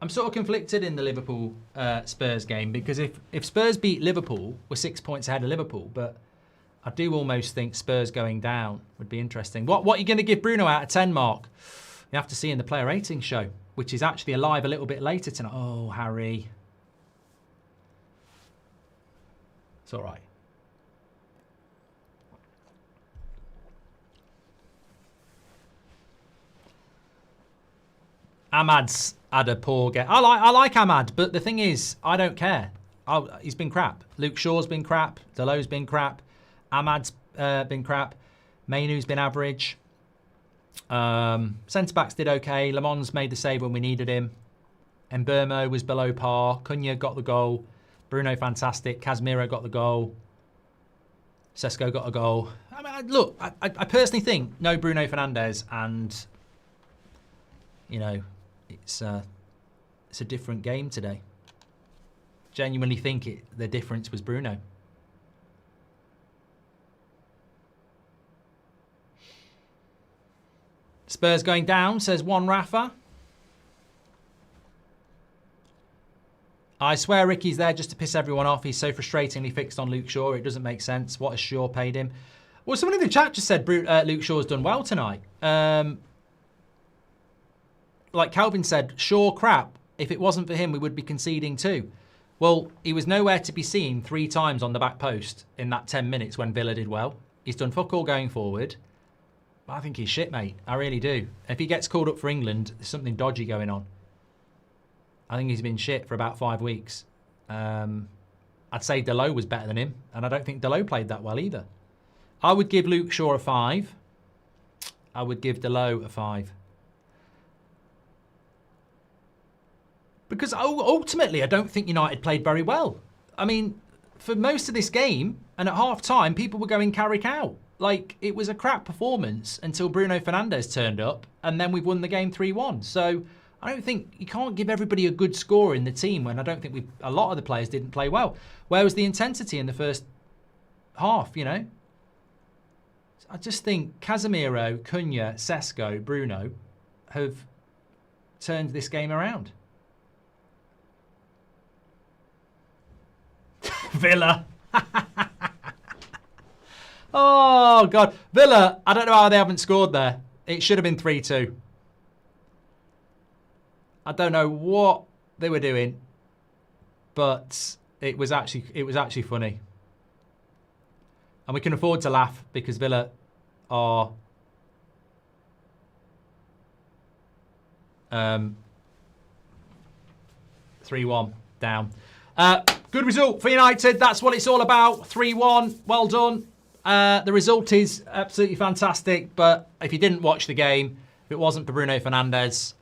I'm sort of conflicted in the Liverpool Spurs game because if Spurs beat Liverpool, we're 6 points ahead of Liverpool, but I do almost think Spurs going down would be interesting. What are you going to give Bruno out of 10, Mark? You have to see in the player rating show, which is actually live a little bit later tonight. Oh, Harry. It's all right. Ahmad's had a poor game. I like Ahmad, but the thing is, I don't care. He's been crap. Luke Shaw's been crap. Delo's been crap. Ahmad's been crap. Mainu's been average. Centre-backs did okay. Le Mans made the save when we needed him. Mbeumo was below par. Cunha got the goal. Bruno, fantastic. Casemiro got the goal. Cesco got a goal. I mean, look, I personally think no Bruno Fernandes, and, you know, it's a different game today. Genuinely think the difference was Bruno. Spurs going down, says one Rafa. I swear Ricky's there just to piss everyone off. He's so frustratingly fixed on Luke Shaw. It doesn't make sense. What has Shaw paid him? Well, someone in the chat just said Luke Shaw's done well tonight. Like Calvin said, Shaw crap. If it wasn't for him, we would be conceding too. Well, he was nowhere to be seen 3 times on the back post in that 10 minutes when Villa did well. He's done fuck all going forward. I think he's shit, mate. I really do. If he gets called up for England, there's something dodgy going on. I think he's been shit for about 5 weeks. I'd say Delo was better than him, and I don't think Delo played that well either. I would give Luke Shaw a 5. I would give Delo a 5. Because ultimately, I don't think United played very well. I mean, for most of this game, and at half-time, people were going Carrick out. Like, it was a crap performance until Bruno Fernandes turned up, and then we've won the game 3-1. So I don't think you can't give everybody a good score in the team when I don't think a lot of the players didn't play well. Where was the intensity in the first half, you know? I just think Casemiro, Cunha, Cesco, Bruno have turned this game around. Villa. Oh, God. Villa, I don't know how they haven't scored there. It should have been 3-2. I don't know what they were doing, but it was actually funny. And we can afford to laugh because Villa are 3-1 down. Good result for United. That's what it's all about. 3-1. Well done. The result is absolutely fantastic, but if you didn't watch the game, if it wasn't for Bruno Fernandes,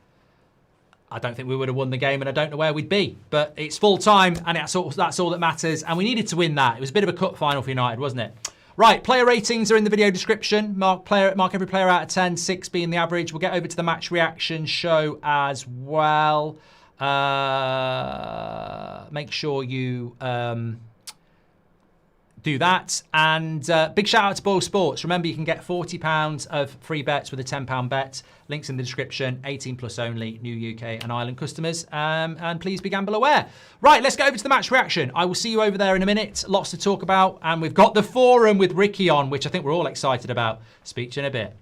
I don't think we would have won the game, and I don't know where we'd be. But it's full time, and that's all that matters. And we needed to win that. It was a bit of a cup final for United, wasn't it? Right, player ratings are in the video description. Mark every player out of 10, 6 being the average. We'll get over to the match reaction show as well. Make sure you do that. And big shout out to Boyle Sports. Remember, you can get £40 of free bets with a £10 bet. Links in the description. 18 plus only, new UK and Ireland customers. And please be gamble aware. Right, let's go over to the match reaction. I will see you over there in a minute. Lots to talk about. And we've got the forum with Ricky on, which I think we're all excited about. Speak to you in a bit.